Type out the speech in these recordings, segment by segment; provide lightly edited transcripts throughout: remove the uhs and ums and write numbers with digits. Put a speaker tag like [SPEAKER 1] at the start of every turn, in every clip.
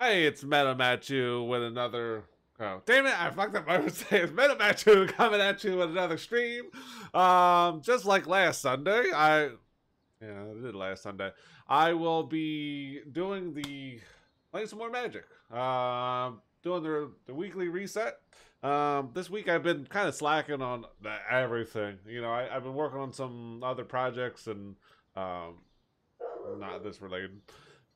[SPEAKER 1] Hey, it's Meta Matchu with another. Oh, damn it! I fucked up my mistake. It's Meta Matchu coming at you with another stream. Just like last Sunday, I did last Sunday. I will be doing playing some more Magic. Doing the weekly reset. This week I've been kind of slacking on everything. I've been working on some other projects and um, not this related.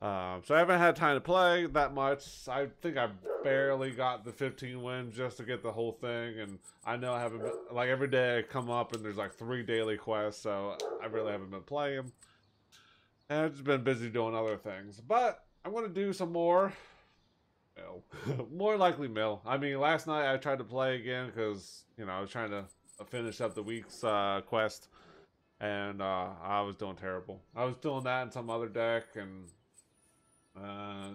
[SPEAKER 1] So I haven't had time to play that much. I think I barely got the 15 wins just to get the whole thing, and I know I haven't been, like every day I come up and there's like 3 daily quests, so I really haven't been playing. And I've just been busy doing other things. But I'm gonna do some more. More likely mill. I mean, last night I tried to play again because I was trying to finish up the week's quest, and I was doing terrible. I was doing that in some other deck, and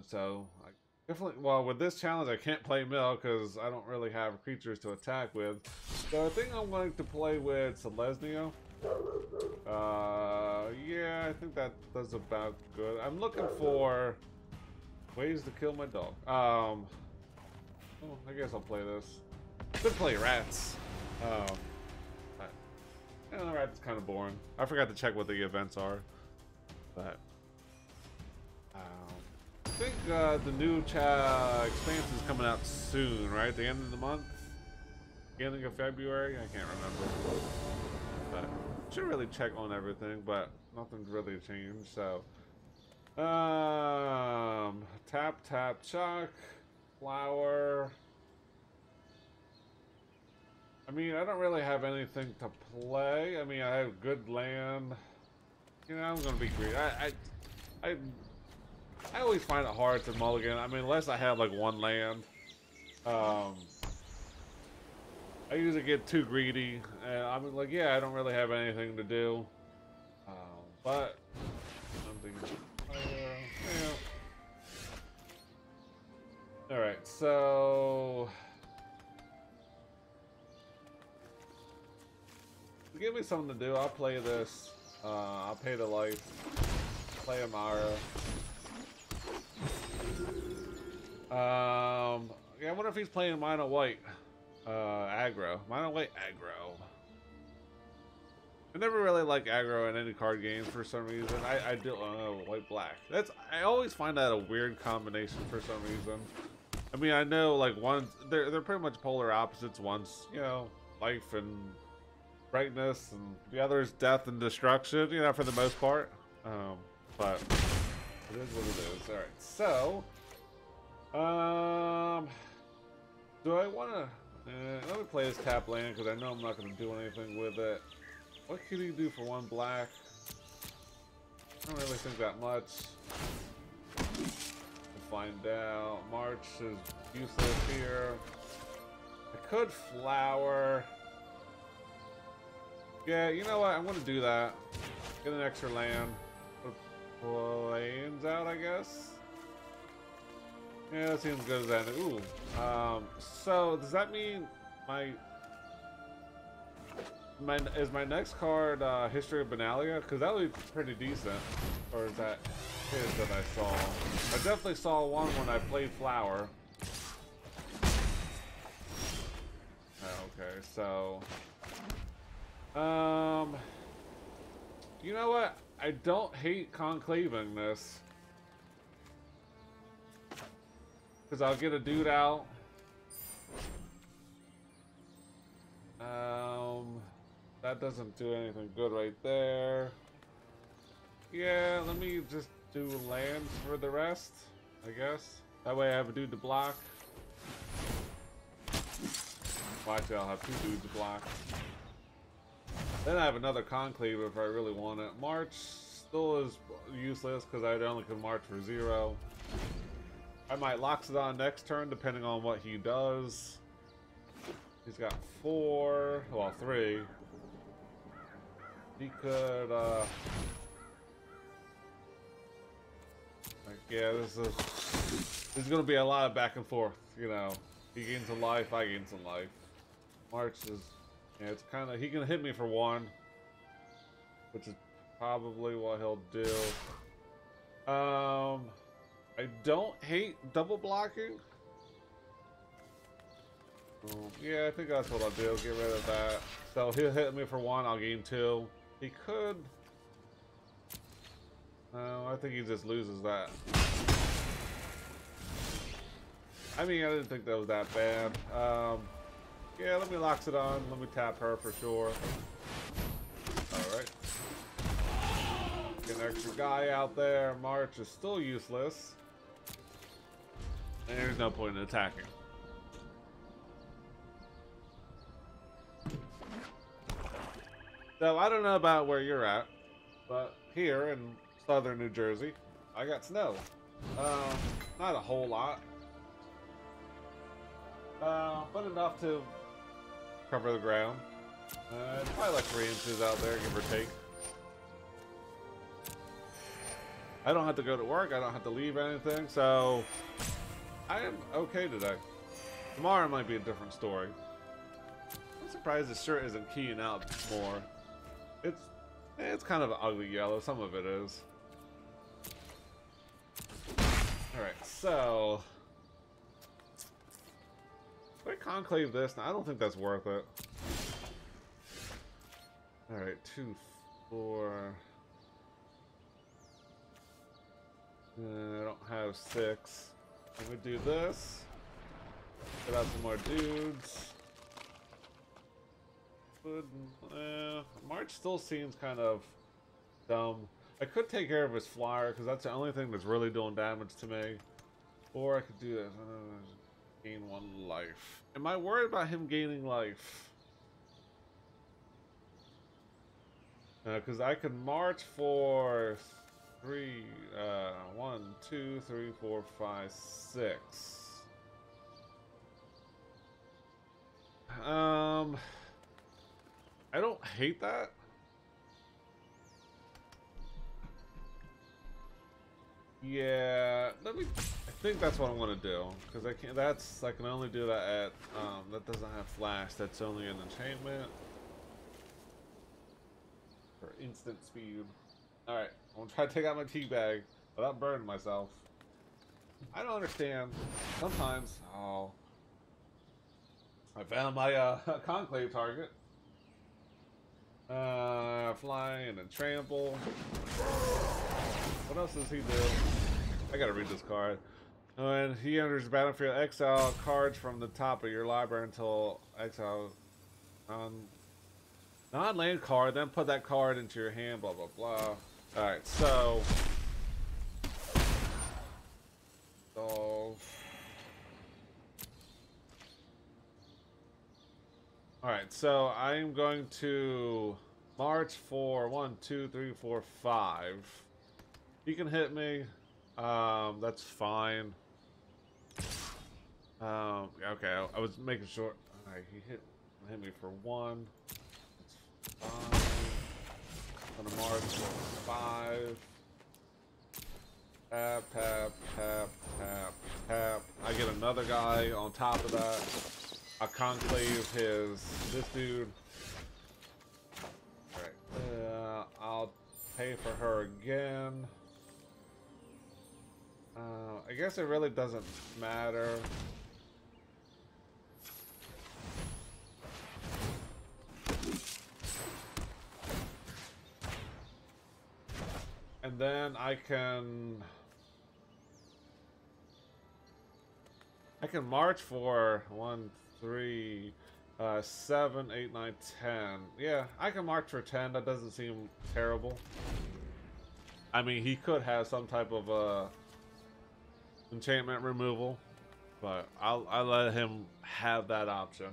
[SPEAKER 1] so I definitely, well, with this challenge I can't play mill because I don't really have creatures to attack with. So I think I'm going to play with Selesnya. Yeah, I think that does about good. I'm looking for ways to kill my dog. Oh, I guess I'll play this. Could play rats. Rats is kind of boring. I forgot to check what the events are, but I think the new expansion is coming out soon, right? The end of the month? Beginning of February? I can't remember. But should really check on everything, but nothing's really changed, so. Tap, chuck, flower. I mean, I don't really have anything to play. I mean, I have good land. I'm gonna be greedy. I always find it hard to mulligan. I mean, unless I have like one land. I usually get too greedy, and I'm like, yeah, I don't really have anything to do. But something. Yeah. All right, so give me something to do. I'll play this. I'll pay the life. Play Amara. Yeah, I wonder if he's playing mono white. Aggro. Mono white aggro. I never really like aggro in any card games for some reason. I do white black. I always find that a weird combination for some reason. I mean, I know like they're pretty much polar opposites. One's life and brightness, and the other is death and destruction. For the most part. But it is what it is. All right, so. Do I want to? Let me play this tap land because I know I'm not going to do anything with it. What can he do for 1 black? I don't really think that much. We'll find out. March is useless here. I could flower. Yeah, you know what? I'm going to do that. Get an extra land. Put planes out, I guess. Yeah, that seems good as that. Ooh. So does that mean is my next card History of Benalia? Because that would be pretty decent. Or is that his that I saw? I definitely saw one when I played Flower. Okay, so you know what? I don't hate conclaving this. Because I'll get a dude out. That doesn't do anything good right there. Yeah, let me just do lands for the rest, I guess. That way I have a dude to block. Well, actually, I'll have 2 dudes to block. Then I have another conclave if I really want it. March still is useless because I only can march for 0. I might Loxodon next turn, depending on what he does. He's got 4, well, 3. He could, like, yeah, this is gonna be a lot of back and forth. He gains a life, I gain some life. March is, yeah, it's kind of, he can hit me for 1, which is probably what he'll do. I I don't hate double blocking. Yeah, I think that's what I'll do. Get rid of that. So he'll hit me for 1, I'll gain 2. He could... No, I think he just loses that. I mean, I didn't think that was that bad. Yeah, let me lock it on. Let me tap her for sure. Alright. Get an extra guy out there. March is still useless. And there's no point in attacking. So, I don't know about where you're at, but here in southern New Jersey, I got snow. Not a whole lot. But enough to cover the ground. It's probably like 3 inches out there, give or take. I don't have to go to work, I don't have to leave anything, so I am okay today. Tomorrow might be a different story. I'm surprised this shirt isn't keying out more. It's kind of an ugly yellow, some of it is. Alright, so... If I conclave this, now I don't think that's worth it. Alright, 2, 4... I don't have 6. Let me do this. Get out some more dudes. But, March still seems kind of dumb. I could take care of his flyer because that's the only thing that's really doing damage to me. Or I could do this. Gain 1 life. Am I worried about him gaining life? Because I could march for 3, 1, 2, 3, 4, 5, 6. I don't hate that. Yeah, I think that's what I'm gonna do because I can't. I can only do that at. That doesn't have flash. That's only an enchantment for instant speed. All right, I'm gonna try to take out my tea bag without burning myself. I don't understand. Sometimes, oh, I found my conclave target. Fly and then trample. What else does he do? I gotta read this card. When he enters the battlefield, exile cards from the top of your library until exile non-land card, then put that card into your hand, blah, blah, blah. Alright, so... Alright, so I'm going to march for 1, 2, 3, 4, 5. He can hit me. That's fine. Okay, I was making sure. Alright, he hit me for 1. That's fine. I'm gonna march for 5. Tap, tap, tap, tap, tap. I get another guy on top of that. I conclave this dude. Alright, I'll pay for her again. I guess it really doesn't matter. And then I can march for 1, 3, 7, 8, 9, 10. Yeah, I can march for 10. That doesn't seem terrible. I mean, he could have some type of enchantment removal, but I'll let him have that option.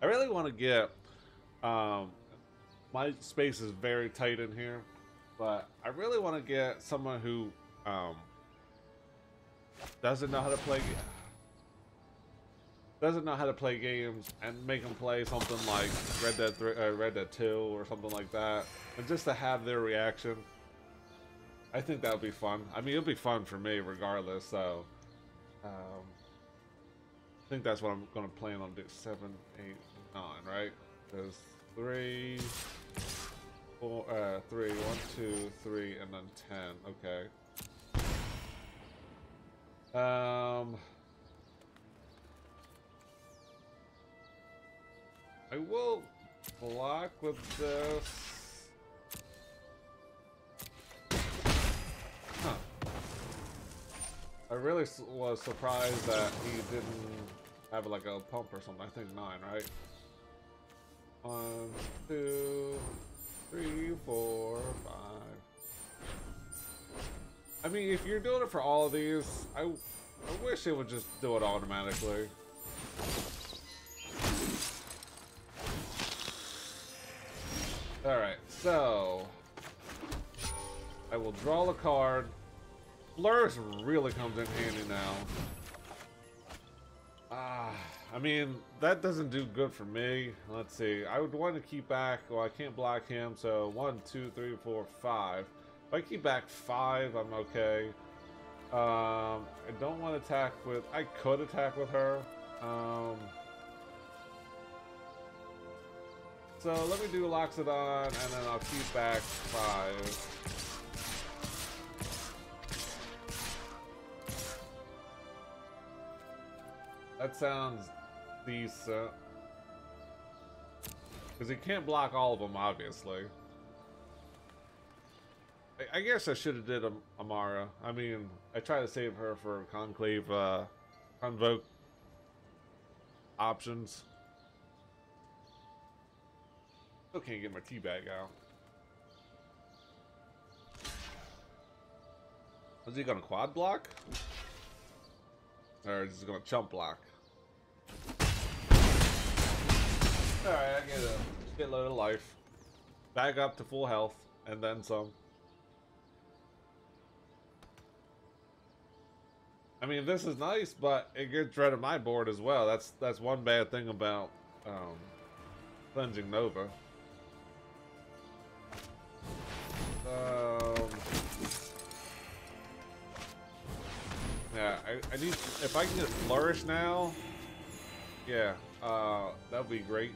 [SPEAKER 1] I really want to get my space is very tight in here, but I really want to get someone who doesn't know how to play games and make them play something like Red Dead 2 or something like that, and just to have their reaction. I think that would be fun. I mean, it'll be fun for me regardless. So, I think that's what I'm gonna plan on doing. 7, 8, 9, right? There's 3, 4, 3, 1, 2, 3, and then 10. Okay. I will block with this. Huh. I really was surprised that he didn't have like a pump or something. I think 9, right? 1, 2, 3, 4, 5. I mean, if you're doing it for all of these, I wish it would just do it automatically. Alright, so I will draw the card. Flourish really comes in handy now. I mean, that doesn't do good for me. Let's see. I would want to keep back. Well, I can't block him, so 1, 2, 3, 4, 5. If I keep back 5, I'm okay. I don't want to attack with... I could attack with her. So let me do Loxodon, and then I'll keep back 5. That sounds decent. Because he can't block all of them, obviously. I guess I should have did Amara. I mean, I tried to save her for Conclave, Convoke options. Still can't get my teabag out. Is he gonna quad block? Or is he gonna chump block? Alright, I get a shitload of life. Back up to full health, and then some. I mean, this is nice, but it gets rid of my board as well. That's one bad thing about cleansing Nova. Yeah, I need, if I can get Flourish now, yeah, that would be great.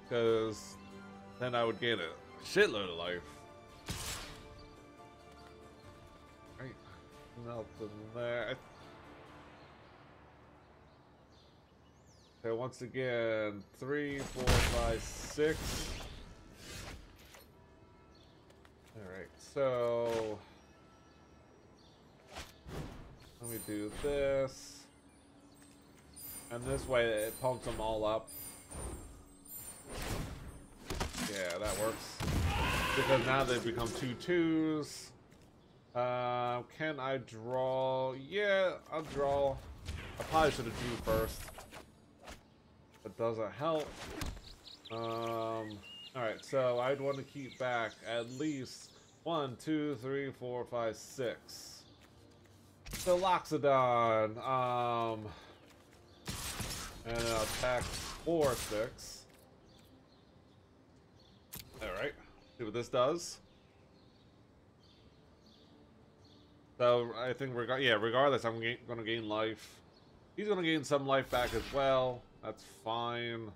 [SPEAKER 1] Because then I would gain a shitload of life. Right, nothing there. Okay, once again, 3, 4, 5, 6. Alright, so let me do this. And this way it pumps them all up. Yeah, that works. Because now they've become 2 2s. Can I draw? Yeah, I'll draw. I probably should have drew first. That doesn't help. Alright, so I'd want to keep back at least 1, 2, 3, 4, 5, 6. So Loxodon, and I'll attack 4, 6. Alright, see what this does. So I think regardless, I'm gonna gain life. He's gonna gain some life back as well. That's fine.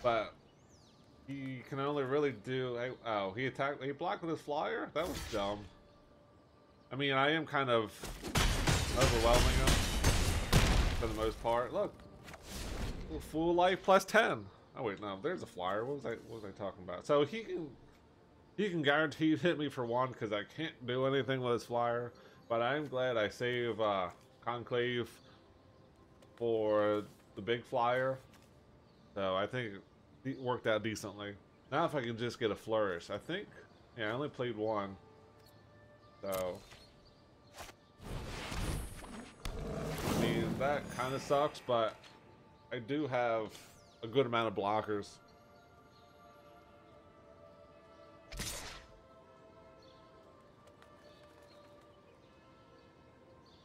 [SPEAKER 1] But he can only really do. Oh, he attacked. He blocked with his flyer. That was dumb. I mean, I am kind of overwhelming him for the most part. Look, full life plus 10. Oh wait, no, there's a flyer. What was I talking about? So he can guarantee hit me for 1 because I can't do anything with his flyer. But I'm glad I save Conclave for the big flyer. So I think it worked out decently. Now if I can just get a Flourish. I think, yeah, I only played 1. So, I mean, that kind of sucks, but I do have a good amount of blockers.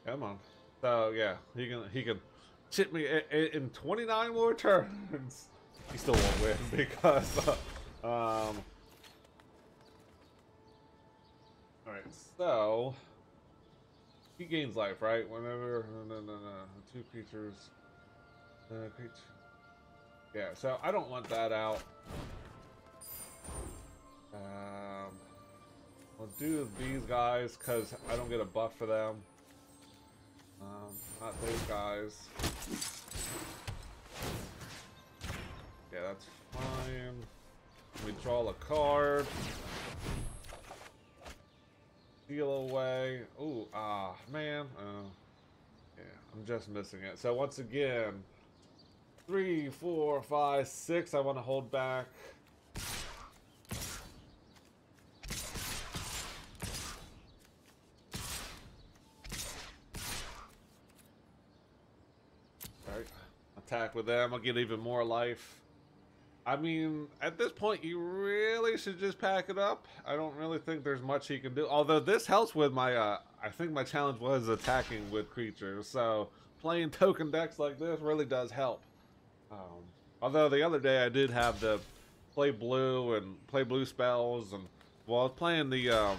[SPEAKER 1] Come on. So yeah, he can chip me in 29 more turns. He still won't win because all right. So he gains life, right? Whenever no. 2 creatures. Creature. Yeah, so I don't want that out. I'll do these guys because I don't get a buff for them. Not those guys. Yeah, that's fine. Let me draw a card. Steal away. Ooh, man. Yeah, I'm just missing it. So once again, 3, 4, 5, 6. I want to hold back. Alright. Attack with them. I'll get even more life. I mean, at this point, you really should just pack it up. I don't really think there's much he can do. Although this helps with my, I think my challenge was attacking with creatures. So playing token decks like this really does help. Although the other day I did have to play blue and play blue spells. And, well, I was playing the,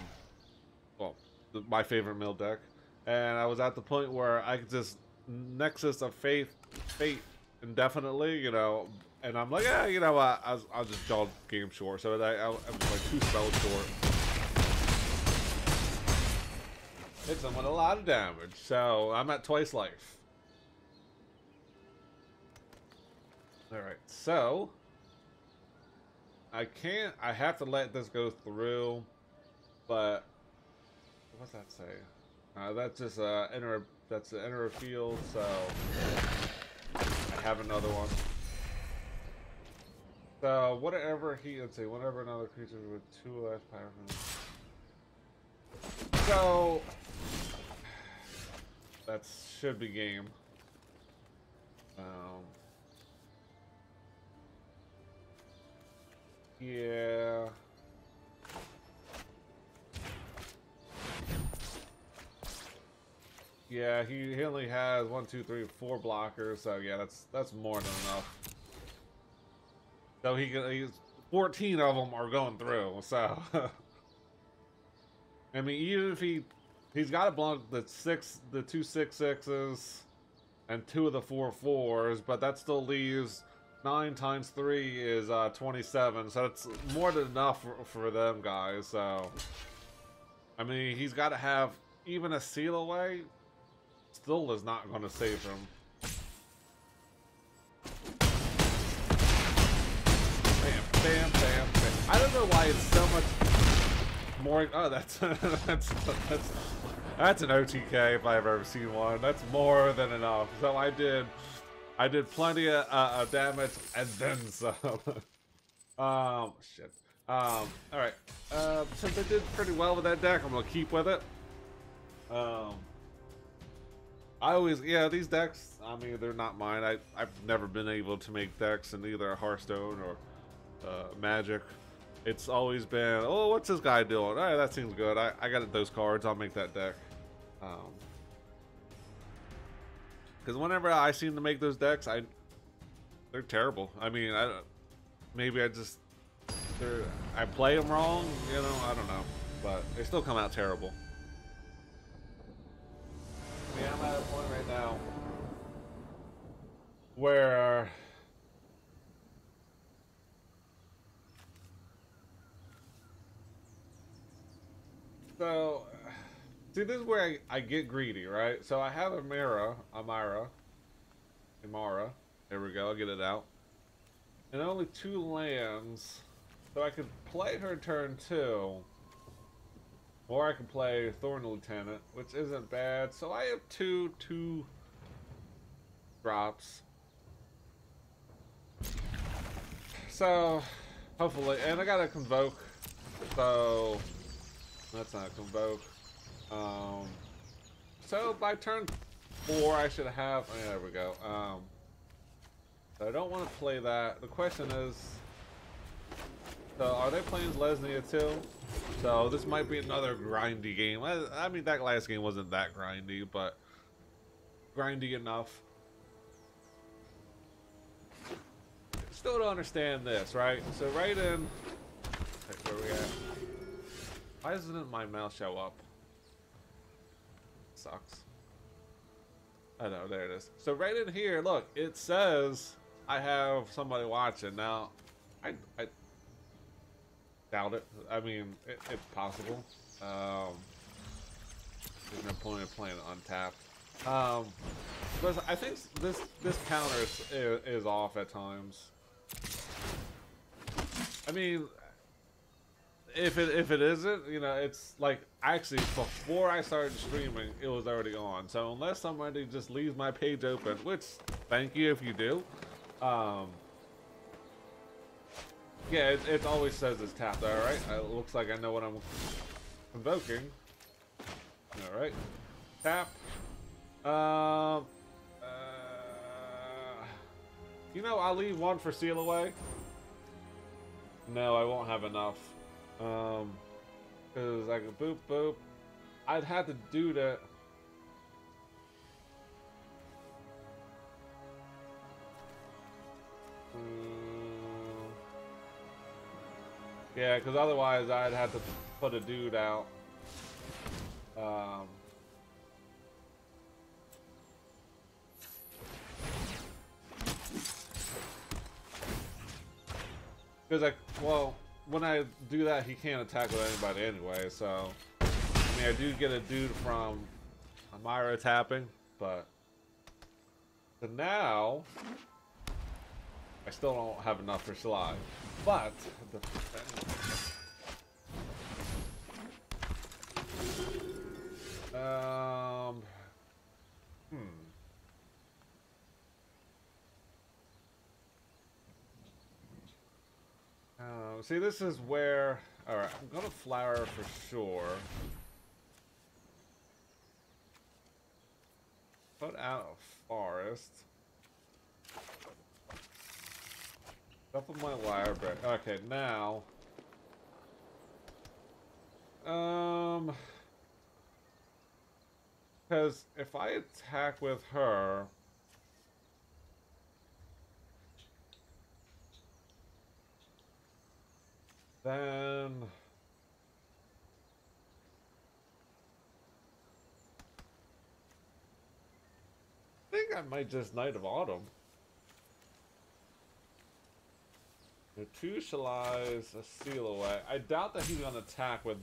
[SPEAKER 1] my favorite mill deck. And I was at the point where I could just Nexus of Fate indefinitely, you know. And I'm like, yeah, you know what, I'll just draw game short. So I was like 2 spells short. Hits them with a lot of damage. So I'm at twice life. Alright, so I have to let this go through. But what's that say? That's just that's the inner field, so I have another one. So whatever let's see, whenever another creature with 2 less power. So that should be game. Yeah. Yeah, he only has 1, 2, 3, 4 blockers, so yeah, that's more than enough. So he's 14 of them are going through. So I mean, even if he's got to block the 2 6/6s and 2 of the 4 4s, but that still leaves 9 times 3 is 27. So it's more than enough for them guys. So I mean, he's got to have even a seal away. Still is not going to save him. Bam, bam, bam. I don't know why it's so much more. Oh, that's that's an OTK if I've ever seen one. That's more than enough. So I did plenty of damage and then some. Shit. All right. Since I did pretty well with that deck, I'm gonna keep with it. I always, yeah, these decks, I mean, they're not mine. I've never been able to make decks in either Hearthstone or Magic. It's always been, oh, what's this guy doing? All right, that seems good. I got those cards. I'll make that deck. Because whenever I seem to make those decks, they're terrible. I mean, maybe I play them wrong, you know, I don't know. But they still come out terrible. Yeah, I'm at a point right now where so see, this is where I get greedy, right? So I have Amara. There we go, I'll get it out. And only 2 lands. So I could play her turn 2. Or I can play Thorn Lieutenant, which isn't bad. So I have two drops. So, hopefully, and I got a Convoke. So, that's not a Convoke. So by turn 4, I should have, oh, there we go. So I don't want to play that. The question is, so are they playing Lesnia too? So this might be another grindy game. I mean, that last game wasn't that grindy, but grindy enough. Still don't understand this, right? So right in, where we at? Why doesn't my mouse show up? Sucks. I know, there it is. So right in here, look, it says I have somebody watching. Now, I doubt it. I mean, it's possible. There's no point in playing it untapped. But I think this counter is off at times. I mean, if it isn't, you know, it's like actually before I started streaming, it was already on. So unless somebody just leaves my page open, which thank you if you do, yeah, it always says it's tapped. All right, it looks like I know what I'm invoking. All right, tap. You know, I'll leave one for seal away. No, I won't have enough. Because I can boop boop. I'd have to do that. Yeah, because otherwise I'd have to put a dude out. Because well, when I do that, he can't attack with anybody anyway, so... I mean, I do get a dude from Myra tapping, but... So now... I still don't have enough for Sly. But... See, this is where... Alright, I'm gonna flower for sure. Put out a forest. Stuff with my library. Okay, now... Because if I attack with her... Then... I think I might just Knight of Autumn. The two Shalais, a seal away. I doubt that he's gonna attack with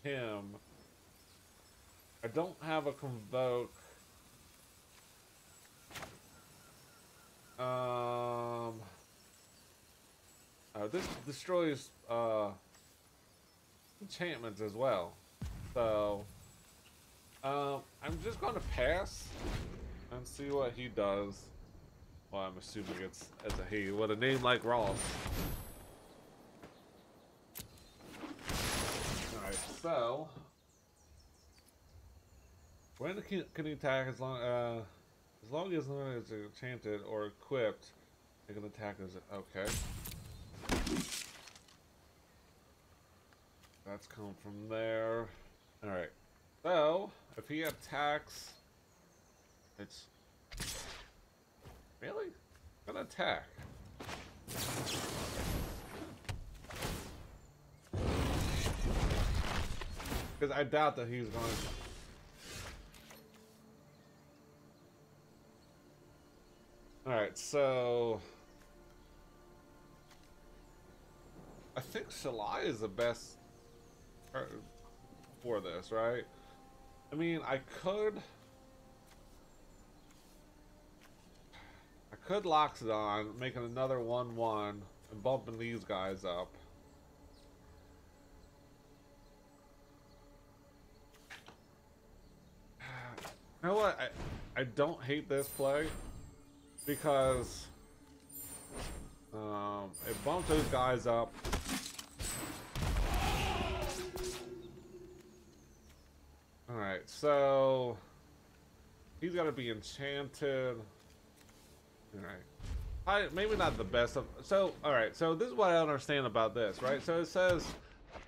[SPEAKER 1] him. I don't have a convoke. This destroys enchantments as well. So I'm just gonna pass and see what he does. Well, I'm assuming it's as a he with a name like Ross. Alright, so when can he attack as long as it's enchanted or equipped, they can attack as okay. That's come from there. Alright. So, if he attacks... It's... Really? Gonna attack. Because I doubt that he's going to... Alright, so... I think Shalai is the best for this, right? I mean, I could Loxodon, making another 1/1 and bumping these guys up. You know what? I don't hate this play because it bumps those guys up. Alright, so he's got to be enchanted. Alright. Maybe not the best of... So, alright, so this is what I understand about this, right? So it says,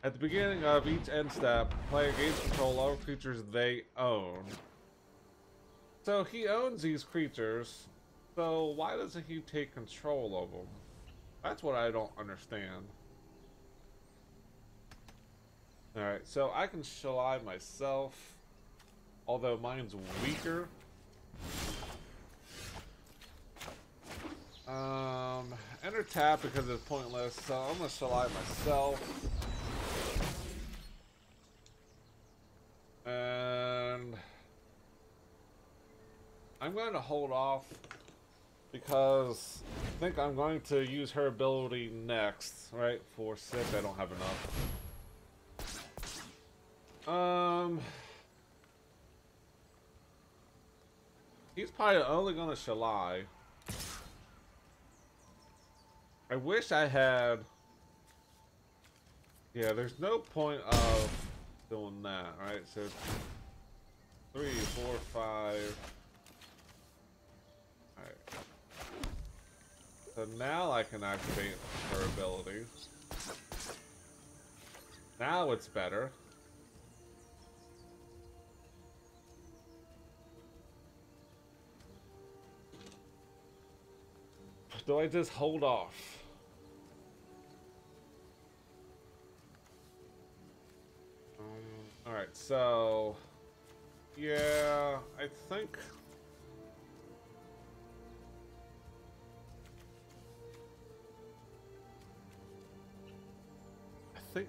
[SPEAKER 1] at the beginning of each end step, player gains control over creatures they own. So he owns these creatures, so why doesn't he take control of them? That's what I don't understand. Alright, so I can Shalai myself, although mine's weaker. Enter tap because it's pointless, so I'm gonna Shalai myself. And I'm going to hold off because I think I'm going to use her ability next, right? For 6, I don't have enough. He's probably only going to Shalai. I wish I had... Yeah, there's no point of doing that, right? So 3, 4, 5. Alright. So now I can activate her ability. Now it's better. Do I just hold off? Alright, so... Yeah, I think...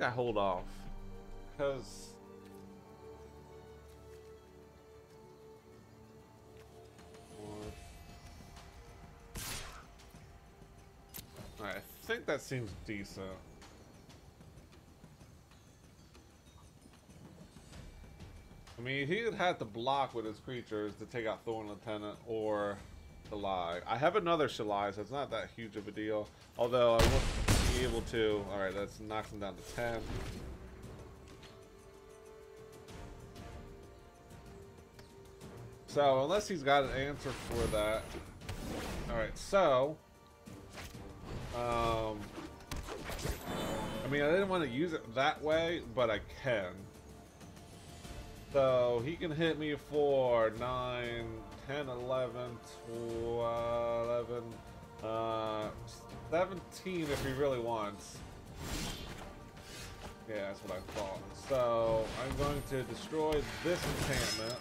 [SPEAKER 1] I hold off. Because... Alright, I think that seems decent. I mean, he would have to block with his creatures to take out Thorn Lieutenant or Shalai. I have another Shalai, so it's not that huge of a deal. Although I won't be able to. Alright, that knocks him down to 10. So, unless he's got an answer for that. Alright, so... I mean, I didn't want to use it that way, but I can. So, he can hit me for 9, 10, 11, 12, 11, 17 if he really wants. Yeah, that's what I thought. So, I'm going to destroy this enchantment.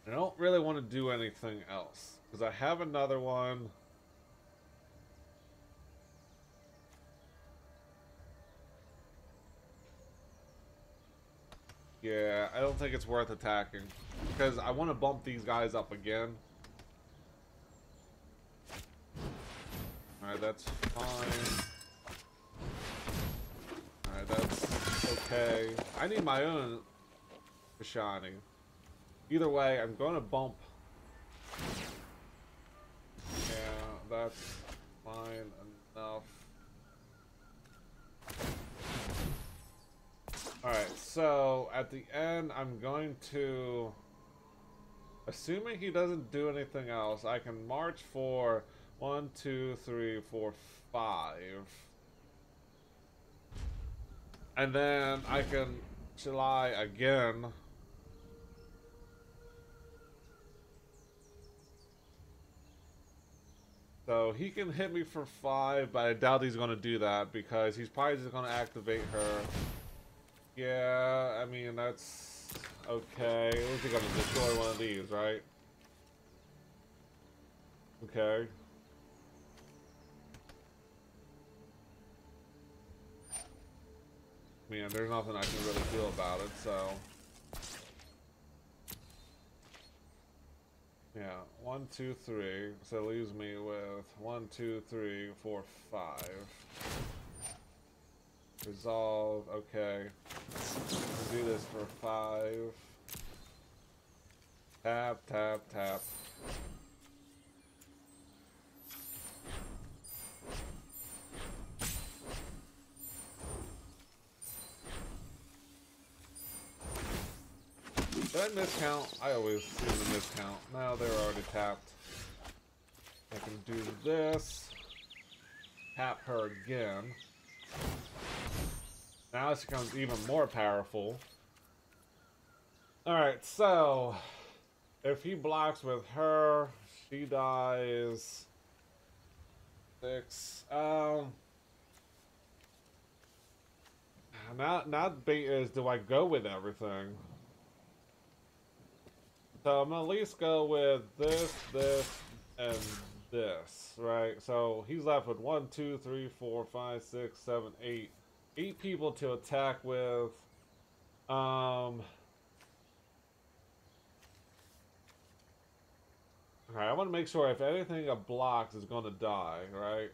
[SPEAKER 1] I don't really want to do anything else because I have another one. Yeah, I don't think it's worth attacking because I want to bump these guys up again. Alright, that's fine. Alright, that's okay. I need my own Shani. Either way, I'm going to bump. Yeah, that's fine enough. Alright, so at the end, I'm going to... Assuming he doesn't do anything else, I can march for 1, 2, 3, 4, 5. And then I can Shalai again. So he can hit me for 5, but I doubt he's going to do that because he's probably just going to activate her. Yeah, I mean, that's okay. At least he's going to destroy one of these, right? Okay. Man, there's nothing I can really do about it, so... Yeah, 1, 2, 3. So it leaves me with 1, 2, 3, 4, 5. Resolve, okay. Let's do this for 5. Tap, tap, tap. Did I miscount? I always seem to miscount. Now they're already tapped. I can do this. Tap her again. Now she becomes even more powerful. Alright, so... If he blocks with her, she dies... 6. now the debate is, do I go with everything? So I'm gonna at least go with this, and this, right? So he's left with 1, 2, 3, 4, 5, 6, 7, 8. 8 people to attack with. Alright, I want to make sure if anything a blocks is gonna die, right?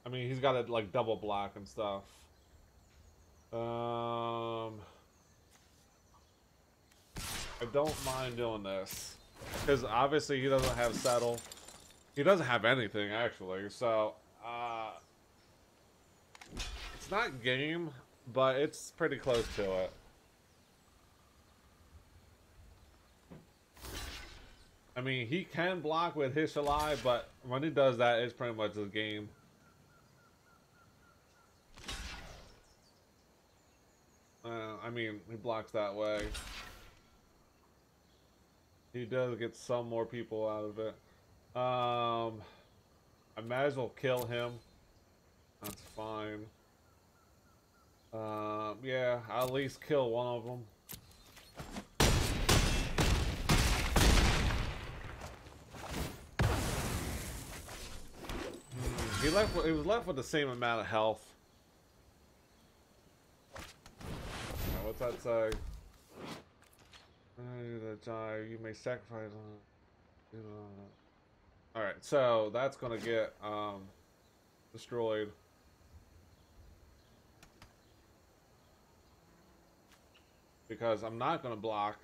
[SPEAKER 1] I mean, he's got to like double block and stuff. I don't mind doing this because obviously he doesn't have settle. He doesn't have anything actually, so it's not game, but it's pretty close to it. I mean, he can block with his Shalai, but when he does that, it's pretty much his game. I mean, he blocks that way. He does get some more people out of it. I might as well kill him. That's fine. Yeah, I'll at least kill one of them. He was left with the same amount of health. What's that say? You may sacrifice on. Alright, so that's gonna get destroyed. Because I'm not gonna block.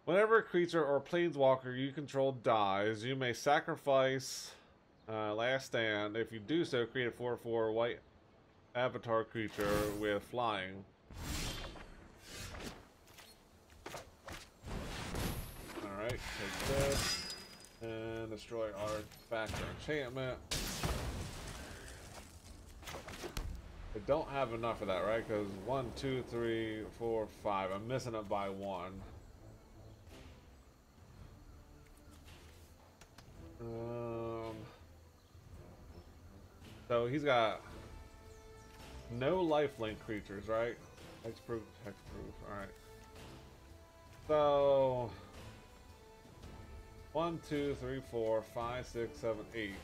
[SPEAKER 1] Whenever a creature or planeswalker you control dies, you may sacrifice Last Stand. If you do so, create a 4/4 white avatar creature with flying. Alright, take this and destroy artifact or enchantment. I don't have enough of that, right? Because 1, 2, 3, 4, 5. I'm missing it by 1. So he's got no lifelink creatures, right? Hexproof, hexproof. Alright. So 1, 2, 3, 4, 5, 6, 7, 8.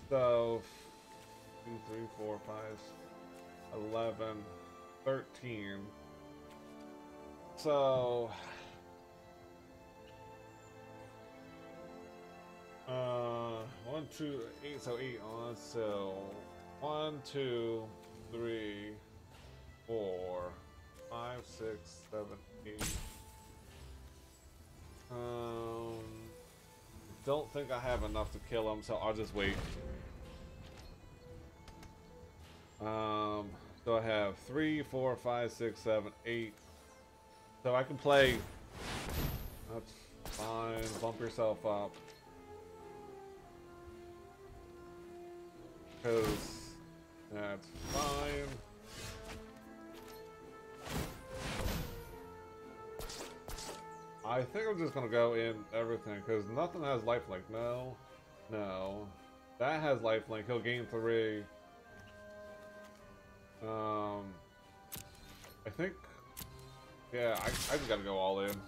[SPEAKER 1] So 2, 3, 4, 5, 11, 13. So 1, 2, 8, so 8 on, so 1, 2, 3, 4, 5, 6, 7, 8. Don't think I have enough to kill him, so I'll just wait. So I have 3, 4, 5, 6, 7, 8. So I can play. That's fine. Bump yourself up. Because that's fine. I think I'm just gonna go in everything because nothing has lifelink. No, no, that has lifelink. He'll gain 3. I think. Yeah, I just gotta go all in.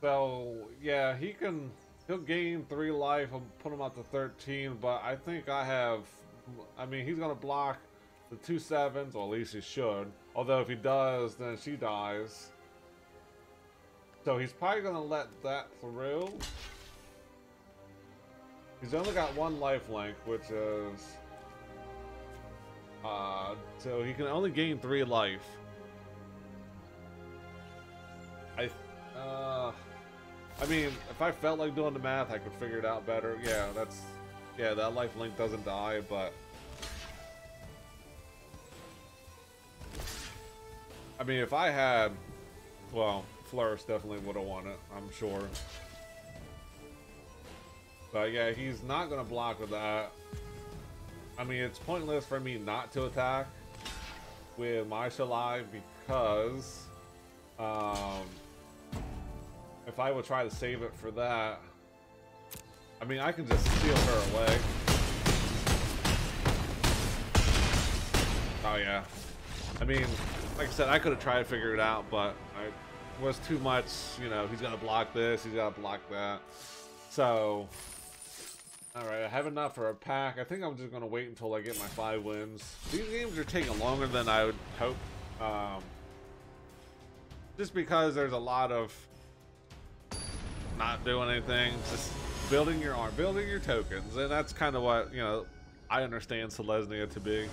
[SPEAKER 1] So yeah, he'll gain 3 life. I'll put him up to 13, but I think I mean, he's gonna block the 2 7s, or at least he should. Although if he does, then she dies. So he's probably gonna let that through. He's only got 1 lifelink, which is so he can only gain 3 life. I mean, if I felt like doing the math, I could figure it out better. Yeah, that lifelink doesn't die, but I mean, if I had, well, Flourish definitely would have won it, I'm sure. But yeah, he's not gonna block with that. I mean, it's pointless for me not to attack with my Shalai because if I would try to save it for that, I mean, I can just steal her away. Oh yeah. I mean, like I said, I could have tried to figure it out, but I was too much, you know, he's gonna block this, he's gonna block that. So, alright, I have enough for a pack. I think I'm just gonna wait until I get my 5 wins. These games are taking longer than I would hope. Just because there's a lot of not doing anything, just building your arm, building your tokens, and that's kind of what, you know, I understand Selesnya to be.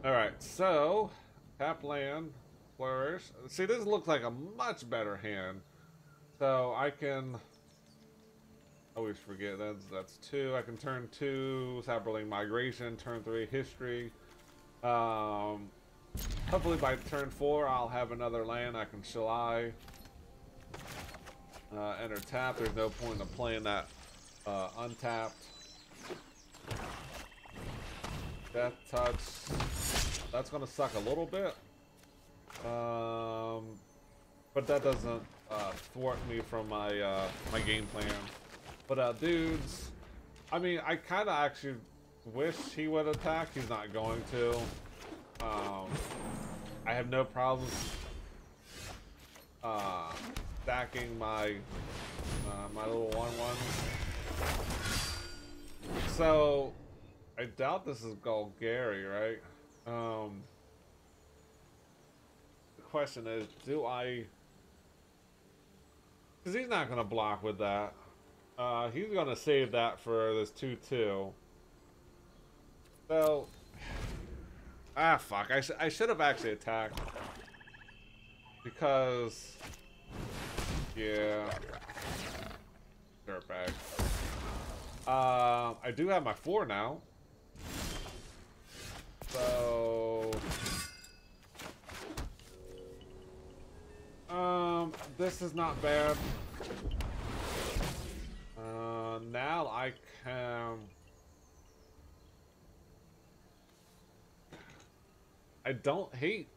[SPEAKER 1] Alright, so tap land, flourish. See, this looks like a much better hand. So I can always forget that's 2. I can turn 2, Saberling Migration, turn 3 history. Hopefully by turn 4 I'll have another land I can Shalai. Enter tap. There's no point in playing that untapped. Death touch. That's gonna suck a little bit. But that doesn't thwart me from my my game plan. But dudes, I mean, I kind of actually wish he would attack. He's not going to. I have no problems stacking my my little 1/1. So I doubt this is Golgari, right? The question is, do I? Because he's not gonna block with that. He's gonna save that for this 2/2. So, fuck. I should have actually attacked. Because, yeah, dirtbag. I do have my 4 now. So, this is not bad. Now I can. I don't hate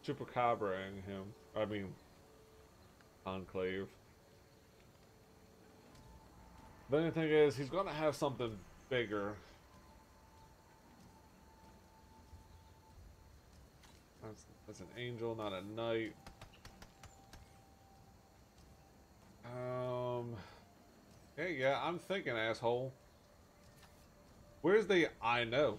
[SPEAKER 1] Chupacabraing him. I mean, Enclave. The only thing is, he's gonna have something bigger. That's an angel, not a knight. Hey, yeah, I'm thinking, asshole. Where's the I know?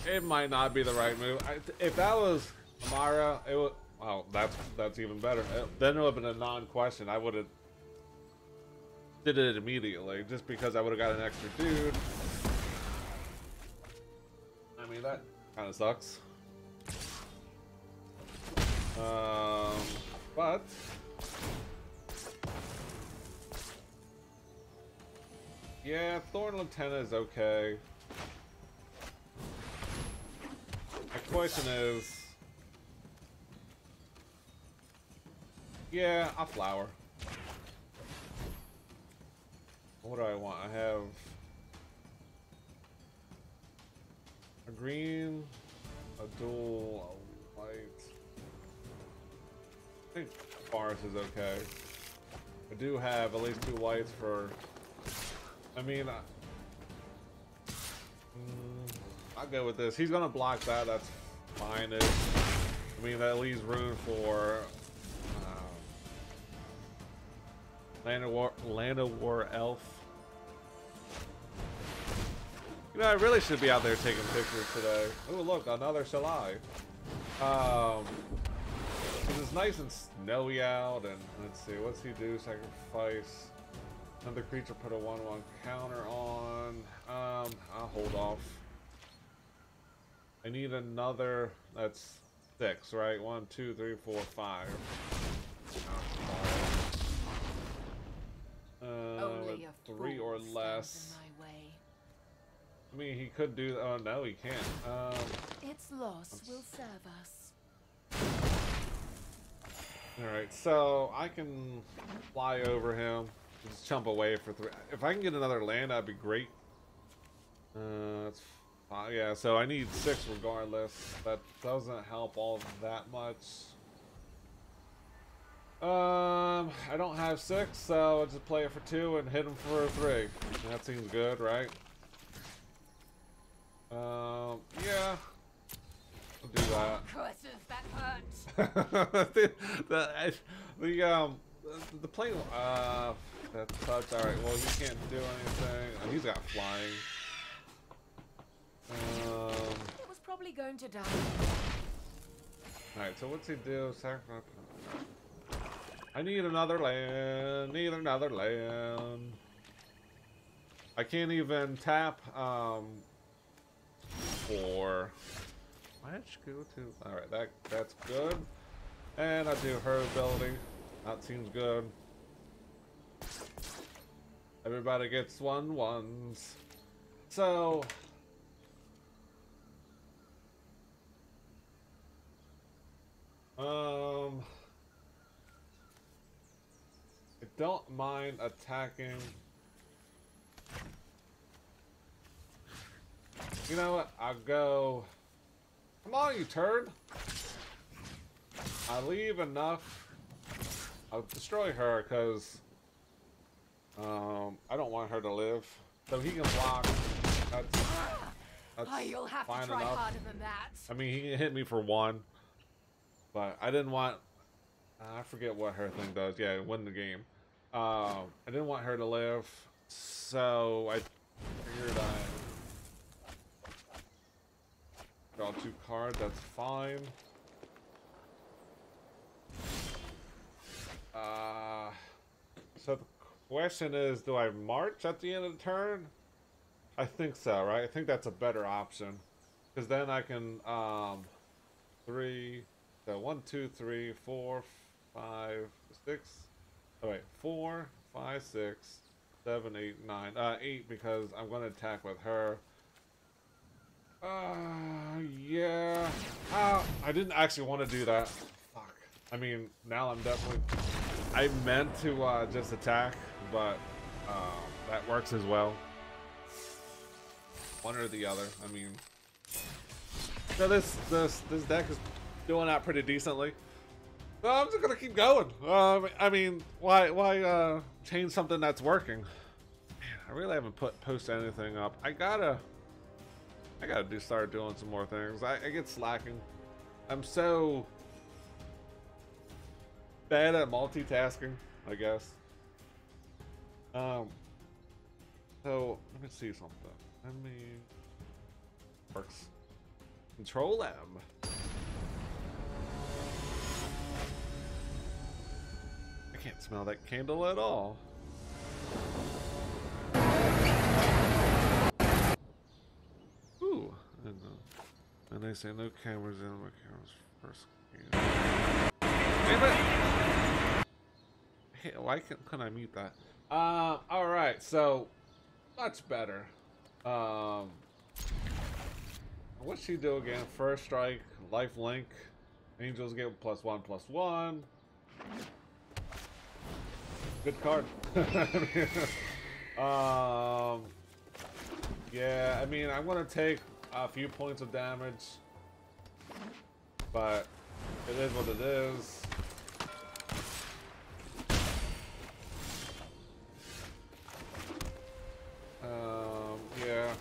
[SPEAKER 1] It might not be the right move. If that was Amara, it would. Well, that's even better. Then it would have been a non-question. I would have did it immediately, just because I would have got an extra dude. I mean, that kind of sucks. But yeah, Thorn Lieutenant is okay. My question is, yeah, I'll flower. What do I want? I have a green, a dual, a white. I think Forest is okay. I do have at least 2 whites for. I mean, I'll go with this. He's gonna block that. That's fine. I mean, that leaves room for Land of War Elf. You know, I really should be out there taking pictures today. Oh, look, another Shalai. It's nice and snowy out, and let's see, what's he do? Sacrifice another creature, put a 1/1 counter on. I'll hold off. I need another. That's 6, right? 1, 2, 3, 4, 5. Only 3 or less. I mean, he could do. Oh no, he can't.
[SPEAKER 2] Its loss will serve us.
[SPEAKER 1] All right, so I can fly over him, just jump away for 3. If I can get another land, that'd be great. That's fine. Yeah. So I need 6 regardless. That doesn't help all that much. I don't have 6, so I'll just play it for 2 and hit him for 3. That seems good, right? Yeah. I'll do that.
[SPEAKER 2] Curses, that hurts.
[SPEAKER 1] the plane, that sucks. Alright, well, he can't do anything. Oh, he's got flying.
[SPEAKER 2] It was probably going to die.
[SPEAKER 1] Alright, so what's he do? Sacrifice. I need another land. Need another land. I can't even tap, for... Why did she go to... Alright, that's good. And I do her ability. That seems good. Everybody gets 1/1s. So... I don't mind attacking. You know what? I'll go... Come on, you turd! I leave enough. I'll destroy her, because... I don't want her to live. So he can block. That's
[SPEAKER 2] You'll have
[SPEAKER 1] fine
[SPEAKER 2] to try
[SPEAKER 1] enough.
[SPEAKER 2] harder than that.
[SPEAKER 1] I mean, he can hit me for 1. But I didn't want... I forget what her thing does. Yeah, win the game. I didn't want her to live. So I figured I draw 2 cards. That's fine. So the question is, do I march at the end of the turn? I think so, right? I think that's a better option. Because then I can, 3... So 1, 2, 3, 4, 5, 6. Oh wait, 4, 5, 6, 7, 8, 9. 8 because I'm going to attack with her. Yeah. I didn't actually want to do that. Fuck. I mean, now I'm definitely... I meant to just attack, but that works as well. One or the other. I mean, so this deck is doing that pretty decently. So I'm just gonna keep going. I mean, why change something that's working? Man, I really haven't posted anything up. I gotta start doing some more things. I get slacking. I'm so bad at multitasking, I guess. So let me see something. Let me works. Control M. I can't smell that candle at all. Ooh, and they say no cameras in my cameras first. Damn it! Hey, why couldn't I mute that? All right, so much better. What's she do again? First strike, life link. Angels get +1/+1. Good card. Yeah, I mean, I'm gonna take a few points of damage, but it is what it is. Yeah,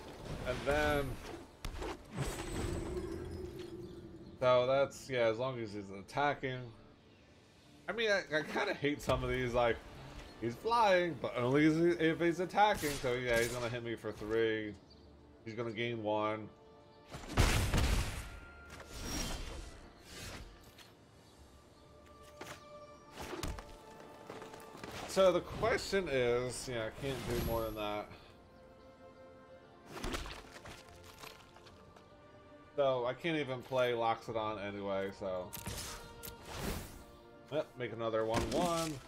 [SPEAKER 1] and then so that's, yeah, as long as he's attacking. I mean, I kind of hate some of these, like, he's flying, but only if he's attacking. So yeah, he's gonna hit me for 3. He's gonna gain 1. So the question is, yeah, I can't do more than that. So I can't even play Loxodon anyway, so. Yep, make another 1/1.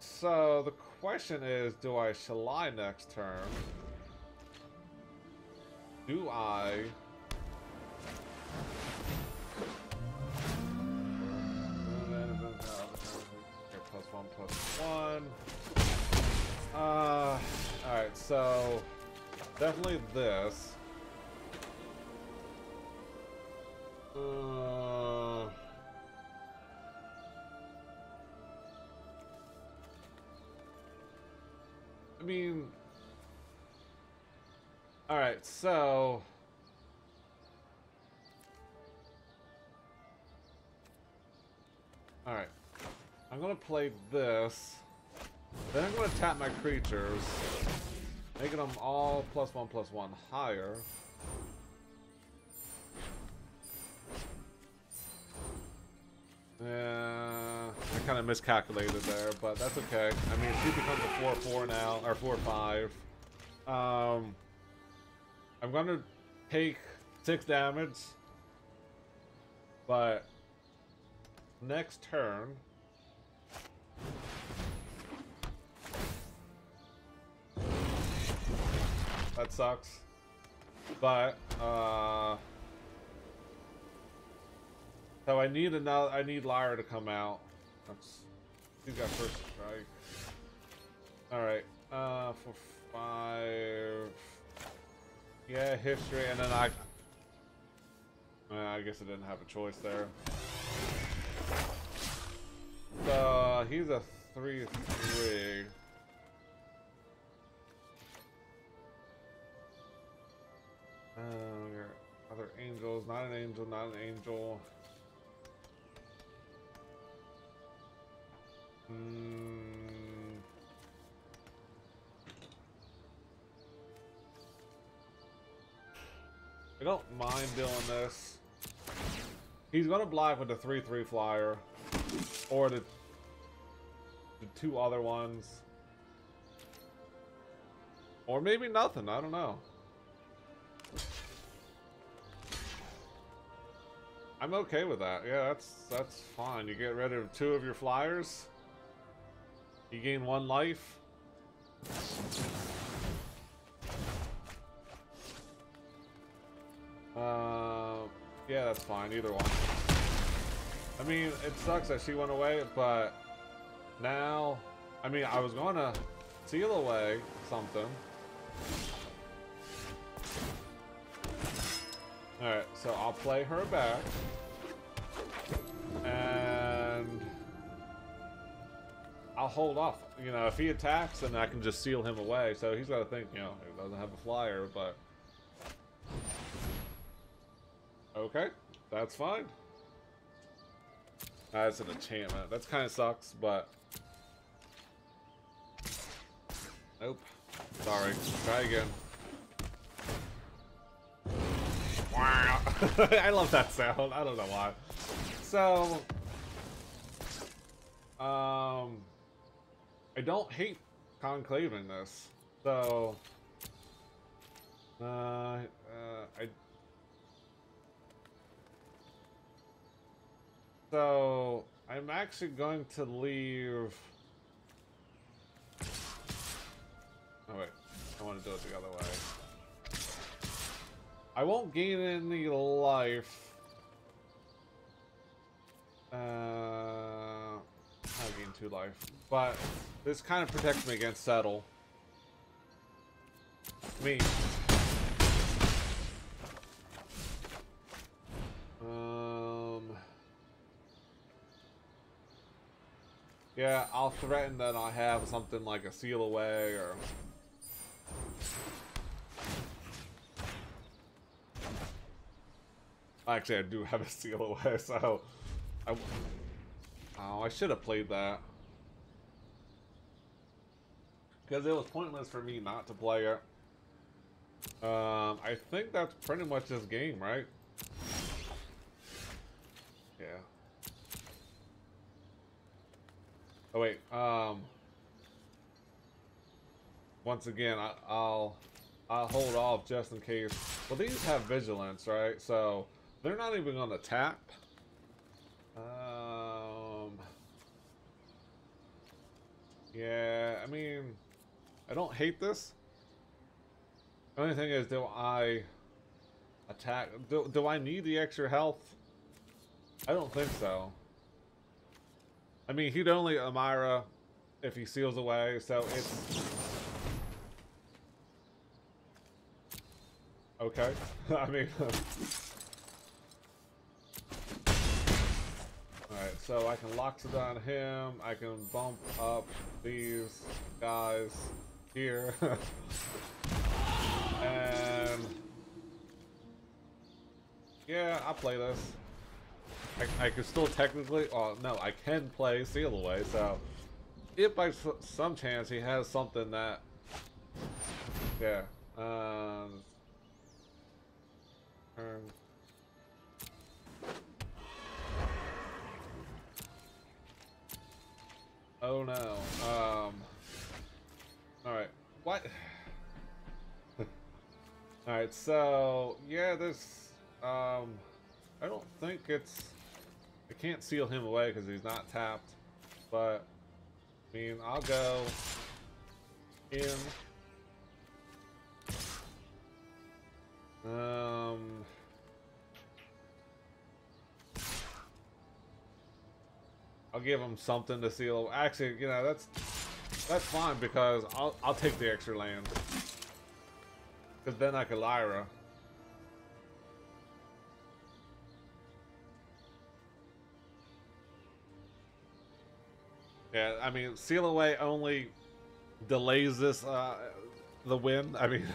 [SPEAKER 1] So the question is, do I Shalai next turn? Do I... +1/+1. Alright, so definitely this. I mean, alright, so alright. I'm gonna play this. Then I'm gonna tap my creatures, making them all +1/+1 higher. Yeah, I kind of miscalculated there, but that's okay. I mean, she becomes a 4/4 now, or 4/5. I'm gonna take 6 damage, but next turn, that sucks. But so I need another. I need Lyra to come out. That's you got first strike. All right. For 5. Yeah, history, and then I guess I didn't have a choice there. So he's a 3/3. Other angels, not an angel, not an angel. I don't mind doing this. He's gonna block with the 3/3 flyer, or the 2 other ones, or maybe nothing. I don't know. I'm okay with that. Yeah, that's fine. You get rid of 2 of your flyers. You gain 1 life. Yeah, that's fine. Either one. I mean, it sucks that she went away, but now, I mean, I was going to seal away something. Alright, so I'll play her back. And I'll hold off. You know, if he attacks, then I can just seal him away. So he's got to think, you know, he doesn't have a flyer, but... Okay, that's fine. That's an enchantment. That kind of sucks, but... Nope. Sorry. Try again. Wow. I love that sound. I don't know why. So... I don't hate conclaving this. So... So, I'm actually going to leave... Oh wait, I want to do it the other way. I won't gain any life. I'll gain 2 life. But this kind of protects me against settle. Me. Yeah, I'll threaten that I have something like a seal away or... Actually, I do have a seal away, so... Oh, I should have played that. Because it was pointless for me not to play it. I think that's pretty much this game, right? Yeah. Oh wait, once again, I'll hold off just in case. Well, these have vigilance, right? So they're not even gonna tap. Yeah, I mean, I don't hate this. The only thing is, do I attack? Do I need the extra health? I don't think so. I mean, he'd only Amira if he seals away, so it's okay. I mean, alright, so I can Loxodon him, I can bump up these guys here. And yeah, I'll play this. I could still technically, oh no, I can play Seal Away, so if by some chance he has something that, yeah, turn. Oh no, alright, what? Alright, so, yeah, this, I don't think it's, I can't seal him away because he's not tapped, but, I mean, I'll go in, I'll give him something to seal, actually, you know, that's fine because I'll take the extra land, because then I can Lyra. Yeah, I mean, seal away only delays this, the win. I mean,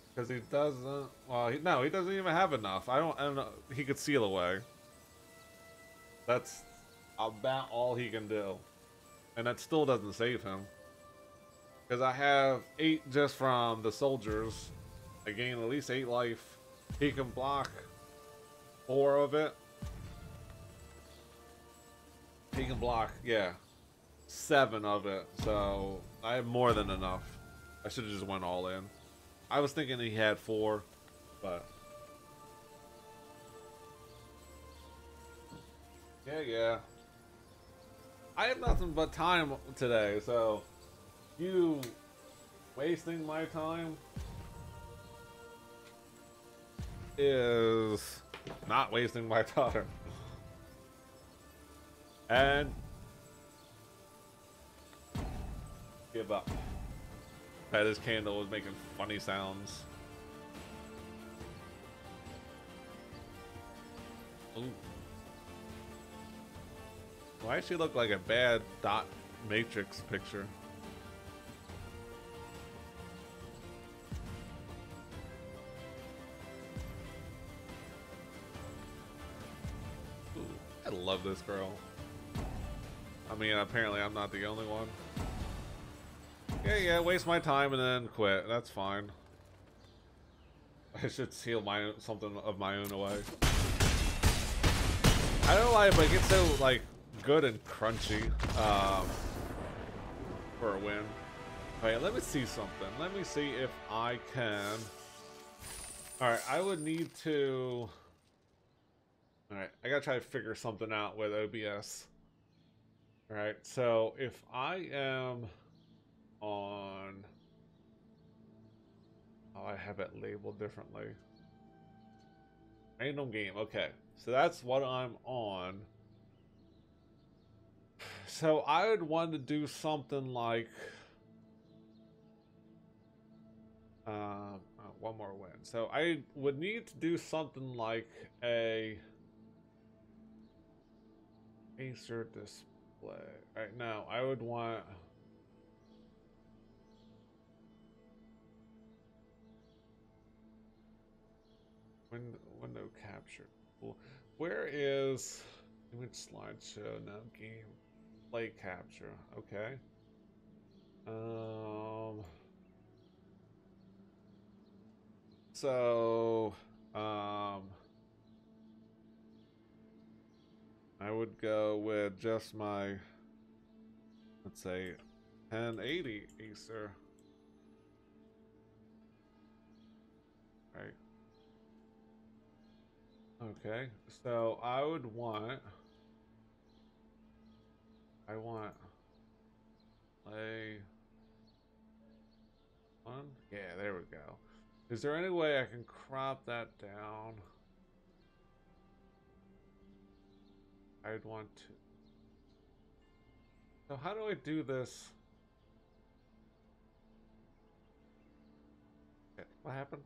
[SPEAKER 1] because he doesn't. Well, no, he doesn't even have enough. I don't know. He could seal away. That's about all he can do, and that still doesn't save him. Because I have 8 just from the soldiers. I gain at least 8 life. He can block 4 of it. He can block, yeah, 7 of it, so I have more than enough. I should have just went all in. I was thinking he had 4, but yeah. I have nothing but time today, so you wasting my time is not wasting my time. And give up. That his candle was making funny sounds. Ooh. Why does she look like a bad dot matrix picture? Ooh, I love this girl. I mean, apparently I'm not the only one. Yeah, waste my time and then quit. That's fine. I should seal something of my own away. I don't know why, but it gets so, like, good and crunchy, for a win. Alright, let me see something. Let me see if I can... Alright, I would need to... Alright, I gotta try to figure something out with OBS. Alright, so if I am on... Oh, I have it labeled differently. Random game, okay. So that's what I'm on. So I would want to do something like... one more win. So I would need to do something like a... Acer display. Alright, now I would want... Window capture. Cool. Where is image slideshow? Now game play capture. Okay. So I would go with just my, let's say, 1080 Acer. Right. Okay, so I would want I want play one. Yeah, there we go. Is there any way I can crop that down? I'd want to. So how do I do this? Okay, what happened?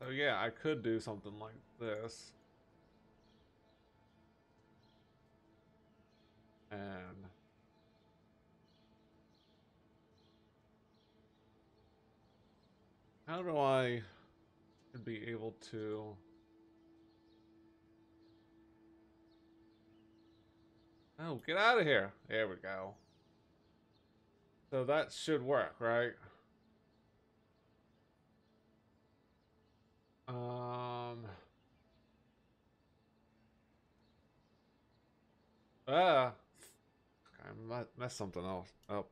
[SPEAKER 1] So yeah, I could do something like this. And how do I be able to... Oh, get out of here. There we go. So that should work, right? Um... Ah! I messed something else up.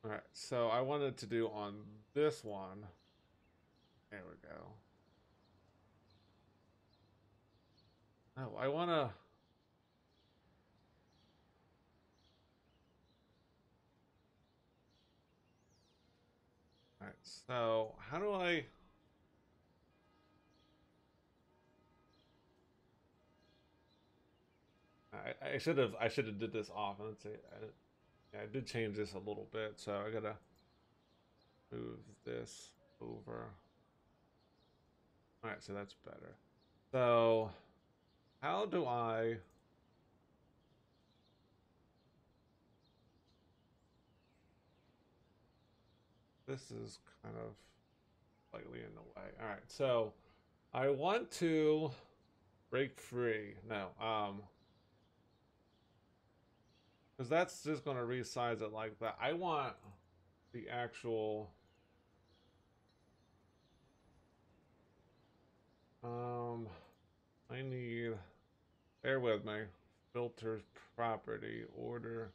[SPEAKER 1] Alright, so I wanted to do on this one. There we go. Oh, I wanna... Alright, so how do I should have did this off. Let's see. I did change this a little bit, so I gotta move this over. Alright, so that's better. So how do I... This is kind of slightly in the way. Alright, so I want to break free. No, because that's just gonna resize it like that. I want the actual I need, bear with me, filters, property, order,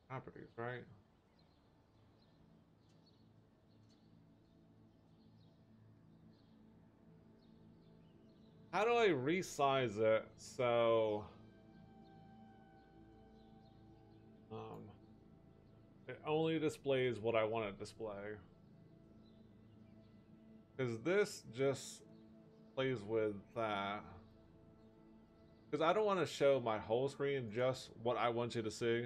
[SPEAKER 1] properties, right? How do I resize it so um, it only displays what I want to display? Because this just plays with that. Because I don't want to show my whole screen, just what I want you to see.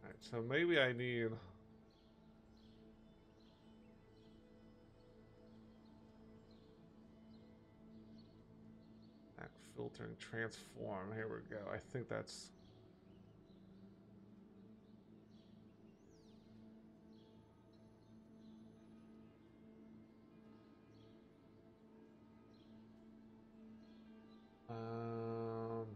[SPEAKER 1] Alright, so maybe I need... back filtering, transform. Here we go. I think that's... Um,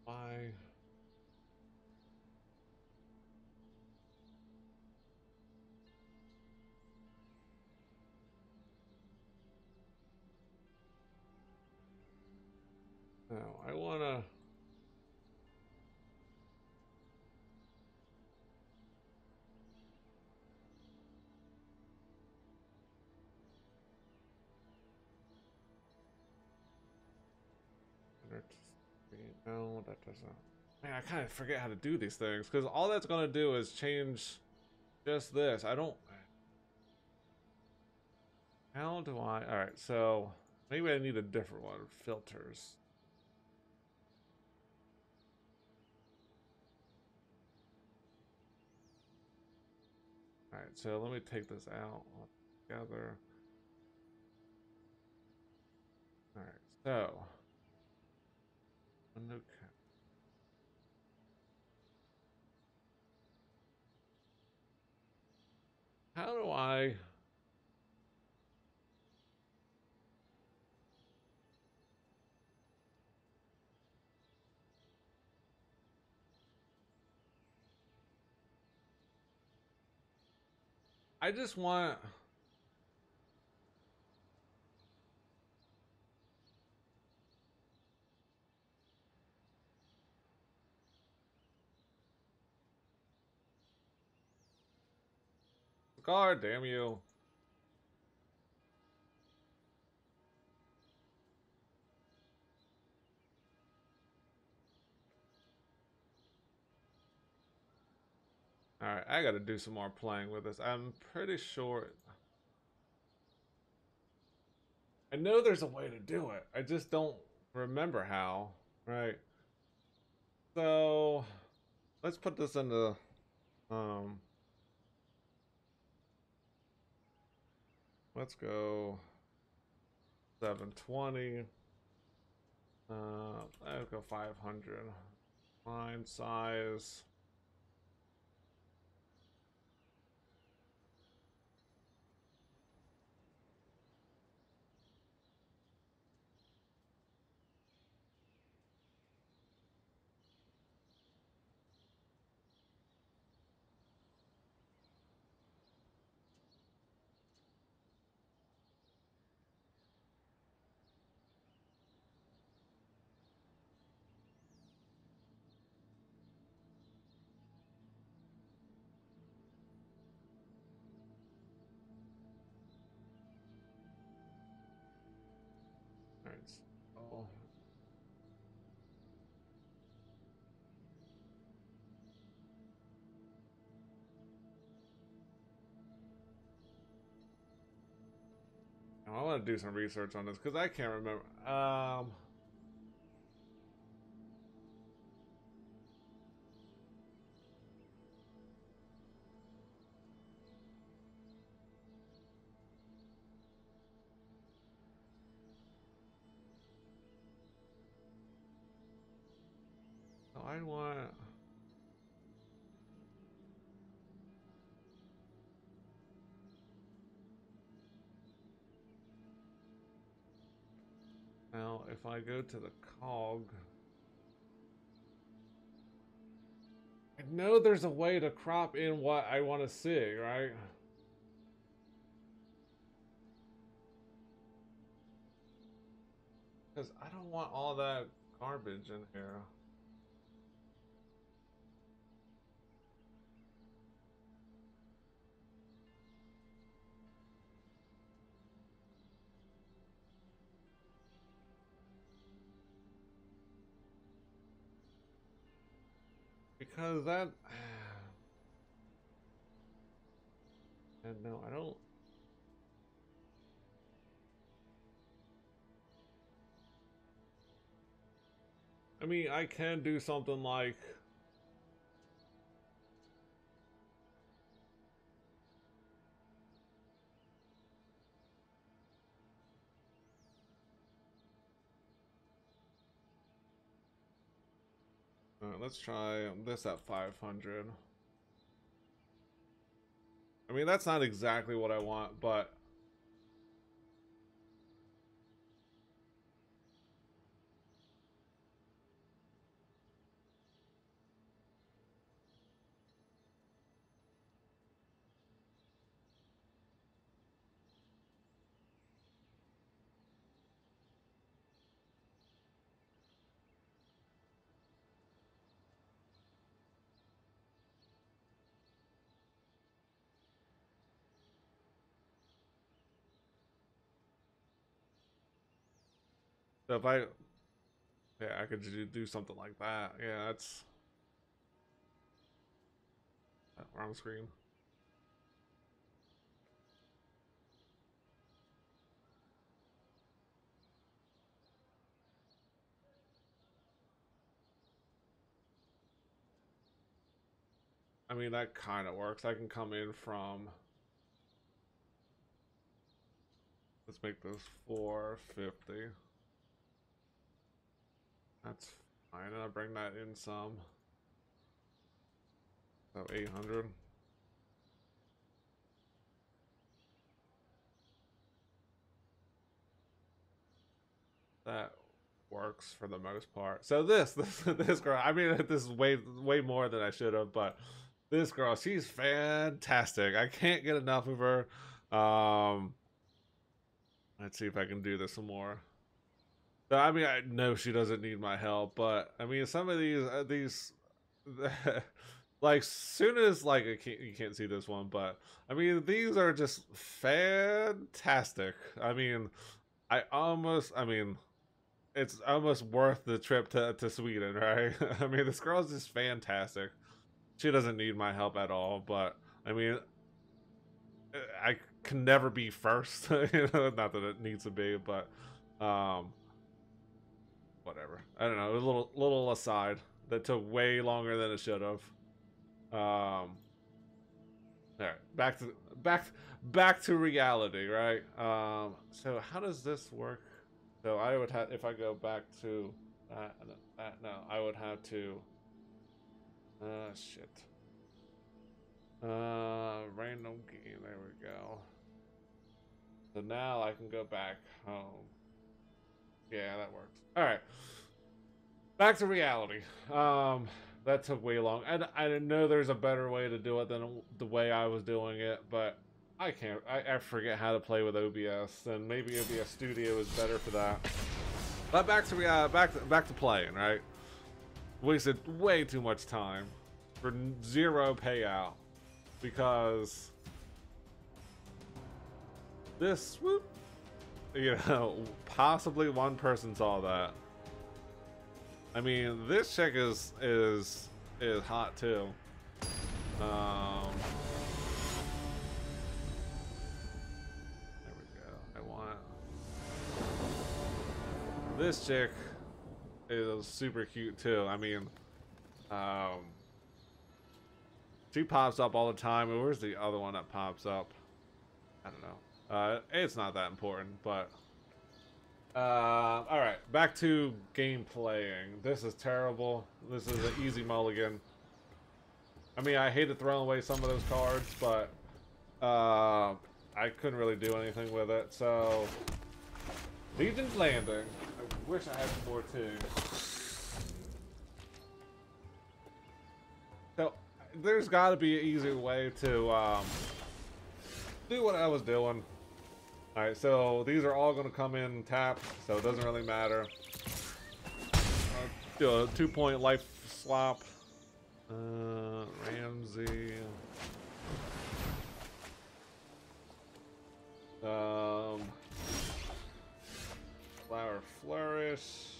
[SPEAKER 1] why? No, I wanna... No, that doesn't. Man, I kind of forget how to do these things because all that's gonna do is change just this. I don't. How do I? All right, so maybe I need a different one. Filters. All right, so let me take this out together. All right, so okay. How do I... I just want... God damn you. Alright, I gotta do some more playing with this. I'm pretty sure... I know there's a way to do it. I just don't remember how. Right. So... Let's put this into... Let's go... 720. Let's go 500. Line size... Alright, so... I want to do some research on this because I can't remember. So I want. Now, if I go to the cog, I know there's a way to crop in what I want to see, right? Because I don't want all that garbage in here. Because that... And no, I don't... I mean, I can do something like... Alright, let's try this at 500. I mean, that's not exactly what I want, but... So if I... Yeah, I could do something like that. Yeah, that's... Wrong screen. I mean, that kind of works. I can come in from... Let's make this 450. That's fine. And I'll bring that in some. So 800. that works for the most part. So this girl, I mean, this is way more than I should have, but this girl, she's fantastic. I can't get enough of her. Let's see if I can do this some more. So, I mean, I know she doesn't need my help, but I mean, some of these like, soon as like you can't see this one, but I mean, these are just fantastic. I mean, I mean, it's almost worth the trip to Sweden, right? I mean, this girl's just fantastic. She doesn't need my help at all, but I mean, I can never be first. You know, not that it needs to be, but whatever. I don't know. It was a little aside that took way longer than it should have. All right, back to reality, right? So how does this work? So I would have, if I go back to that, no, I would have to. Shit. Random game. There we go. So now I can go back home. Yeah, that works. All right. Back to reality. That took way long. I know there's a better way to do it than the way I was doing it, but I can't. I forget how to play with OBS, and maybe OBS Studio is better for that. But back to playing, right? Wasted way too much time for zero payout because this, whoop, you know, possibly one person saw that. I mean, this chick is hot too. There we go. I want this chick is super cute too. I mean, she pops up all the time. And where's the other one that pops up? I don't know. It's not that important, but all right, back to game playing. This is terrible. This is an easy mulligan. I mean, I hated throwing away some of those cards, but I couldn't really do anything with it. So, Legion's Landing. I wish I had more too. So, there's got to be an easier way to do what I was doing. Alright, so these are all going to come in tapped, so it doesn't really matter. Do a 2-point life swap. Ramsey. Flower Flourish.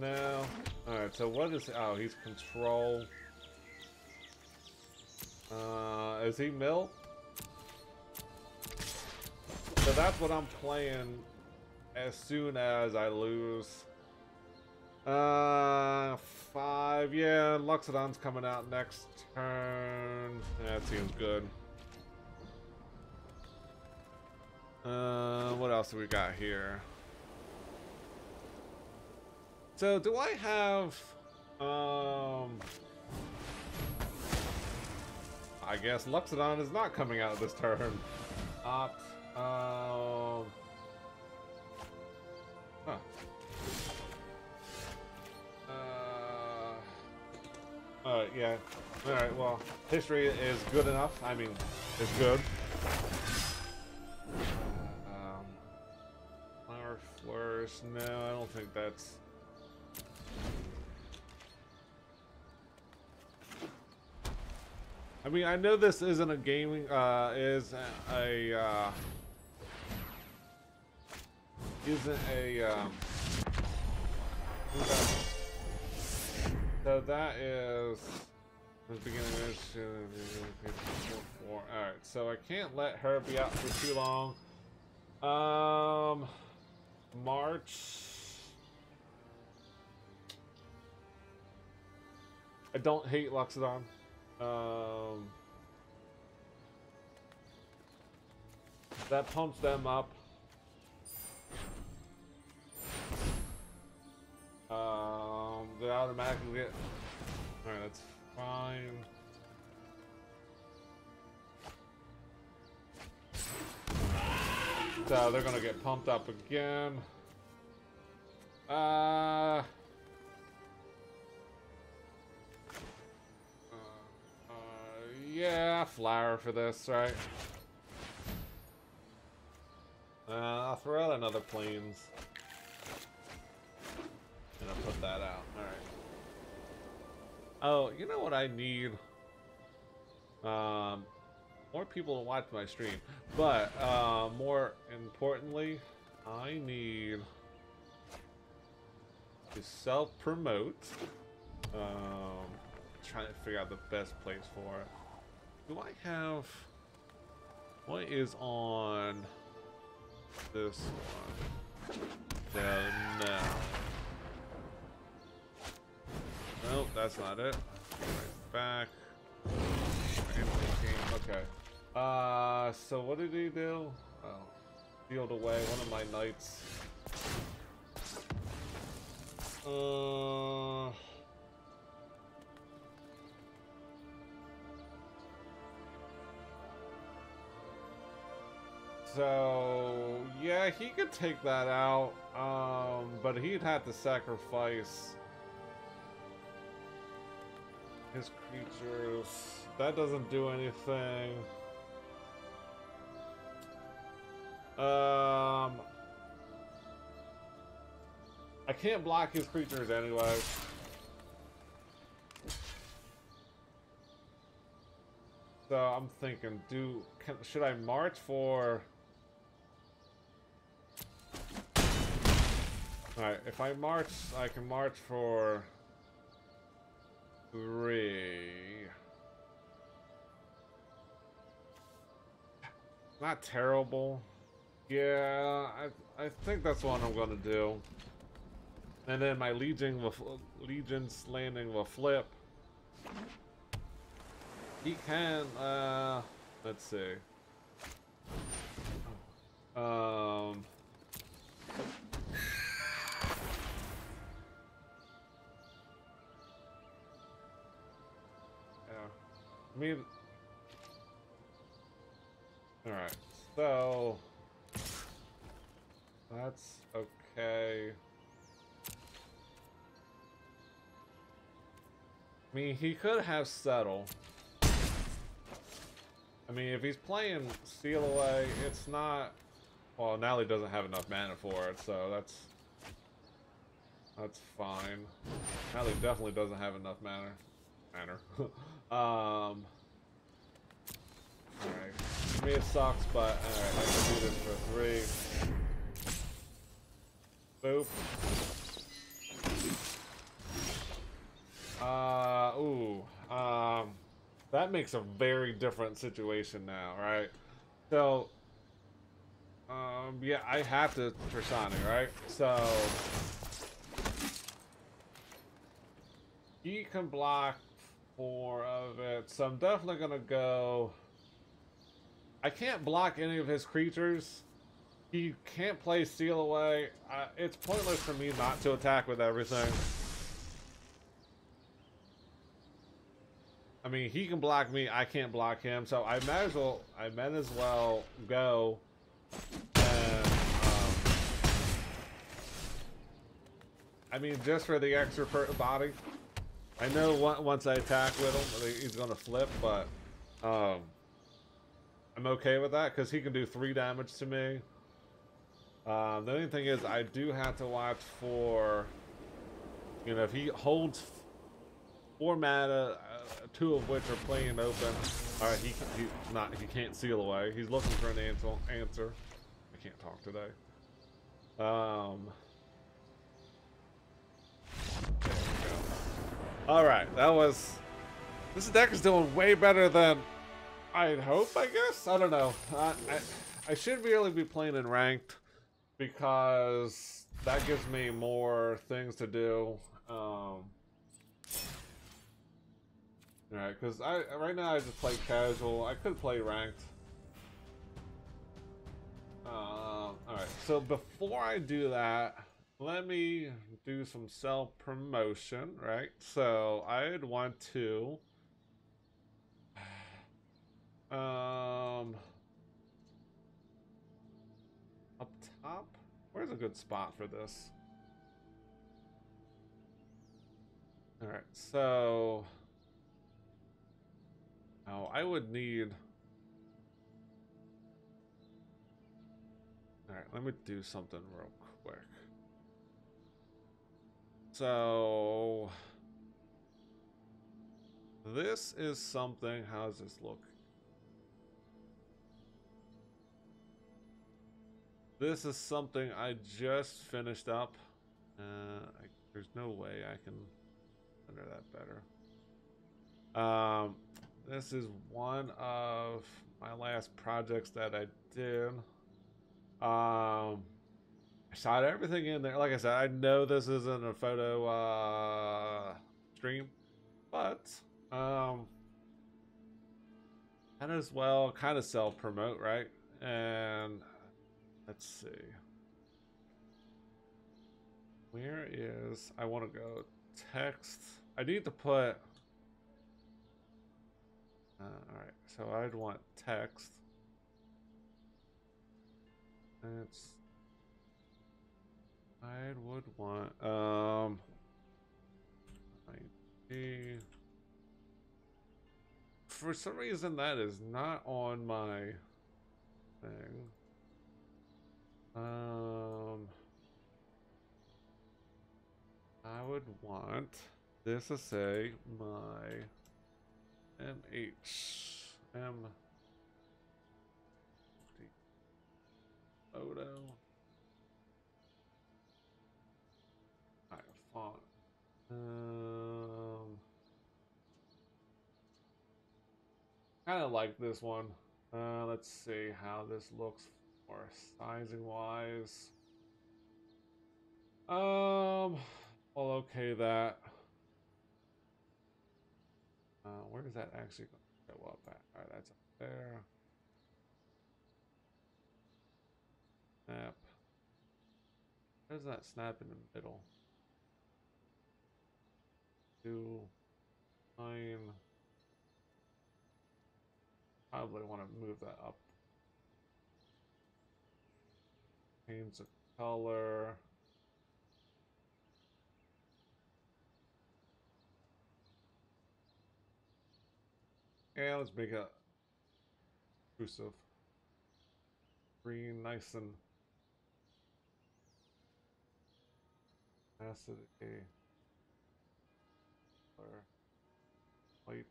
[SPEAKER 1] No. Alright, so what is... Oh, he's control. Is he mill? So that's what I'm playing as soon as I lose. 5, yeah, Luxodon's coming out next turn. That seems good. What else do we got here? So do I have I guess Luxodon is not coming out this turn. Opt. Huh. Yeah. Alright, well, history is good enough. I mean, it's good. Flower Flourish. No, I don't think that's... I mean, I know this isn't a gaming, isn't a, so that is the beginning of this. Alright, so I can't let her be out for too long. March. I don't hate Luxodon. That pumps them up. They automatically get... Alright, that's fine. So they're gonna get pumped up again. Uh, yeah, flower for this, right? I'll throw out another planes. And I'll put that out. Alright. Oh, you know what I need? More people to watch my stream. But, more importantly, I need to self-promote. Trying to figure out the best place for it. Do I have... What is on this one? No. Nope, that's not it. Right back. Okay. So what did he do? Oh. Sealed away one of my knights. So yeah, he could take that out. But he'd have to sacrifice his creatures. That doesn't do anything. I can't block his creatures anyway. So I'm thinking, should I march for... Alright, if I march, I can march for 3. Not terrible. Yeah, I think that's what I'm gonna do. And then my Legion's landing will flip. He can, let's see. Yeah. I mean, alright, so that's okay. I mean, he could have settle. I mean, if he's playing Seal Away, it's not... Well, now he doesn't have enough mana for it, so that's fine. Now he definitely doesn't have enough mana. Alright. I mean, it sucks, but alright, I can do this for 3. Boop. That makes a very different situation now, right? So, yeah, I have to Tristani, right? So, he can block 4 of it, so I'm definitely gonna go... I can't block any of his creatures. He can't play Seal Away. It's pointless for me not to attack with everything. I mean, he can block me, I can't block him, so I might as well go and, I mean, just for the extra body. I know once I attack with him, he's gonna flip, but, I'm okay with that, because he can do 3 damage to me. The only thing is, I do have to watch for, you know, if he holds 4 mana, 2 of which are playing open. Alright, he can't Seal Away. He's looking for an answer. I can't talk today. There we go. Alright, this deck is doing way better than I'd hope, I guess? I don't know. I should really be playing in ranked because that gives me more things to do. Alright, because right now I just play casual. I could play ranked. Alright, so before I do that, let me do some self-promotion, right? So I'd want to... up top? Where's a good spot for this? All right, so now I would need. All right, let me do something real quick. So this is something. How does this look? This is something I just finished up. There's no way I can render that better. This is one of my last projects that I did. I shot everything in there. Like I said, I know this isn't a photo stream, but might as well kind of self-promote, right? And let's see. Where is... I want to go text. I need to put... alright, so I'd want text. It's... I would want... For some reason that is not on my thing. I would want this to say my MHM photo. Alright, font. Kind of like this one. Let's see how this looks for sizing wise. Well, okay, that. Where does that actually go up at? Alright, that's up there. Snap. Where does that snap in the middle? 2, 9. Probably want to move that up. Change the color. Yeah, let's make it inclusive. Green, nice and acid. Color. White.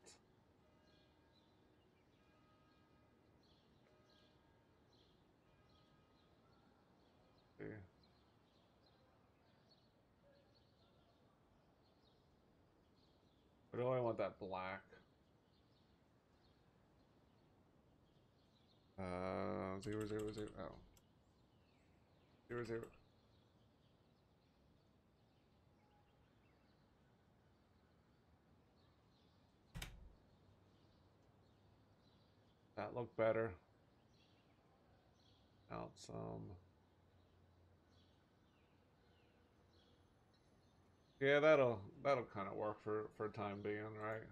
[SPEAKER 1] Okay. But do I want that black? 0, 0, 0. Oh. 0, 0. That look better. Out some. Yeah, that'll kind of work for time being, right?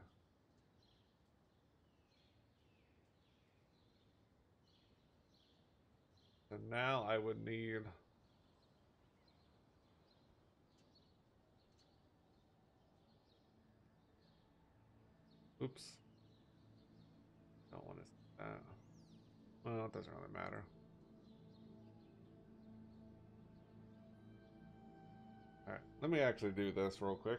[SPEAKER 1] And now I would need. Oops. Don't want to see that. Well, it doesn't really matter. Alright, let me actually do this real quick.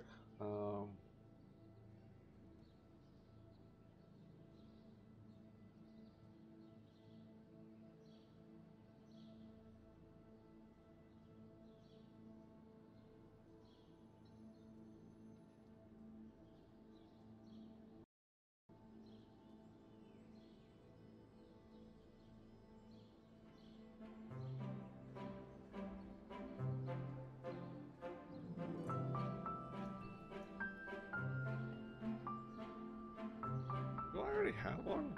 [SPEAKER 1] Do I already have one?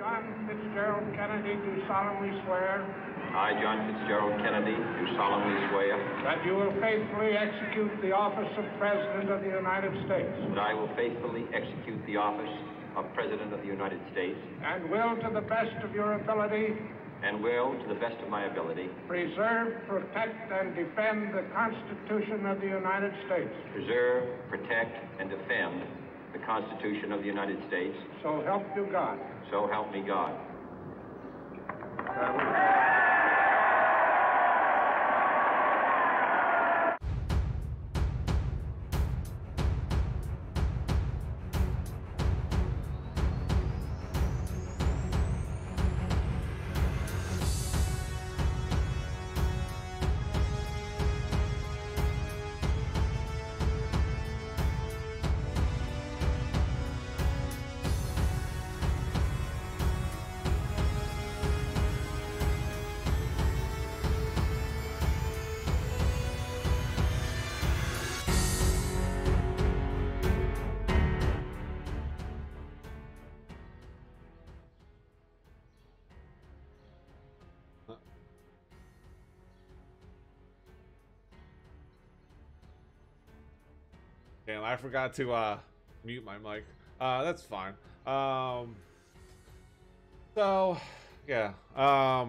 [SPEAKER 3] John Fitzgerald Kennedy, do solemnly swear
[SPEAKER 4] I, John Fitzgerald Kennedy, do solemnly swear
[SPEAKER 3] that you will faithfully execute the office of President of the United States
[SPEAKER 4] that I will faithfully execute the office of President of the United States
[SPEAKER 3] and will, to the best of your ability,
[SPEAKER 4] and will, to the best of my ability,
[SPEAKER 3] preserve, protect, and defend the Constitution of the United States.
[SPEAKER 4] preserve, protect, and defend the Constitution of the United States.
[SPEAKER 3] So help you God.
[SPEAKER 4] So help me God.
[SPEAKER 1] Damn, I forgot to mute my mic. That's fine. So yeah. I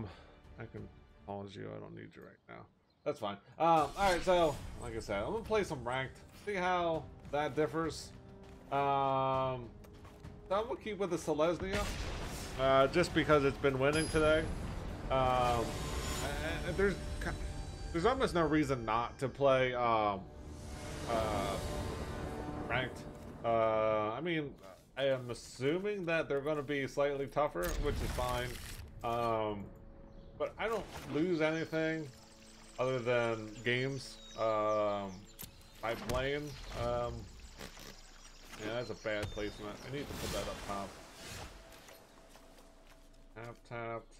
[SPEAKER 1] can pause you. I don't need you right now. That's fine. Alright, so like I said, I'm gonna play some ranked. See how that differs. So I'm gonna keep with the Selesnya. Just because it's been winning today. And there's almost no reason not to play ranked. I mean, I am assuming that they're going to be slightly tougher, which is fine. But I don't lose anything other than games by playing. Yeah, that's a bad placement. I need to put that up top. Tapped.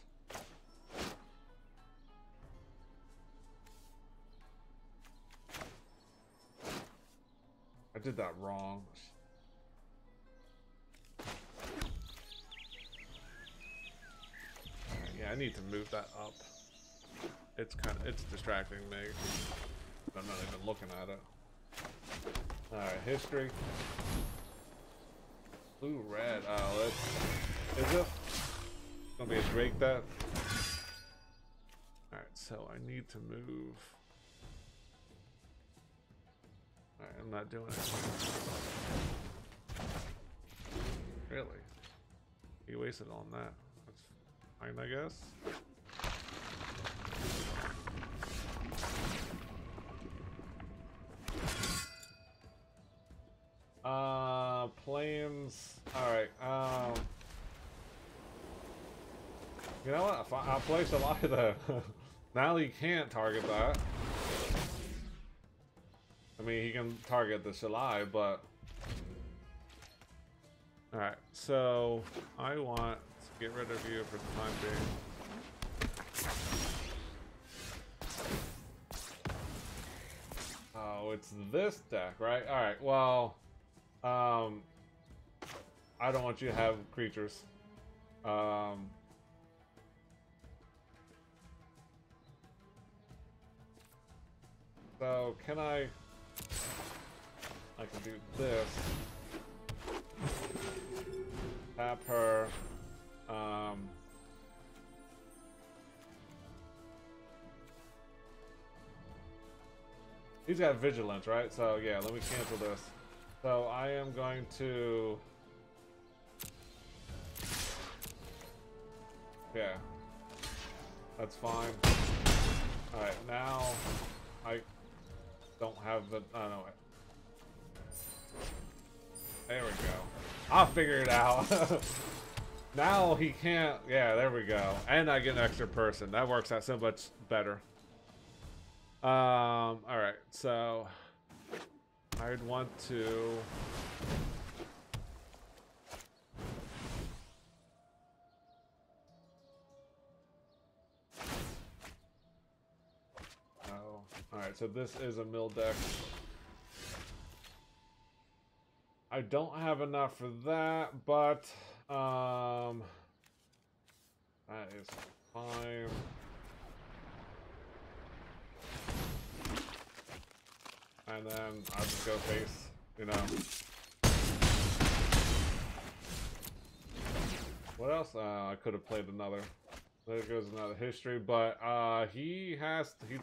[SPEAKER 1] I did that wrong. Yeah, I need to move that up. It's distracting me. I'm not even looking at it. Alright, history. Blue, red. Oh, is it? It's gonna be a Drake that. Alright, so I need to move. Alright, I'm not doing it. Really? You wasted on that. That's fine, I guess. Planes. Alright, you know what? I'll place a lot of the. Now he can't target that. I mean, he can target the Shalai, but... Alright, so I want to get rid of you for the time being. Oh, it's this deck, right? Alright, well... I don't want you to have creatures. So, can I can do this. Tap her. He's got vigilance, right? So yeah, let me cancel this. So I am going to. Yeah, that's fine. All right, now I don't have the. Oh no. There we go. I'll figure it out. Now he can't. Yeah, there we go. And I get an extra person. That works out so much better. All right. So I'd want to. Oh. All right. So this is a mill deck. I don't have enough for that, but That is fine. And then I'll just go face, you know. What else? I could have played another. There goes another history, but he has to,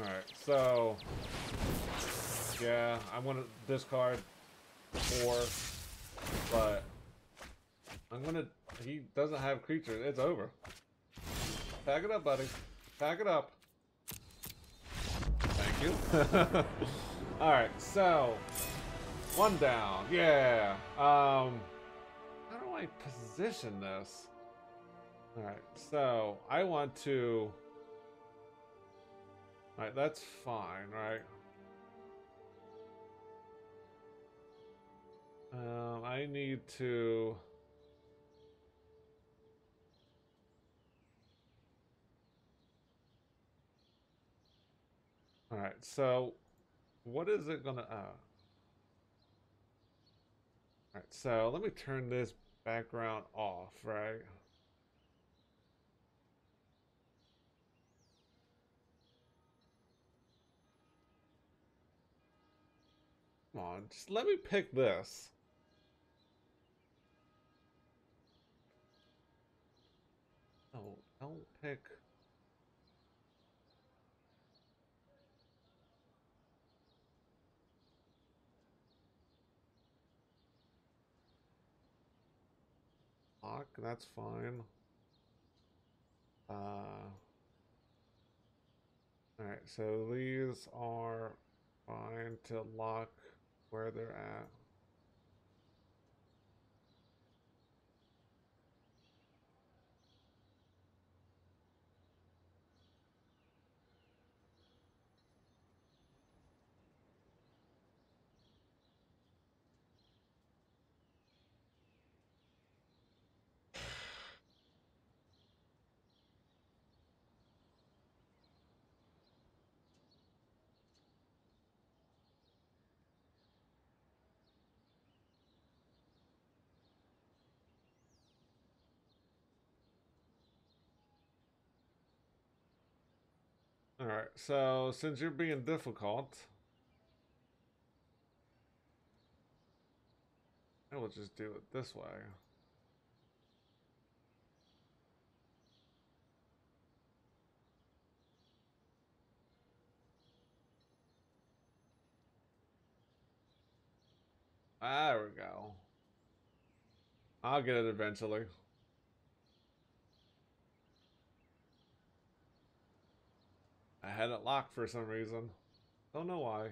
[SPEAKER 1] Alright, so yeah, I'm gonna discard 4, but I'm gonna, he doesn't have creatures, it's over. Pack it up, buddy. Pack it up. Thank you. Alright, so 1 down, yeah. How do I position this? Alright, so I want to, alright, that's fine, right? I need to, alright, so what is it gonna, alright, so let me turn this background off, right? Come on, just let me pick this. Oh, don't pick. Lock, that's fine. Alright, so these are fine to lock where they're at. Alright, so since you're being difficult, I will just do it this way. There we go. I'll get it eventually. I had it locked for some reason. Don't know why.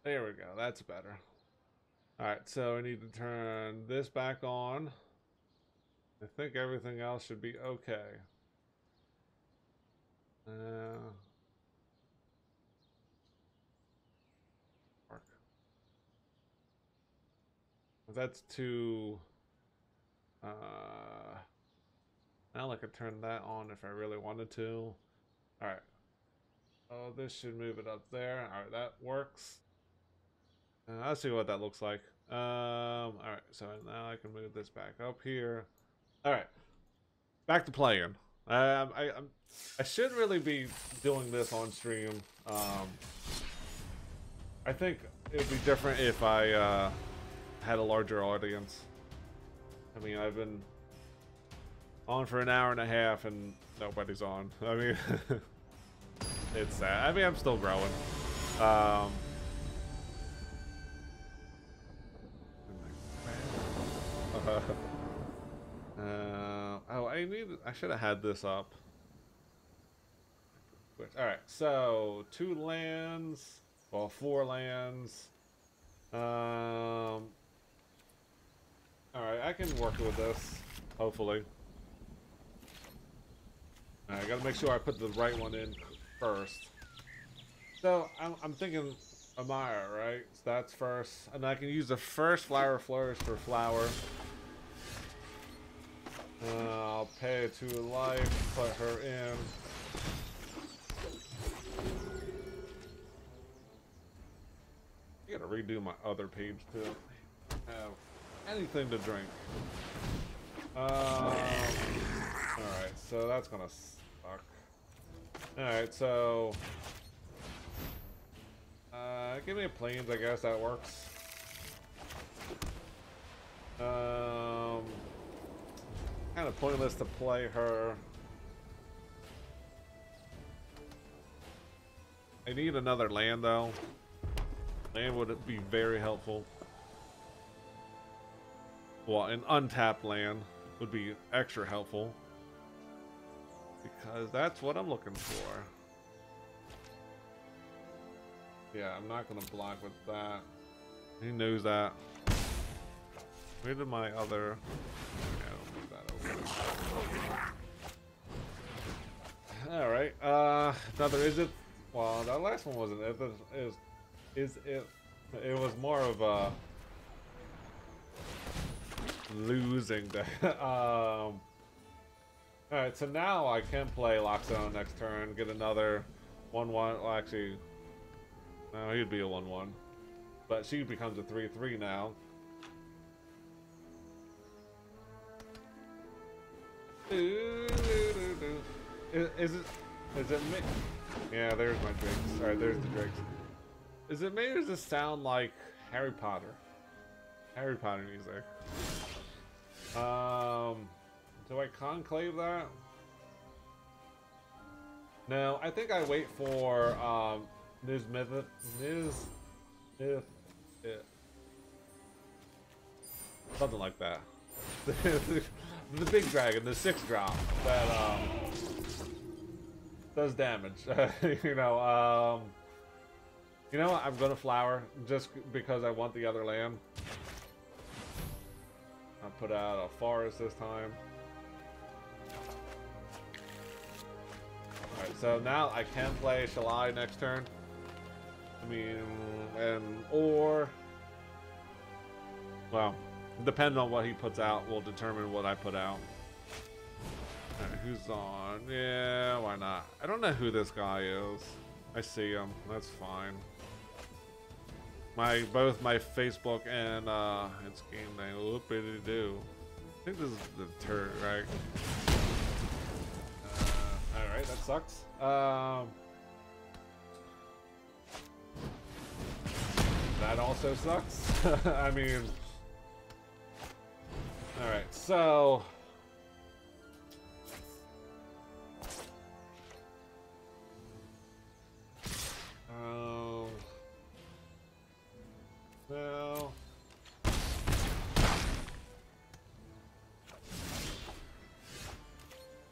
[SPEAKER 1] There we go, that's better. Alright, so I need to turn this back on. I think everything else should be okay. Work. That's too... now I could turn that on if I really wanted to. Alright. Oh, this should move it up there. Alright, that works. I'll see what that looks like. Alright, so now I can move this back up here. Alright. Back to playing. I should really be doing this on stream. I think it would be different if I had a larger audience. I mean, I've been on for an hour and a half and nobody's on. I mean, it's sad. I mean, I'm still growing. Oh, I should have had this up. Alright, so 2 lands, well, 4 lands. Alright, I can work with this, hopefully. I gotta make sure I put the right one in first. So, I'm thinking Amaya, right? So that's first. And I can use the first flower flourish for flower. I'll pay it to life, put her in. I gotta redo my other page to have anything to drink. Alright, so that's gonna suck. Alright, so give me a plains, I guess that works. Kind of pointless to play her. I need another land though. Land would be very helpful. Well, an untapped land would be extra helpful. Because that's what I'm looking for. Yeah, I'm not gonna block with that. He knows that. Where did my other... Yeah, I'll move that over. Alright, another is it? Well, that last one wasn't it. It was more of a losing that. Alright, so now I can play Lockstone next turn, get another 1-1. Well, actually, no, he'd be a 1-1. But she becomes a 3-3 now. Is it me? Yeah, there's my drinks. Alright, there's the drinks. Is it me or does this sound like Harry Potter? Harry Potter music. Do I conclave that? No, I think I wait for something like that. The big dragon, the 6-drop that does damage. You know what? I'm gonna flower just because I want the other land. I'll put out a forest this time. Alright, so now I can play Shalai next turn. I mean, well, depending on what he puts out will determine what I put out. Alright, who's on? Yeah, why not? I don't know who this guy is. I see him. That's fine. Both my Facebook and it's game name. Whoop-a-doo do. I think this is the turret, right? Alright, that sucks. That also sucks. I mean, alright, so well,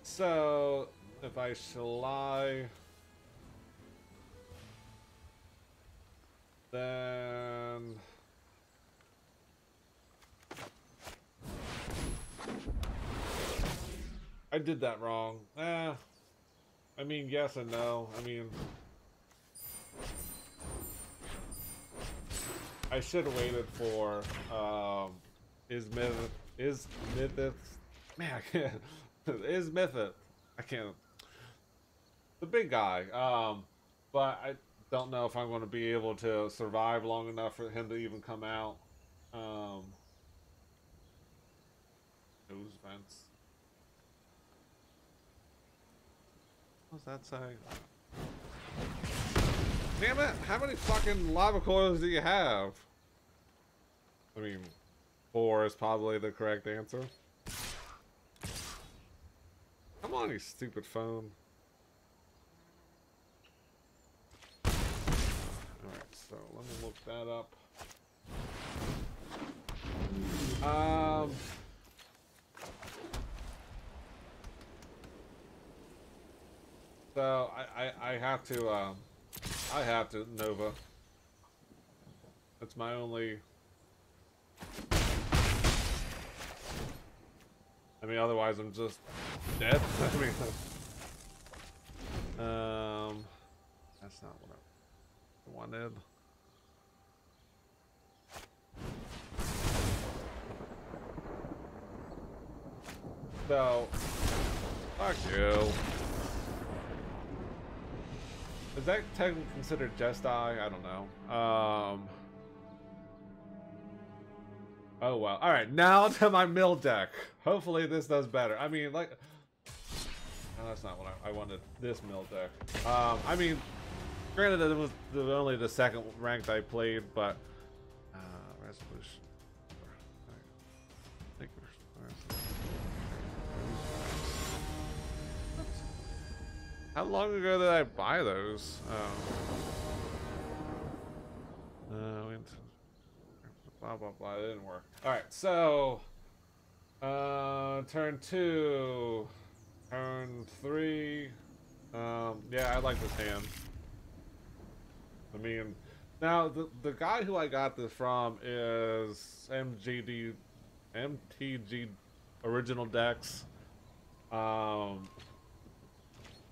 [SPEAKER 1] so if I Shalai, then I did that wrong. I mean, yes and no. I mean, I should have waited for Mythith. Man, I can't. Is Mythith. I can't. The big guy. But I don't know if I'm going to be able to survive long enough for him to even come out. Those vents. What's that say? Damn it! How many fucking lava coils do you have? I mean, 4 is probably the correct answer. Come on, you stupid phone. Alright, so let me look that up. So I have to Nova. That's my only. I mean, otherwise I'm just dead. I mean, that's not what I wanted. So, fuck you. Is that technically considered just die? I don't know. Oh well. Alright, now to my mill deck. Hopefully this does better. I mean, like... No, that's not what I wanted. This mill deck. I mean, granted that it was only the second ranked I played, but... resolution. How long ago did I buy those? Blah blah blah. It didn't work. All right, so turn 2, turn 3. Yeah, I like this hand. I mean, now the guy who I got this from is MTG original decks.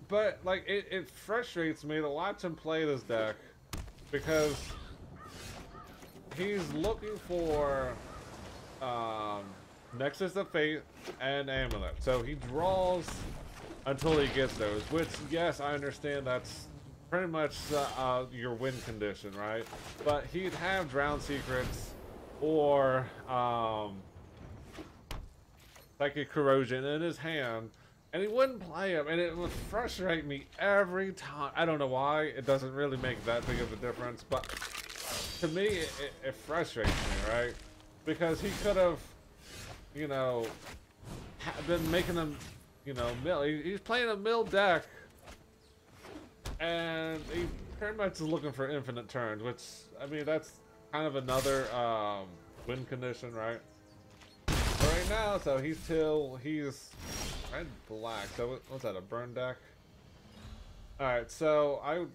[SPEAKER 1] But like it frustrates me to watch him play this deck because he's looking for Nexus of Fate and Amulet. So he draws until he gets those, which yes, I understand that's pretty much your win condition, right? But he'd have Drown Secrets or Psychic Corrosion in his hand, and he wouldn't play him, and it would frustrate me every time. I don't know why. It doesn't really make that big of a difference, but to me, it frustrates me, right? Because he could have, you know, been making them, you know, mill. He's playing a mill deck, and he pretty much is looking for infinite turns, which, I mean, that's kind of another win condition, right? But right now, so he's red black. So what's that? A burn deck? All right. So I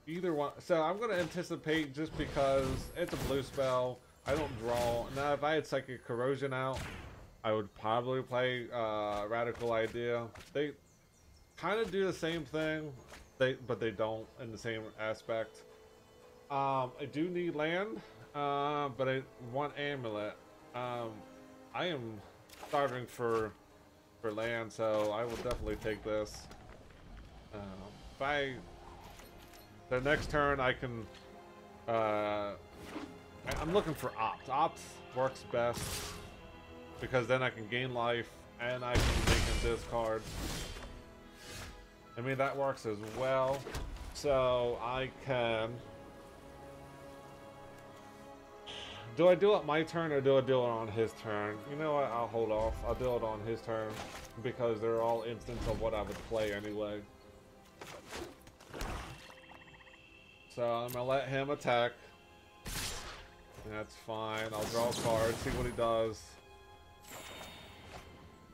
[SPEAKER 1] either one. So I'm gonna anticipate just because it's a blue spell. I don't draw. Now, if I had Psychic Corrosion out, I would probably play Radical Idea. They kind of do the same thing, but they don't in the same aspect. I do need land, but I want Amulet. I am starving for land, so I will definitely take this. If the next turn I can, I'm looking for Opt. Opt works best because then I can gain life and I can make him discard. I mean, that works as well. So I can... Do I do it my turn or do I do it on his turn? You know what? I'll hold off. I'll do it on his turn because they're all instants of what I would play anyway. So I'm gonna let him attack. That's fine. I'll draw a card, see what he does.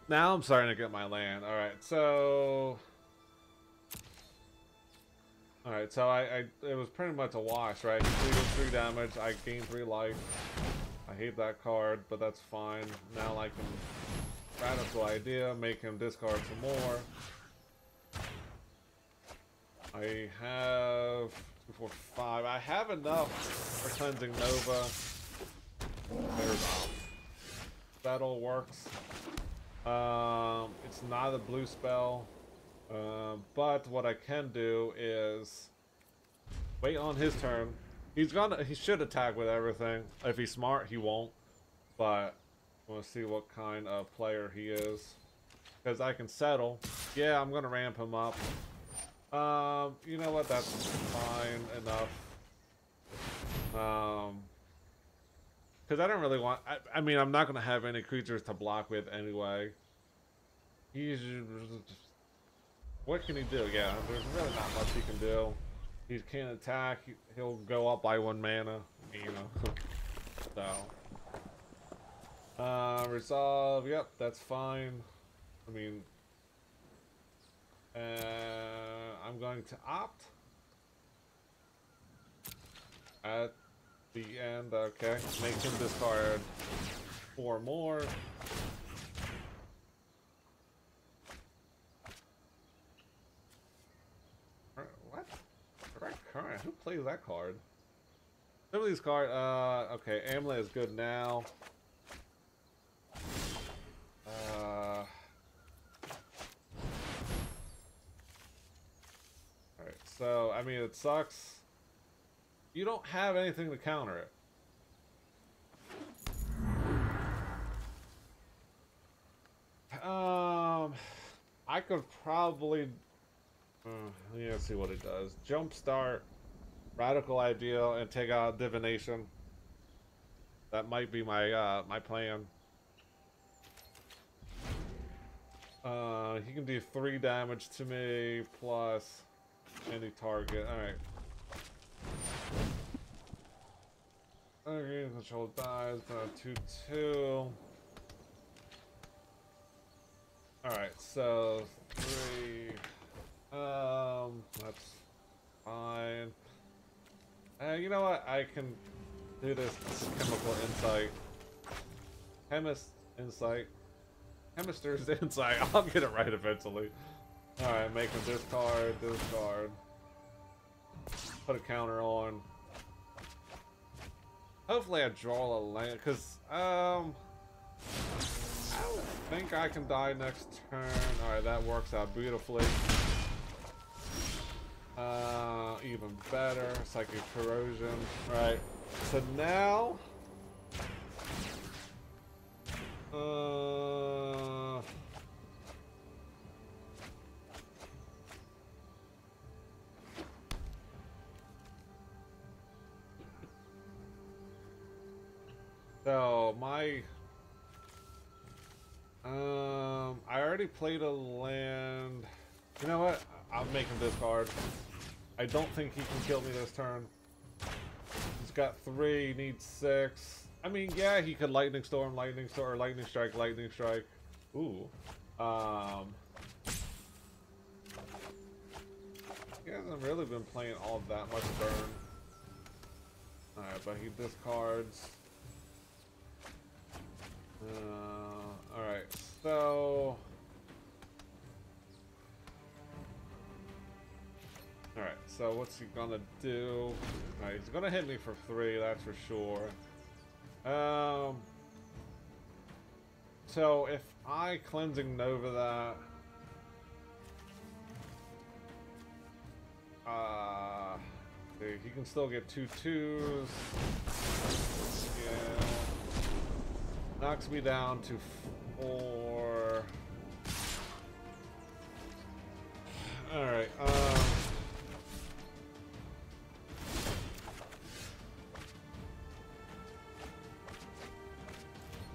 [SPEAKER 1] Now I'm starting to get my land. Alright, so... Alright, so it was pretty much a wash, right? He deals 3 damage, I gain 3 life. I hate that card, but that's fine. Now I can Radical Idea, make him discard some more. I have 2, 4, 5. I have enough for Cleansing Nova. There's off. That all works. It's not a blue spell. But what I can do is wait on his turn. He should attack with everything. If he's smart, he won't. But we'll see what kind of player he is. Because I can settle. Yeah, I'm gonna ramp him up. You know what? That's fine enough. Because I don't really want. I mean, I'm not gonna have any creatures to block with anyway. What can he do? Yeah, there's really not much he can do. He can't attack. He'll go up by 1 mana, you know. So, resolve. Yep, that's fine. I mean, I'm going to opt at the end. Okay, make him discard 4 more. What? Direct Current? Who plays that card? Some of these cards, okay, Amulet is good now. Alright, so, I mean, it sucks. You don't have anything to counter it. I could probably... let's see what it does. Jumpstart, Radical Ideal, and take out Divination. That might be my my plan. He can do 3 damage to me, plus any target. Alright. Okay, control dies, 2-2. Alright, so 3. That's fine. You know what? I can do this chemical insight. Chemist insight. Chemister's insight. I'll get it right eventually. Alright, make him discard, discard. Put a counter on. Hopefully I draw a land, because, I don't think I can die next turn. Alright, that works out beautifully. Even better. Psychic Corrosion. Alright, so now... So, my... I already played a land... You know what? I'll make him discard. I don't think he can kill me this turn. He's got 3, needs 6. I mean, yeah, he could Lightning Storm, Lightning Storm, or Lightning Strike, Lightning Strike. Ooh. He hasn't really been playing all that much burn. Alright, but he discards. Alright, so... Alright, so what's he gonna do? Alright, he's gonna hit me for 3, that's for sure. So if I Cleansing Nova that... he can still get 2 2s. Yeah. Knocks me down to 4. Alright,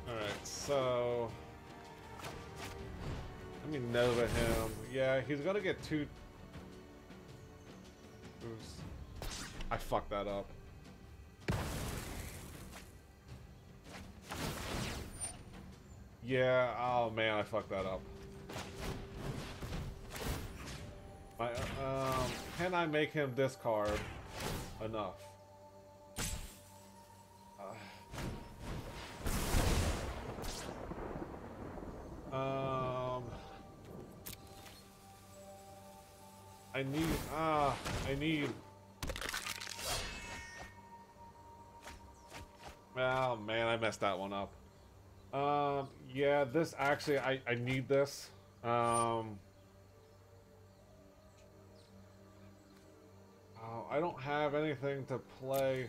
[SPEAKER 1] Alright, so... Let me Nova him. Yeah, he's gonna get 2... Oops. I fucked that up. Yeah, oh man, I fucked that up. Can I make him discard enough? I need... Oh man, I messed that one up. Yeah, this actually, I need this. Oh, I don't have anything to play.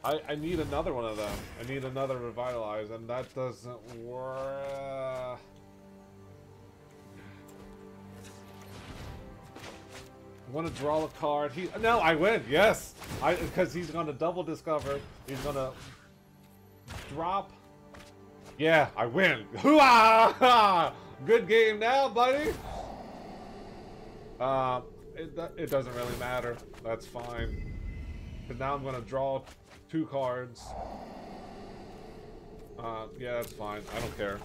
[SPEAKER 1] I need another one of them. I need another Revitalize, and that doesn't work. I'm gonna draw a card. No, I win. Yes, because he's gonna double discover. He's gonna drop. Yeah, I win. Hoo-ah! Good game now, buddy. It doesn't really matter. That's fine. Because now I'm gonna draw 2 cards. Yeah, that's fine. I don't care.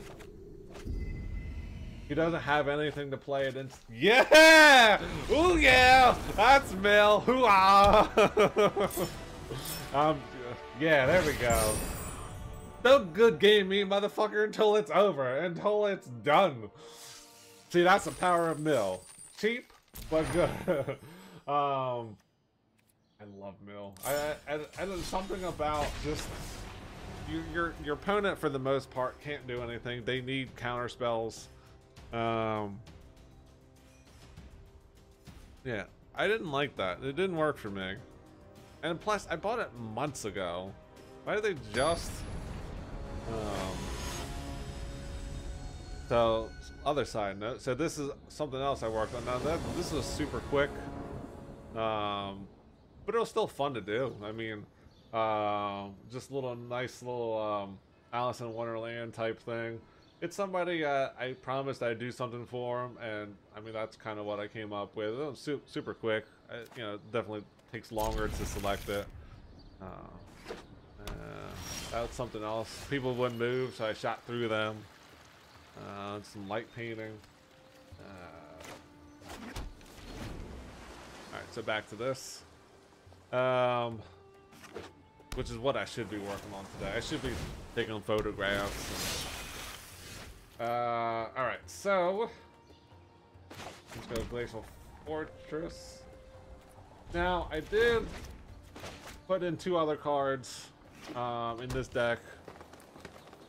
[SPEAKER 1] He doesn't have anything to play it in. Yeah! Ooh, yeah! That's Mill. Hoo-ah! Yeah, there we go. No good game me, motherfucker, until it's over. Until it's done. See, that's the power of Mill. Cheap, but good. I love Mill. I there's something about just your opponent for the most part can't do anything. They need counter spells. Yeah, I didn't like that. It didn't work for me. And plus, I bought it months ago. Why did they just? So, other side note. So this is something else I worked on. Now this was super quick, but it was still fun to do. I mean, just nice little Alice in Wonderland type thing. It's somebody I promised I'd do something for him, and I mean that's kind of what I came up with. It was super quick. You know, definitely takes longer to select it. That was something else. People wouldn't move, so I shot through them. Some light painting. Alright, so back to this. Which is what I should be working on today. I should be taking photographs. Alright, so let's go Glacial Fortress. Now, I did put in 2 other cards in this deck.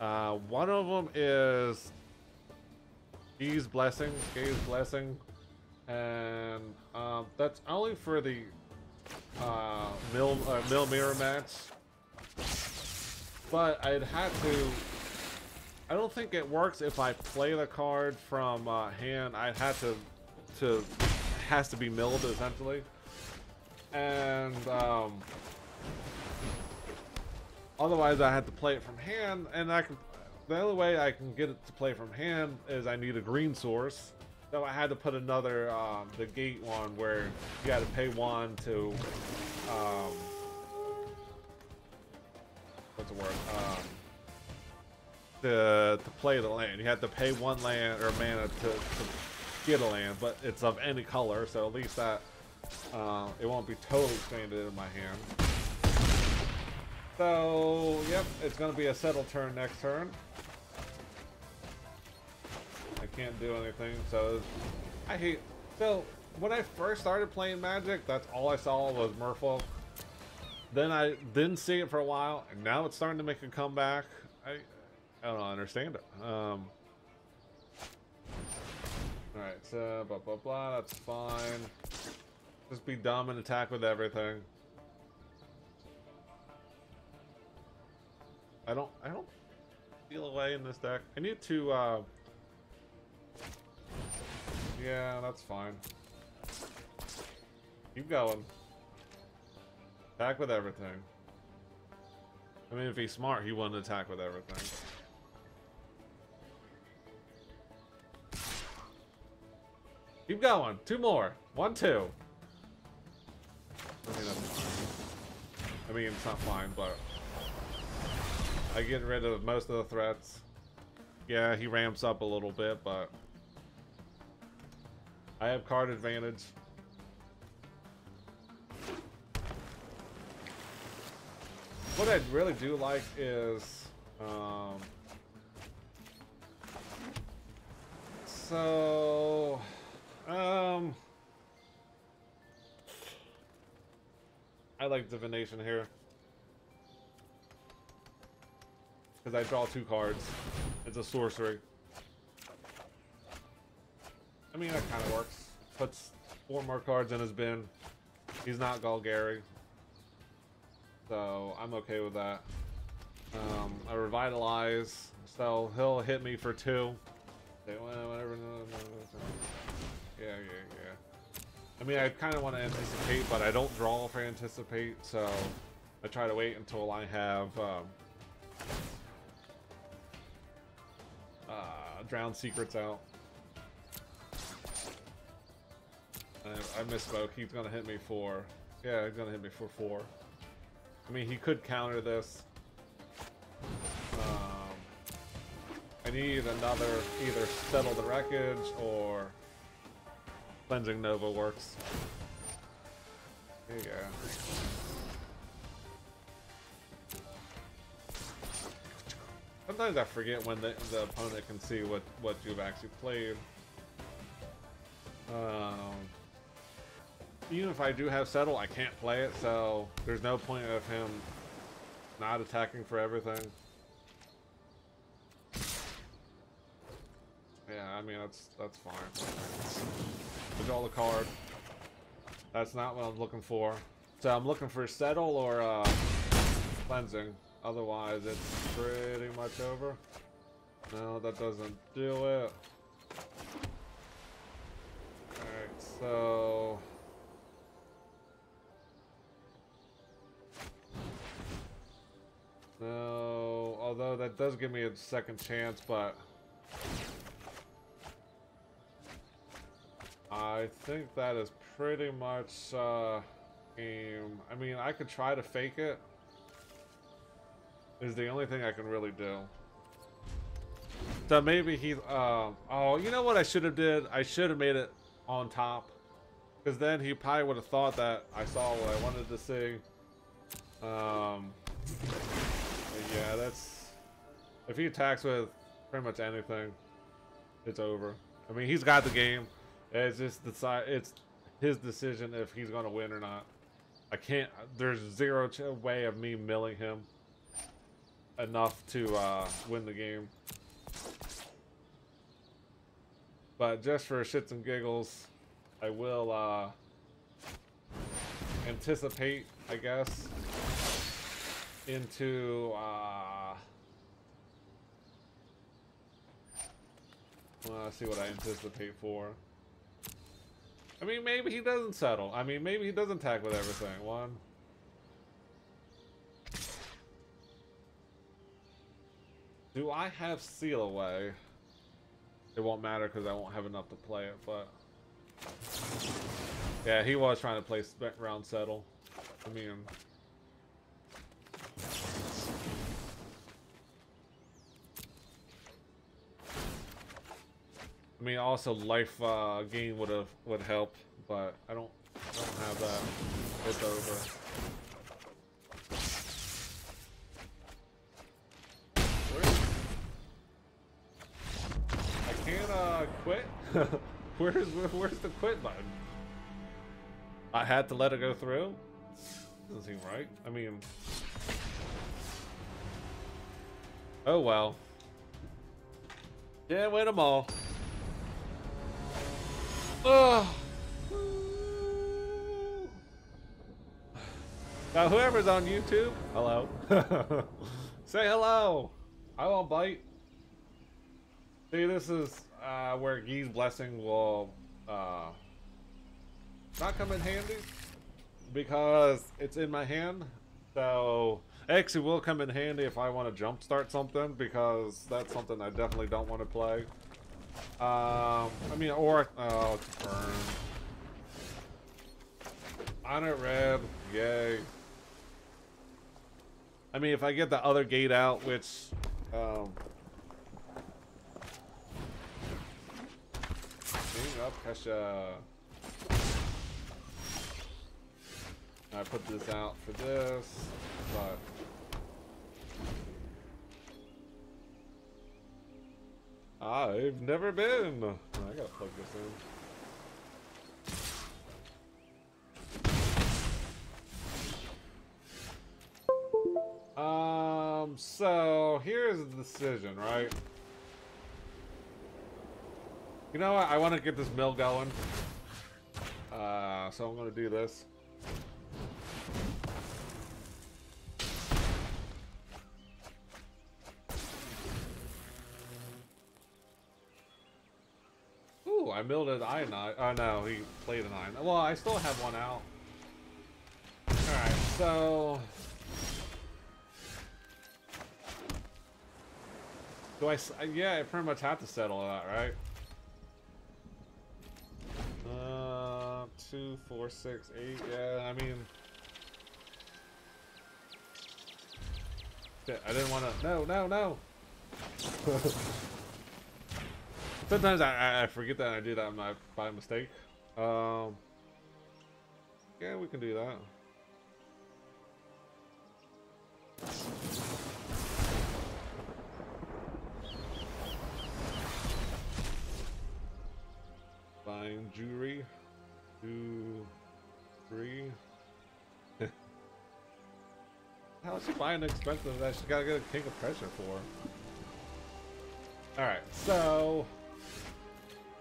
[SPEAKER 1] One of them is Gaze Blessing, and that's only for the mill mirror match. But I'd had to. I don't think it works if I play the card from hand. I'd have to. It has to be milled essentially, and otherwise I had to play it from hand, and the only way I can get it to play from hand is I need a green source. So I had to put another, the gate one where you had to pay 1 to, what's the word? To play the land. You had to pay 1 land or mana to get a land, but it's of any color, so at least that, it won't be totally stranded in my hand. So, yep, it's going to be a settle turn next turn. I can't do anything, so so when I first started playing Magic, that's all I saw was Merfolk. Then I didn't see it for a while, and now it's starting to make a comeback. I don't understand it. Alright, so blah blah blah, that's fine. Just be dumb and attack with everything. I don't feel away in this deck. I need to yeah, that's fine. Keep going. Attack with everything. I mean, if he's smart, he wouldn't attack with everything. Keep going. 2 more. 1, 2. I mean, that's fine. I mean, it's not fine, but I get rid of most of the threats. Yeah, he ramps up a little bit, but I have card advantage. What I really do like is, I like Divination here. Because I draw 2 cards. It's a sorcery. I mean, that kind of works. Puts 4 more cards in his bin. He's not Golgari. So, I'm okay with that. I Revitalize. So, he'll hit me for 2. Whatever. Yeah. I mean, I kind of want to anticipate, but I don't draw for anticipate. So, I try to wait until I have Drowned Secrets out. I misspoke. He's gonna hit me for... Yeah, he's gonna hit me for 4. I mean, he could counter this. I need another... Either Settle the Wreckage or... Cleansing Nova works. There you go. Sometimes I forget when the opponent can see what you've actually played. Even if I do have Settle, I can't play it, so there's no point of him not attacking for everything. Yeah, I mean, that's fine. Draw the card. That's not what I'm looking for. So I'm looking for settle or cleansing. Otherwise, it's pretty much over. No, that doesn't do it. Alright, so... No, although that does give me a second chance, but... I think that is pretty much game. I mean, I could try to fake it. Is the only thing I can really do. So maybe he, oh, you know what I should have did? I should have made it on top. Because then he probably would have thought that I saw what I wanted to see. Yeah, that's... If he attacks with pretty much anything, it's over. I mean, he's got the game. It's just it's his decision if he's going to win or not. I can't... There's zero way of me milling him enough to win the game. But just for shits and giggles, I will anticipate, I guess, into let's see what I anticipate for. I mean, maybe he doesn't settle. I mean, maybe he doesn't attack with everything. One. Do I have seal away? It won't matter because I won't have enough to play it, but... Yeah, he was trying to play round settle. I mean, also life gain would help, but I don't have that. It's over. I can't quit. Where's the quit button? I had to let it go through. Doesn't seem right. I mean, oh well. Yeah, win them all. Oh. Now, whoever's on YouTube, hello. Say hello. I won't bite. See, this is where Guy's blessing will not come in handy because it's in my hand. So actually will come in handy if I want to jumpstart something, because that's something I definitely don't want to play. I mean, or oh, it's burn. On it, red. Yay. I mean, if I get the other gate out, which up, Kesha. I put this out for this, but I've never been. I gotta plug this in. So here's the decision, right? You know what? I want to get this mill going. So I'm gonna do this. Ooh, I milled an ironite. Oh no, he played an iron. Well, I still have one out. Alright, so... Do I... Yeah, I pretty much have to settle that, right? 2, 4, 6, 8. Yeah, I mean... Shit, I didn't want to... No! Sometimes I forget that I do that by mistake. Yeah, we can do that. Buying jewelry. 2, 3. How is she buying expensive that she gotta get a king of pressure for? Alright, so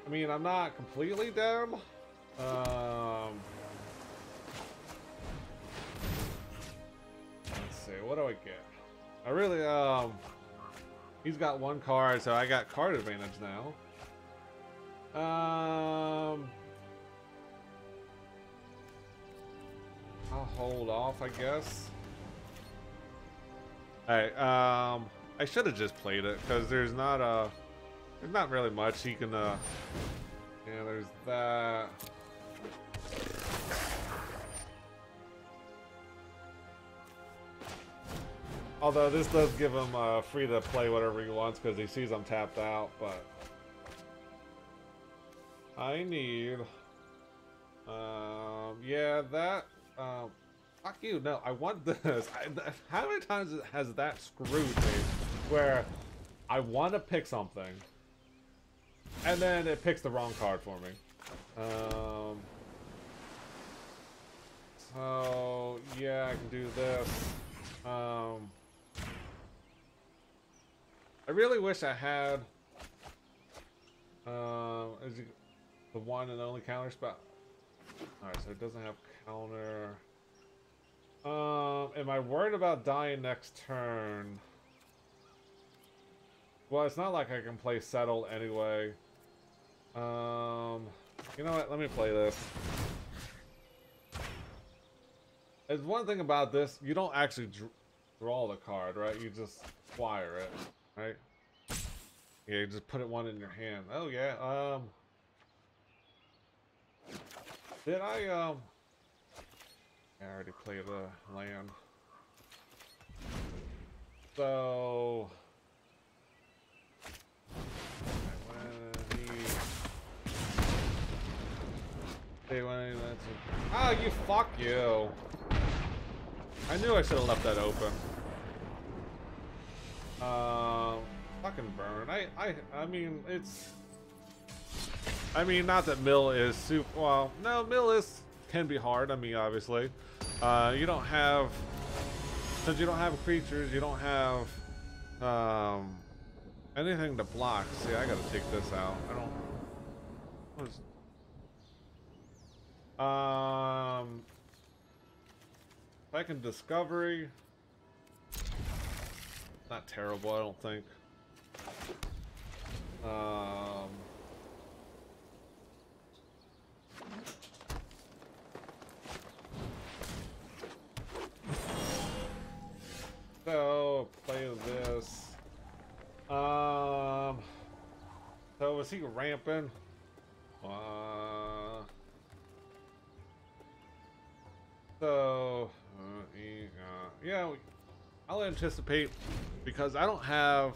[SPEAKER 1] I mean, I'm not completely down. Let's see, what do I get? I really, he's got one card, so I got card advantage now. I'll hold off, I guess. Alright, I should have just played it, because there's not really much he can, yeah, there's that. Although this does give him free to play whatever he wants because he sees I'm tapped out, but I need, yeah, that, fuck you, no, I want this. How many times has that screwed me where I want to pick something and then it picks the wrong card for me? So, yeah, I can do this. I really wish I had is it the one and only counter spell? Alright, so it doesn't have counter. Am I worried about dying next turn? Well, it's not like I can play settle anyway. You know what? Let me play this. There's one thing about this, you don't actually draw the card, right? You just acquire it, right? Yeah, you just put it one in your hand. Oh yeah, did I already played the land. So oh, you fuck you. I knew I should have left that open. Fucking burn. I mean, it's, I mean, not that mill is super, well, no, mill can be hard. I mean, obviously, you don't have, since you don't have creatures, you don't have, anything to block. See, I gotta take this out. I don't, what is, second discovery, not terrible, I don't think. So play this. So is he ramping? So yeah, I'll anticipate because I don't have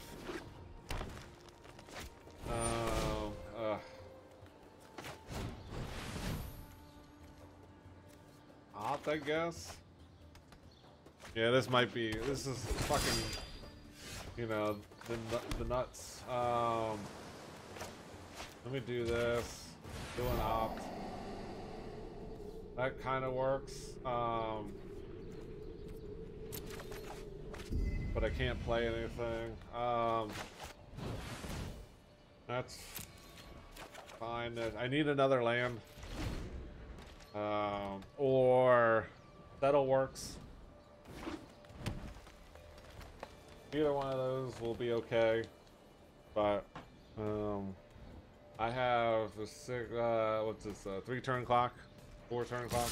[SPEAKER 1] opt, I guess. Yeah, this might be, this is fucking, you know, the nuts. Let me do this. Do an opt. That kind of works. But I can't play anything. That's fine. I need another land. Or settle works. Either one of those will be okay. But I have a six, what's this, 3 turn clock? 4 turn clock?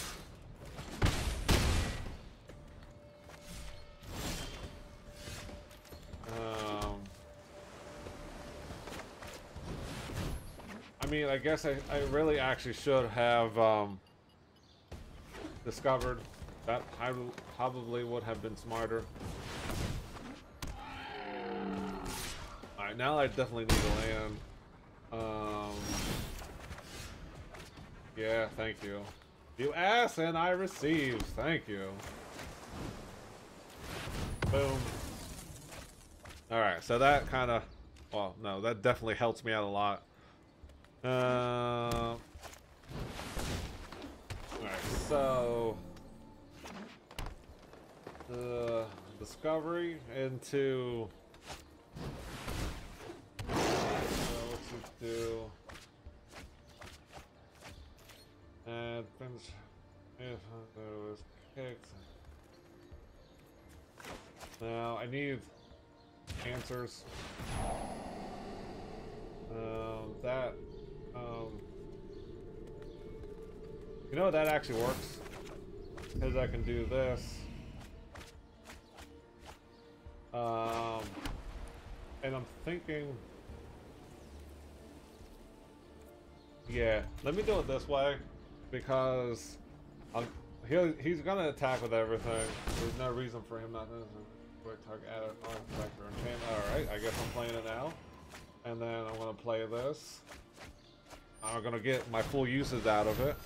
[SPEAKER 1] I mean, I guess I really actually should have discovered that. I probably would have been smarter. Alright, now I definitely need a land. Yeah, thank you. You ask and I receive. Thank you. Boom. Alright, so that kind of, well, no, that definitely helps me out a lot. Alright, so the discovery into, what's it do? And finish if those kicks. Now I need answers. You know, that actually works because I can do this. And I'm thinking, yeah, let me do it this way because he's gonna attack with everything. There's no reason for him not to. Target add an artifact or enchantment. Alright, I guess I'm playing it now. And then I'm gonna play this. I'm gonna get my full uses out of it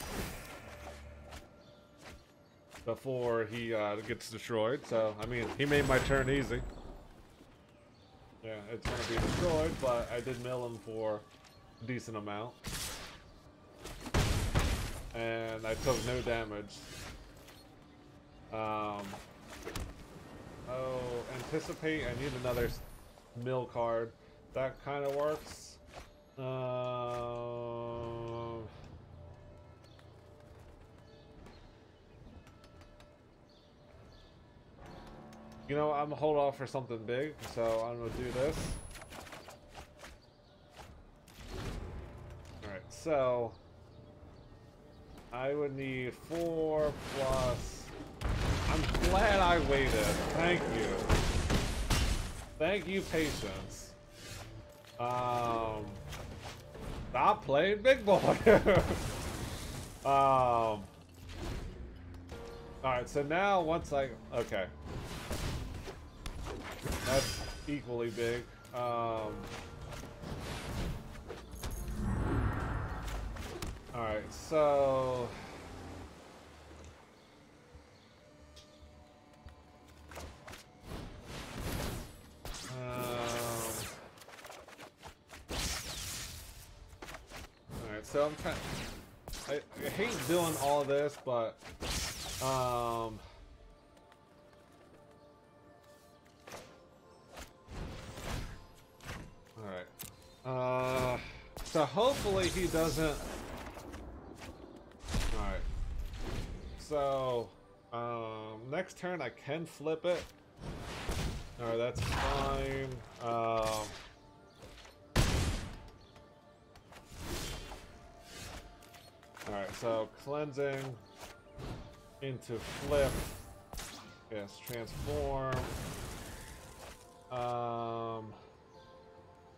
[SPEAKER 1] before he gets destroyed. So, I mean, he made my turn easy. Yeah, it's gonna be destroyed, but I did mill him for a decent amount. And I took no damage. Oh, anticipate. I need another mill card. That kind of works. You know, I'm gonna hold off for something big, so I'm gonna do this. Alright, so I would need 4 plus. I'm glad I waited. Thank you. Thank you, patience. Stop playing big boy. Alright, so now once okay. That's equally big. Alright, so alright, so I'm trying. I hate doing all this, but alright. So hopefully he doesn't. Alright. So next turn I can flip it. Alright, that's fine. Alright, so cleansing into flip. Yes, transform.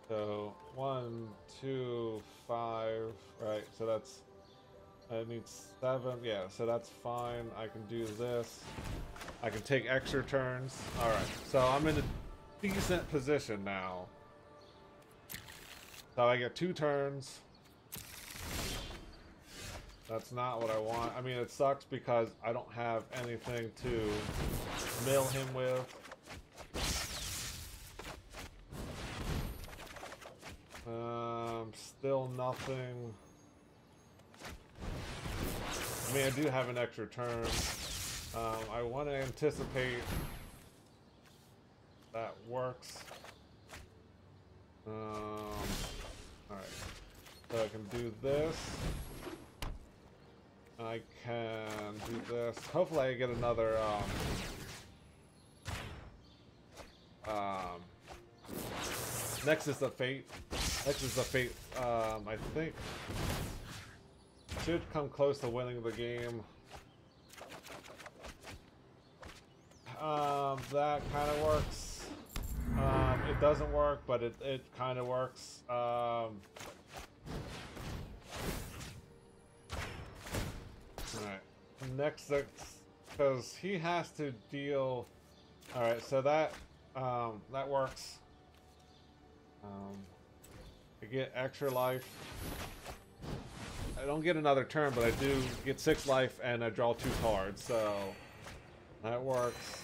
[SPEAKER 1] So 1, 2, 5. Right, so that's. I need 7. Yeah, so that's fine. I can do this. I can take extra turns. Alright, so I'm in a decent position now. So I get 2 turns. That's not what I want. I mean, it sucks because I don't have anything to mill him with. Still nothing. I mean, I do have an extra turn. I want to anticipate. That works. Alright. So I can do this. I can do this. Hopefully I get another, Nexus of Fate. Nexus of Fate, I think should come close to winning the game. That kind of works. It doesn't work, but it kind of works. Alright. Next, because he has to deal. Alright, so that works. I get extra life. I don't get another turn, but I do get 6 life and I draw 2 cards, so that works.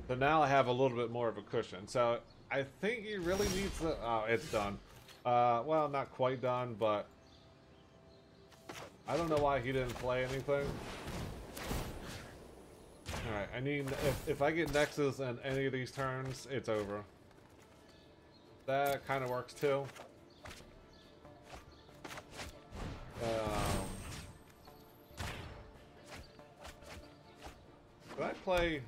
[SPEAKER 1] So now I have a little bit more of a cushion. So I think he really needs to. Oh, it's done. Well, not quite done, but I don't know why he didn't play anything. Alright, I need. If I get Nexus in any of these turns, it's over. That kind of works too. Did I play?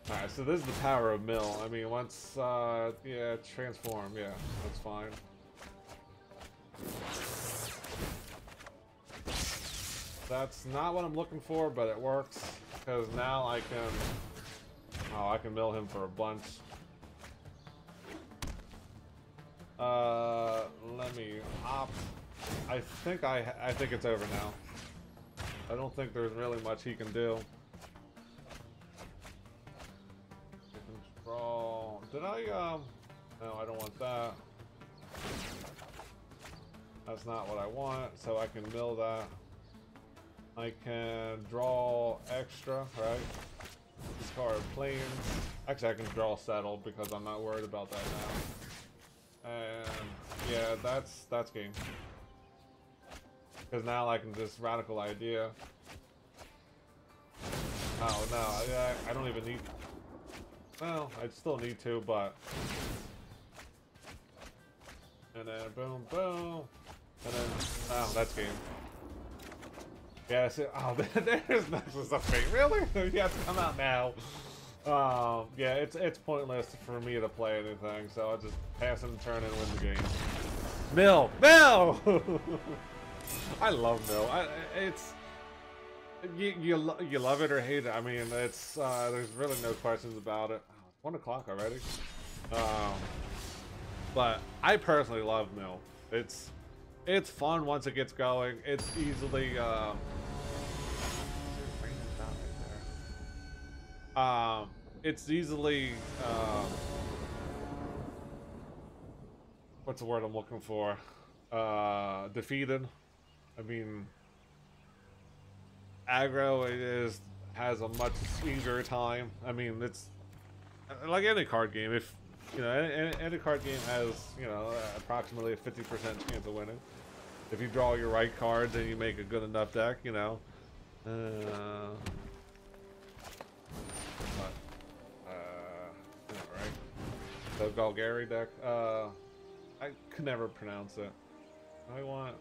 [SPEAKER 1] Alright, so this is the power of mill. I mean, once, yeah, transform, yeah, that's fine. That's not what I'm looking for, but it works, because now I can mill him for a bunch. Let me opt. I think it's over now. I don't think there's really much he can do. Control. Did I, no, I don't want that. That's not what I want, so I can mill that. I can draw extra, right? Discard planes. Actually, I can draw settled because I'm not worried about that now. And yeah, that's game. Because now I can just radical idea. Oh no, I don't even need. Well, I still need to, but. And then boom, boom, and then oh, that's game. Yeah, so, oh, there's Nexus of Fate. Really? You have to come out now. Yeah, it's pointless for me to play anything, so I'll just pass him turn and win the game. Mill! I love Mill. It's you love it or hate it. I mean, it's there's really no questions about it. Oh, it's 1 o'clock already. But I personally love Mill. It's fun once it gets going. It's easily it's easily what's the word I'm looking for? Defeated. I mean, aggro has a much easier time. I mean, it's like any card game. If you know, any card game has, you know, approximately a 50% chance of winning. If you draw your right cards and you make a good enough deck, you know. Alright. The Golgari deck. I could never pronounce it. I want,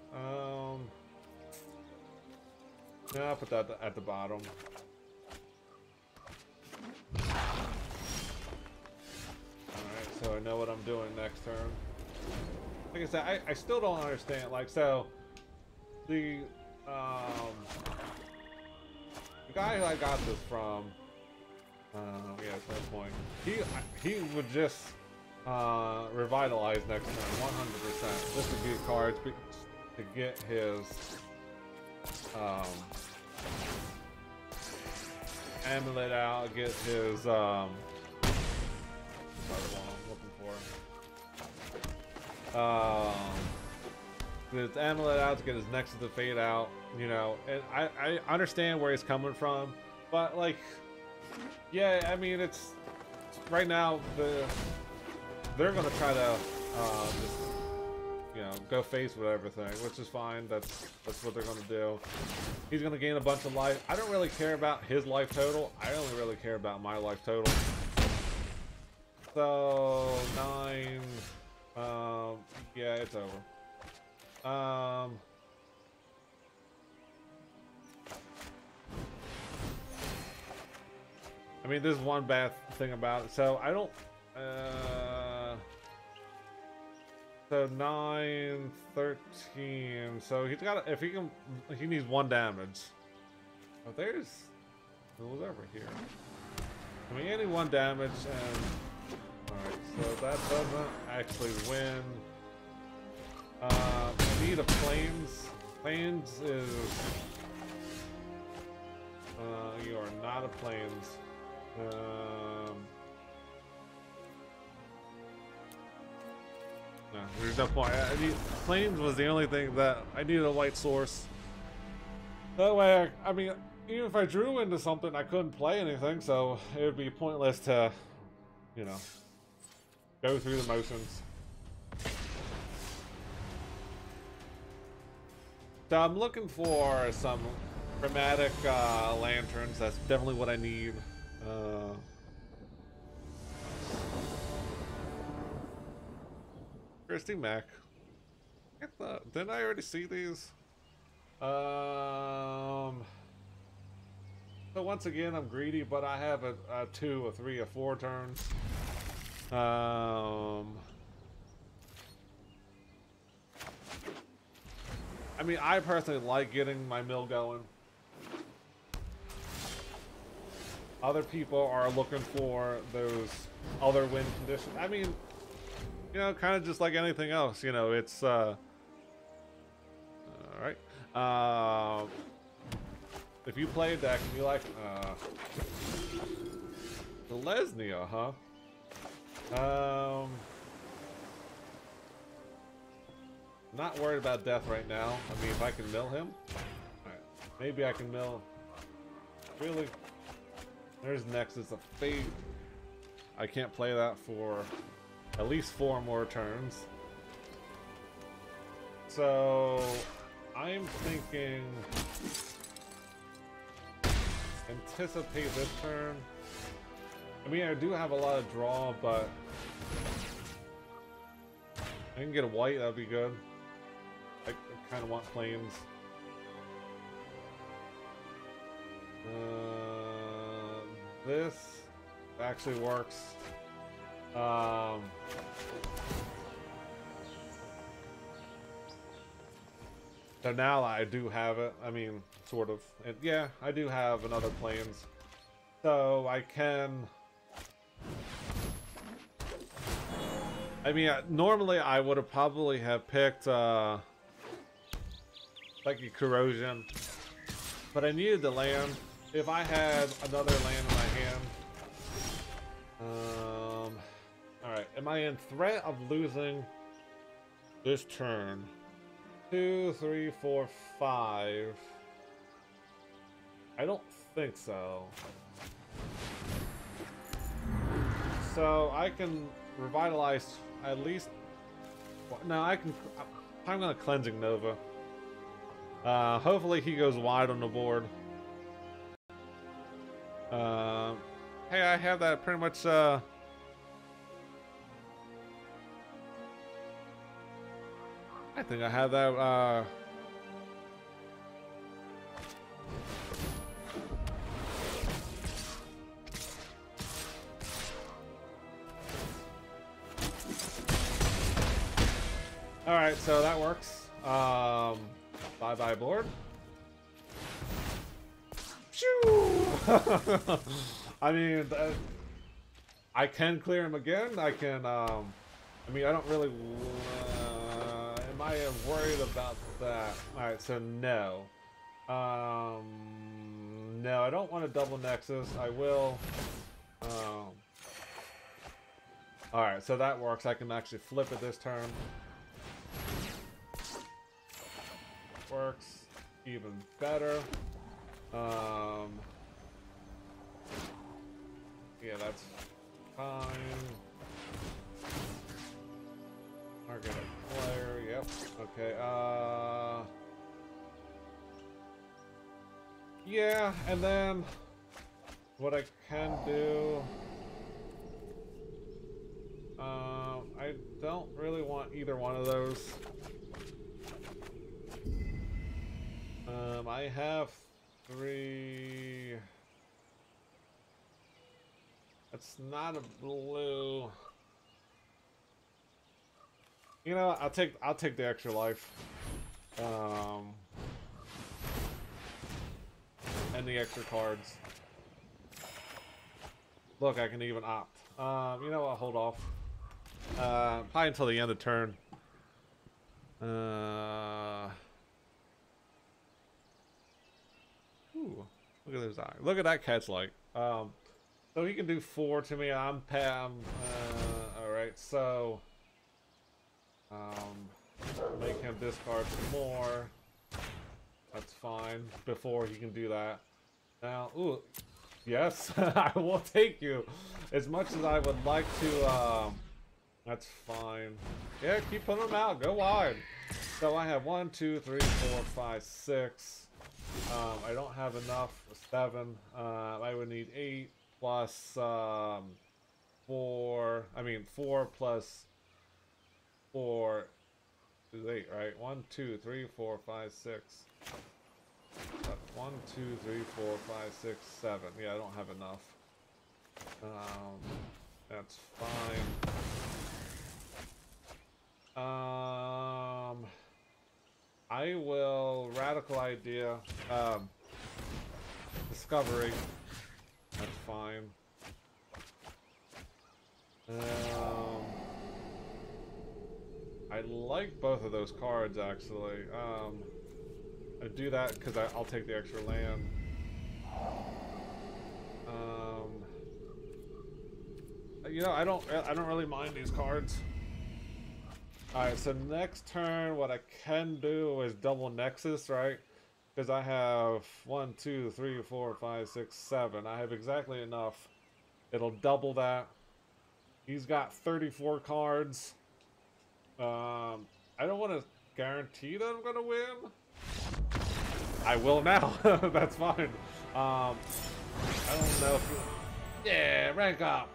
[SPEAKER 1] yeah, I'll put that at the bottom. Alright, so I know what I'm doing next turn. Like I said, I still don't understand. Like, so the guy who I got this from, yeah, that's no point. He would just revitalize next turn 100% just to get cards to get his amulet out, get his sorry, what I'm looking for. Get his amulet out to get his Nexus of Fate out, you know, and I understand where he's coming from, but like, yeah, I mean, it's right now they're gonna try to just, you know, go face with everything, which is fine. That's what they're gonna do. He's gonna gain a bunch of life. I don't really care about his life total. I only really care about my life total. So 9. Yeah, it's over. I mean, there's one bad thing about it. So I don't. So 9, 13. So he's got. If he can, he needs 1 damage. Oh, there's. Who's over here? I mean, any 1 damage and. Alright, so that doesn't actually win. I need a plains. Plains is... you are not a plains. No, there's no point. Plains was the only thing that I needed a white source. That way, I mean, even if I drew into something, I couldn't play anything, so it would be pointless to, you know, go through the motions. So I'm looking for some chromatic lanterns. That's definitely what I need. Christy Mac. Didn't I already see these? So once again, I'm greedy, but I have a 2, a 3, a 4 turns. I mean, I personally like getting my mill going. Other people are looking for those other win conditions. I mean, you know, kind of just like anything else, you know, it's, all right. If you play a deck and you like, the Lesnia, huh? Not worried about death right now. I mean, if I can mill him, alright, maybe I can mill. Really? There's Nexus of Fate. I can't play that for at least 4 more turns. So I'm thinking anticipate this turn. I mean, I do have a lot of draw, but I can get a white, that'd be good. I kind of want planes. This actually works. So now I do have it. I mean, sort of. And yeah, I do have another planes. So I can... I mean, normally I would have probably have picked Psychic Corrosion, but I needed the land. If I had another land in my hand, all right. Am I in threat of losing this turn? 2, 3, 4, 5. I don't think so. So I can revitalize at least. No, I can. I'm gonna Cleansing Nova. Hopefully he goes wide on the board. Hey, I have that pretty much. I think I have that. All right, so that works. Bye-bye board. I mean, I can clear him again. I can, I mean, I don't really, am I worried about that? Alright, so no. No, I don't want a double Nexus. I will, alright, so that works. I can actually flip it this turn. Works even better. Yeah, that's fine. Target a player, yep. Okay, yeah, and then what I can do, I don't really want either one of those. I have 3. That's not a blue. You know, I'll take the extra life. And the extra cards. Look, I can even opt. You know what? Hold off. Probably until the end of turn. Ooh, look at those eyes. Look at that catch like. So he can do 4 to me. I'm Pam. Alright, so make him discard some more. That's fine. Before he can do that. Now, ooh, yes, I will take you. As much as I would like to, that's fine. Yeah, keep putting them out. Go wide. So I have 1, 2, 3, 4, 5, 6. I don't have enough. 7. I would need 8 plus 4. I mean 4 plus 4 This is 8, right? 1, 2, 3, 4, 5, 6. 1, 2, 3, 4, 5, 6, 7. Yeah, I don't have enough. That's fine. I will radical idea. Discovery. That's fine. I like both of those cards actually. I do that because I'll take the extra land. You know, I don't really mind these cards. Alright, so next turn what I can do is double Nexus, right? Because I have 1, 2, 3, 4, 5, 6, 7. I have exactly enough. It'll double that. He's got 34 cards. I don't want to guarantee that I'm gonna win. I will now. That's fine. I don't know if yeah, rank up.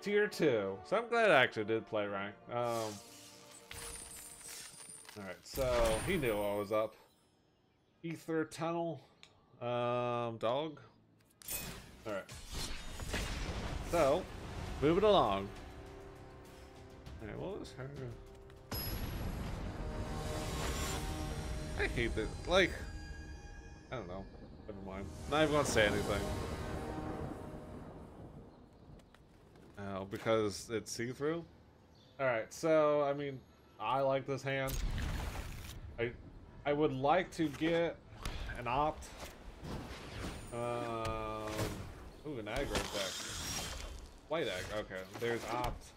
[SPEAKER 1] Tier 2. So I'm glad I actually did play rank. Alright, so he knew I was up. Ether Tunnel. Dog. Alright. So, moving along. Alright, what was her? I hate this. Like, I don't know. Never mind. Not even gonna say anything. Oh, because it's see-through? Alright, so, I mean, I like this hand. I would like to get an opt. Ooh, an aggro deck. White egg, okay. There's opt.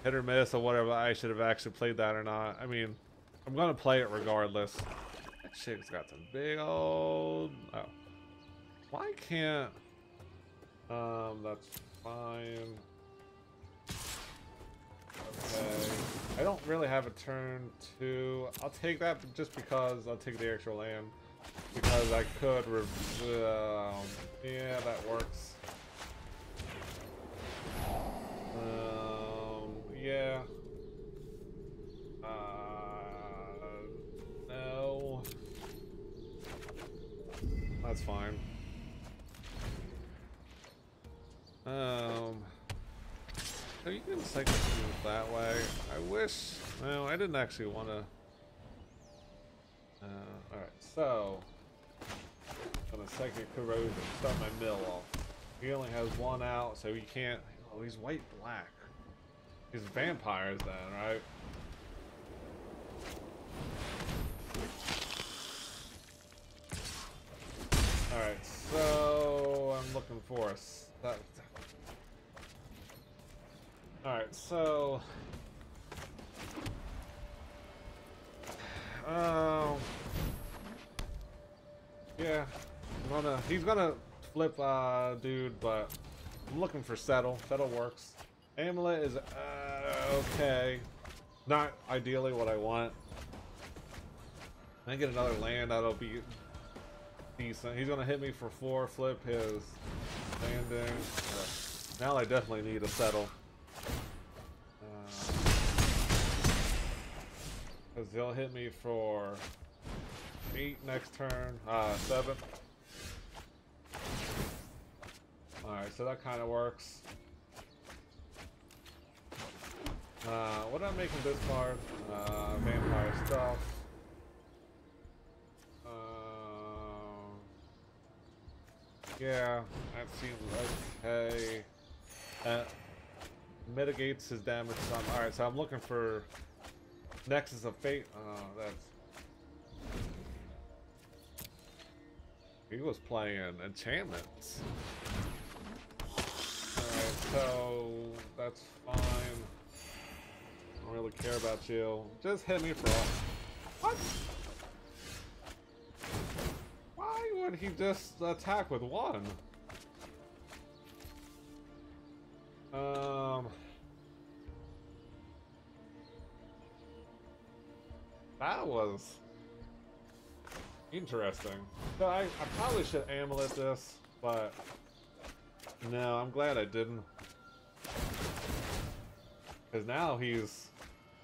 [SPEAKER 1] Hit or miss or whatever. I should have actually played that or not. I mean, I'm gonna play it regardless. That chick's got some big old... Oh. Why can't... that's fine. Okay. I don't really have a turn 2. I'll take that just because I'll take the extra land. Because I could... yeah, that works. Yeah. No. That's fine. So you can cycle through that way. I wish... No, I didn't actually want to... Alright, so... I'm gonna Psychic Corrosion, start my mill off. He only has 1 out, so he can't... Oh, he's white-black. He's vampires then, right? Alright, so... I'm looking for a... Alright, so... yeah, he's gonna flip dude, but I'm looking for settle. Settle works. Amulet is okay. Not ideally what I want. I get another land, that'll be decent. He's gonna hit me for 4, flip his landing. Now I definitely need a settle. Because he'll hit me for 8 next turn, 7. Alright, so that kind of works. What am I making this card? Vampire stuff. Yeah, that seems okay. Mitigates his damage some. Alright, so I'm looking for Nexus of Fate. That's... He was playing enchantments. Alright, so that's fine. I don't really care about you. Just hit me for all. What? Why would he just attack with 1? That was interesting. So I probably should amulet this, but no, I'm glad I didn't. Because now he's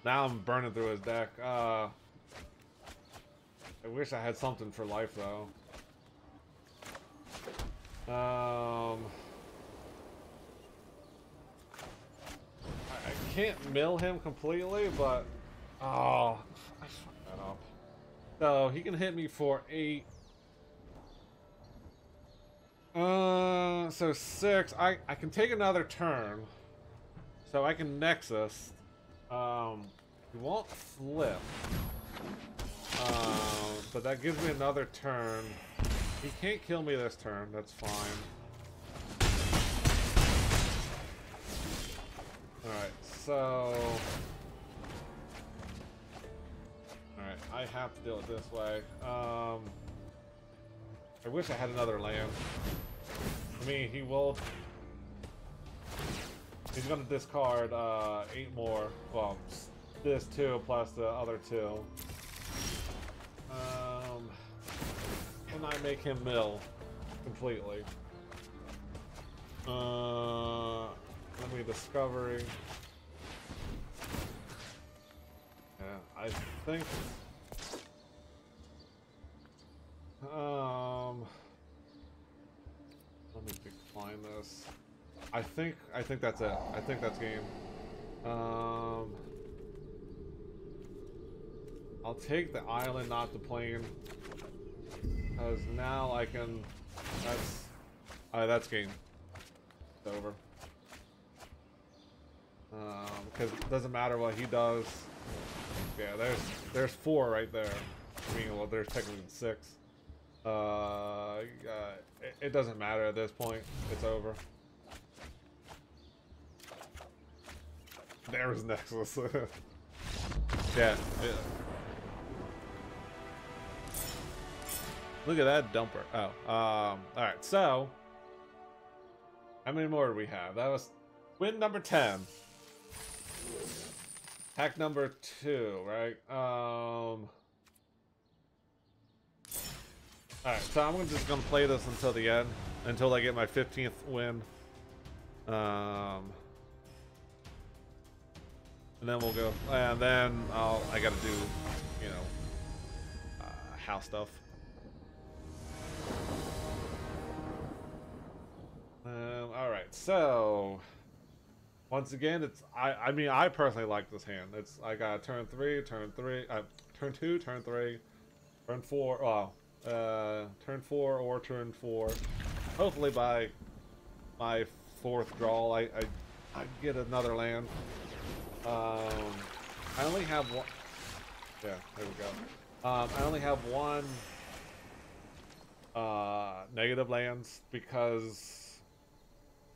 [SPEAKER 1] Now I'm burning through his deck. I wish I had something for life though. I can't mill him completely, but oh, I fucked that up. So he can hit me for 8. So 6. I can take another turn, so I can Nexus. He won't flip. But that gives me another turn. He can't kill me this turn. That's fine. Alright, so... Alright, I have to do it this way. I wish I had another land. I mean, he will... He's gonna discard 8 more. Well, this 2 plus the other 2. And I make him mill completely. Let me discovery. Yeah, I think. Let me decline this. I think that's it. I think that's game. I'll take the island, not the plane, because now I can. That's game. It's over. Because it doesn't matter what he does. Yeah, there's 4 right there. I mean, well, there's technically 6. It doesn't matter at this point. It's over. There was Nexus. Yeah. Look at that dumper. Oh, alright, so how many more do we have? That was win number 10. Hack number 2, right? Alright, so I'm just gonna play this until the end, until I get my 15th win. And then we'll go, and then I gotta do, you know, house stuff. Alright, so once again, I mean, I personally like this hand. I got turn 3, turn 2, turn 3, turn 4, well, turn 4 or turn 4. Hopefully by my 4th draw, I get another land. I only have one. Yeah, there we go. I only have 1 negative lands because,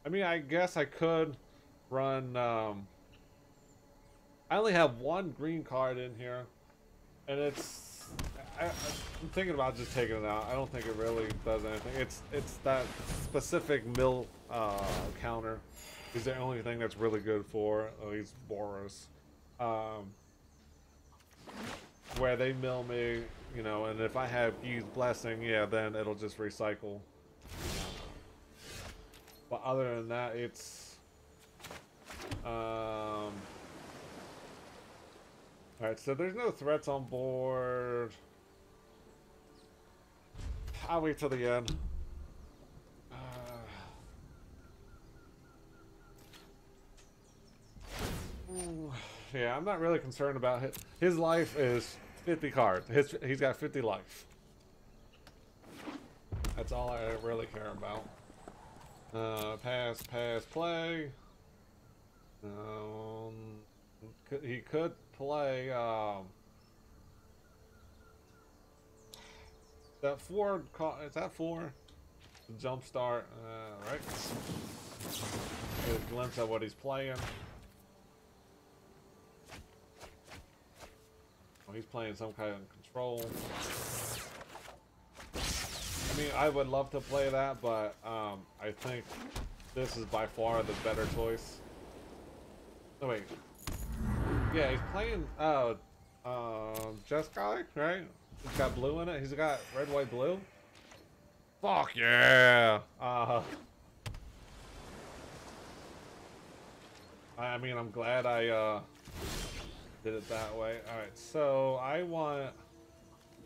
[SPEAKER 1] I mean, I guess I could run. I only have 1 green card in here, and it's. I'm thinking about just taking it out. I don't think it really does anything. It's that specific mill counter is the only thing that's really good for these Boros. Where they mill me, you know, and if I have E's Blessing, yeah, then it'll just recycle. But other than that, it's alright, so there's no threats on board. I'll wait till the end. Yeah, I'm not really concerned about it. His life is 50 cards. He's got 50 life. That's all I really care about. Pass, play. He could play that 4. Is that 4? Jump start. Right. Get a glimpse of what he's playing. Oh, he's playing some kind of control. I mean, I would love to play that, but I think this is by far the better choice. Oh wait, yeah, he's playing Jeskai, right? He's got blue in it. He's got red, white, blue. Fuck yeah! I mean, I'm glad I did it that way. Alright, so I want,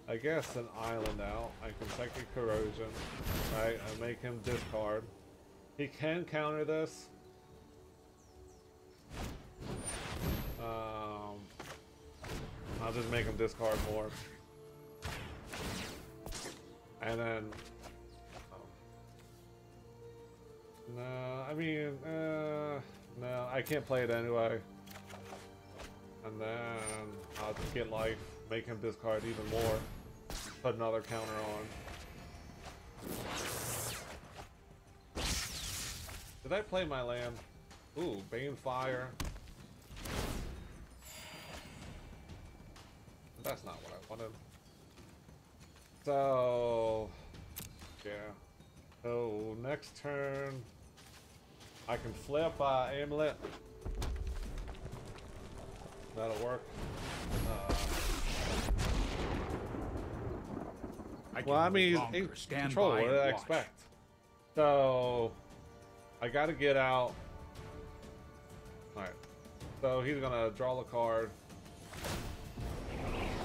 [SPEAKER 1] I guess, an island out. I can take a corrosion, right? I make him discard. He can counter this. I'll just make him discard more. And then... no, I mean, no, I can't play it anyway. And then I'll just get life, make him discard even more, put another counter on. Did I play my land? Ooh, Bane Fire. That's not what I wanted. So, yeah. So, next turn, I can flip Amulet. That'll work. Well, I mean, he's control. What did I expect? So, I gotta get out. Alright. So, he's gonna draw the card.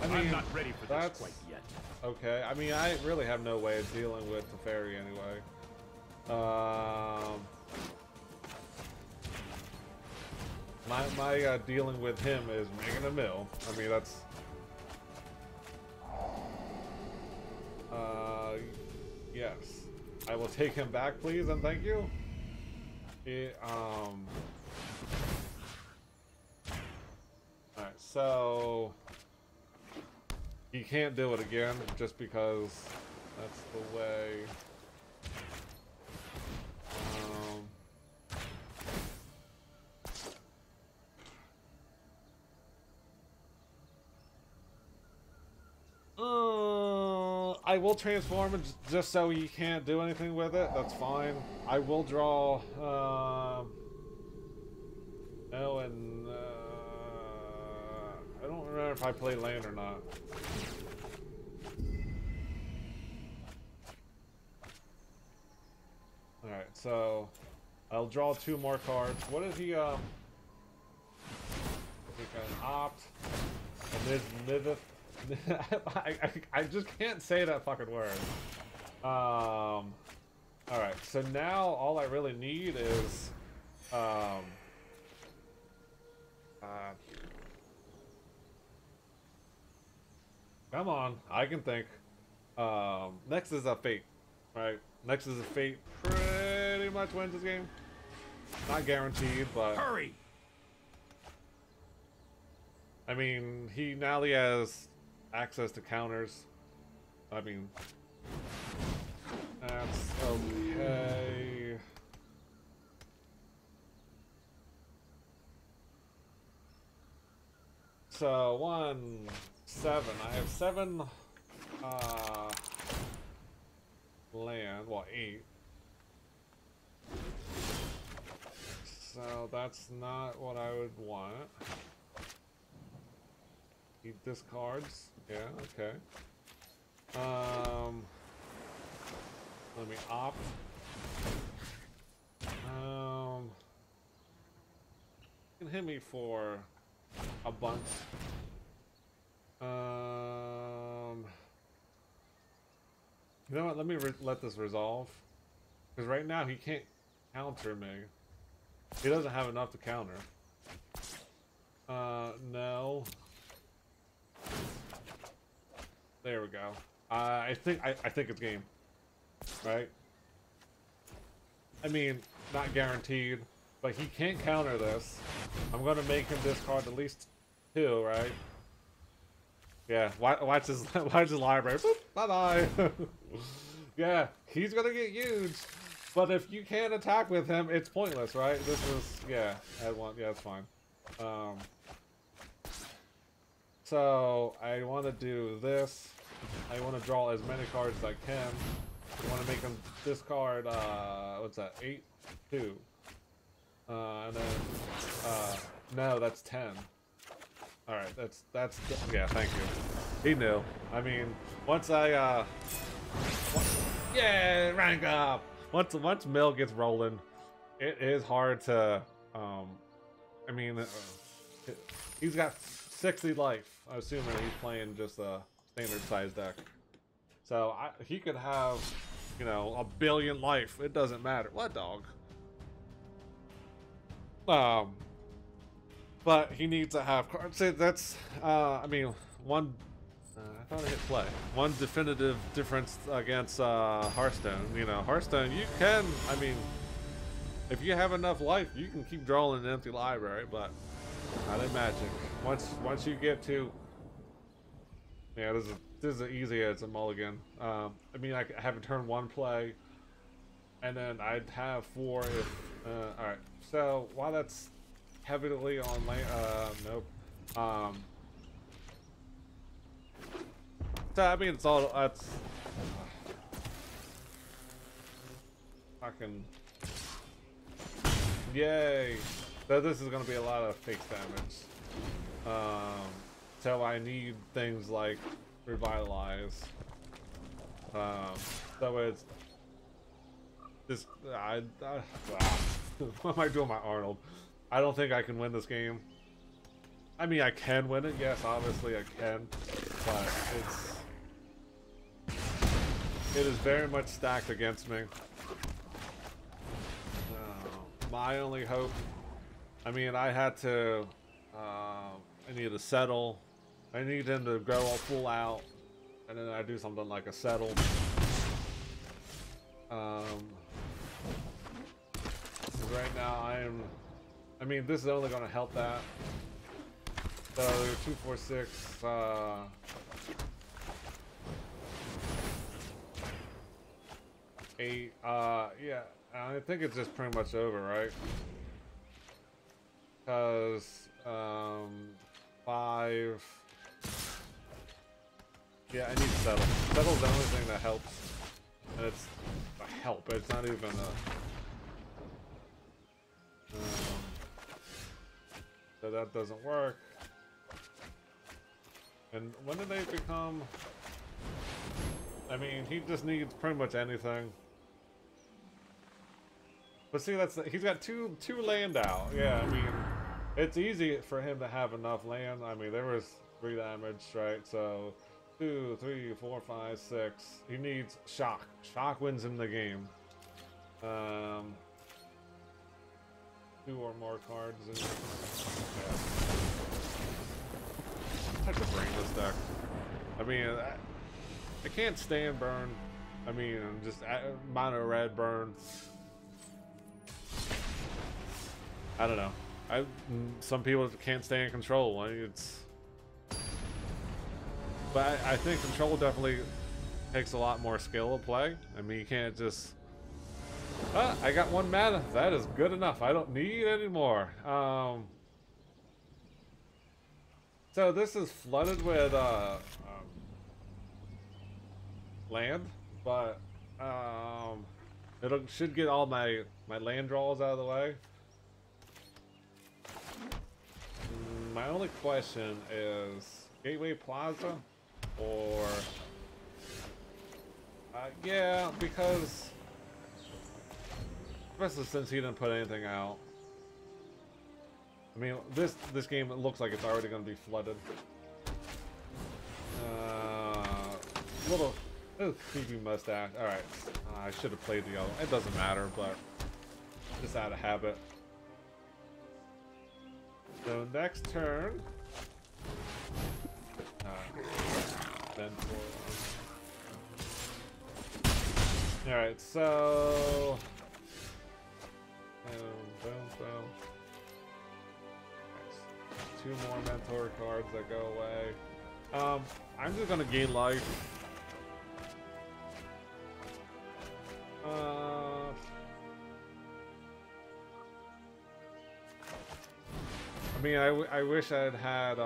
[SPEAKER 1] I mean,
[SPEAKER 5] I'm not ready for this quite yet.
[SPEAKER 1] Okay, I mean, I really have no way of dealing with the fairy anyway. My dealing with him is making a mill. I mean, that's... yes. I will take him back, please, and thank you. Alright, so... he can't do it again, just because that's the way. I will transform it just so he can't do anything with it. That's fine. I will draw. No, and I don't remember if I played land or not. Alright, so I'll draw 2 more cards. What is he, he can opt. And I just can't say that fucking word. Alright, so now all I really need is, come on, I can think. Next is a Fate, right? Next is a Fate. Pretty much wins this game. Not guaranteed, but
[SPEAKER 5] hurry.
[SPEAKER 1] I mean, he has access to counters. I mean, that's okay. So 1, 7. I have 7 land. Well, 8. So that's not what I would want. He discards. Yeah, okay. Let me opt. You can hit me for a bunch. You know what? Let me let this resolve. Because right now he can't counter me. He doesn't have enough to counter. No. There we go. I think it's game. Right? I mean, not guaranteed, but he can't counter this. I'm gonna make him discard at least 2, right? Yeah, watch his library. Boop, bye-bye. Yeah, he's gonna get huge. But if you can't attack with him, it's pointless, right? This is, yeah, add 1, yeah, it's fine. So, I want to do this. I want to draw as many cards as I can. I want to make him discard, what's that, 8? 2. And then, no, that's 10. Alright, that's, yeah, thank you. He knew. I mean, once I, yeah, rank up! Once Mill gets rolling, it is hard to, I mean, he's got 60 life. I'm assuming he's playing just a standard size deck. So he could have, you know, 1 billion life. It doesn't matter. What dog? But he needs to have cards. See, that's, I mean, one. I thought I hit play. One definitive difference against Hearthstone. You know, Hearthstone, you can. I mean, if you have enough life, you can keep drawing an empty library. But not in Magic. Once you get to, yeah, this is easy as a mulligan. I mean, I have a turn 1 play, and then I'd have 4 if. All right. So while that's heavily on lane, nope. So I mean, it's all that's fucking yay. So this is gonna be a lot of face damage. So I need things like revitalize. So it's this. What am I doing, my Arnold? I don't think I can win this game. I mean, I can win it. Yes, obviously I can, but it is very much stacked against me. My only hope. I mean, I had to. I need to settle. I need him to go all full out, and then I do something like a settle. Right now, I mean, this is only going to help that. So 2, 4, 6. 8. Yeah, I think it's just pretty much over, right? Because 5. Yeah, I need to settle. Settle's the only thing that helps, and it's a help. It's not even a. So that doesn't work. And when do they become? I mean, he just needs pretty much anything. But see, he's got two land out. Yeah, I mean, it's easy for him to have enough land. I mean, there was 3 damage, right? So 2, 3, 4, 5, 6. He needs shock. Shock wins him the game. 2 or more cards. And, yeah. Such a brainless deck. I mean, I can't stand burn. I mean, just mono red burn. I don't know. Some people can't stand control. But I think control definitely takes a lot more skill to play. I mean, you can't just. I got 1 mana. That is good enough. I don't need any more. So this is flooded with land, but it should get all my land draws out of the way. My only question is Gateway Plaza or yeah, because especially since he didn't put anything out. I mean, this game, it looks like it's already going to be flooded. Little creepy mustache. All right, I should have played the other one. It doesn't matter, but just out of habit. So next turn. All right, so. Boom, boom. 2 more mentor cards that go away. I'm just gonna gain life. I mean, I wish I'd had.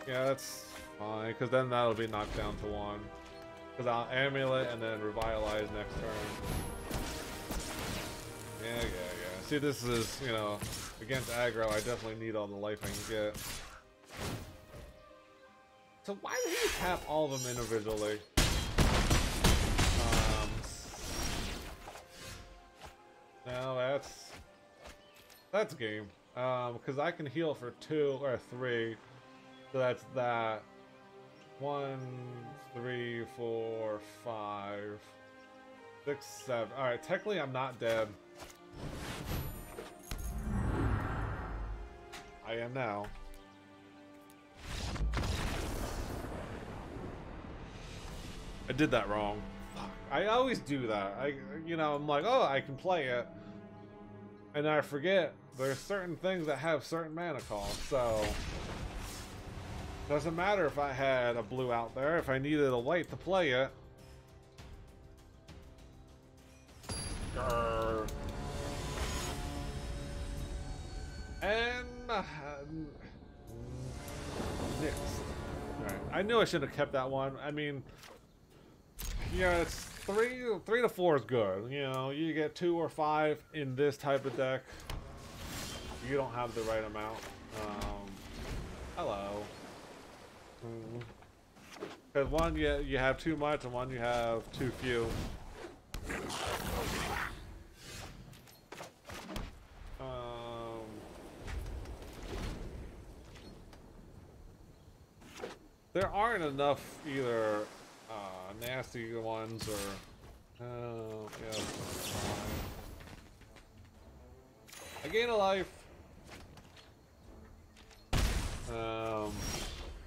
[SPEAKER 1] Yeah, that's fine, because then that'll be knocked down to 1. Because I'll amulet and then revitalize next turn. Yeah. See, this is, you know, against aggro, I definitely need all the life I can get. So why did he tap all of them individually? No, that's That's game. Because I can heal for 2 or 3. So that's that. 1, 3, 4, 5, 6, 7. Alright, technically I'm not dead. I am now. I did that wrong. Fuck. I always do that. I'm like, oh, I can play it. And I forget there's certain things that have certain mana costs, so doesn't matter if I had a blue out there. If I needed a white to play it. Grr. And next. Alright. I knew I should have kept that one. I mean, yeah, it's 3 to 4 is good. You know, you get 2 or 5 in this type of deck. You don't have the right amount. Hello. Because one you have too much, and one you have too few. There aren't enough either nasty ones or yeah. I gain a life.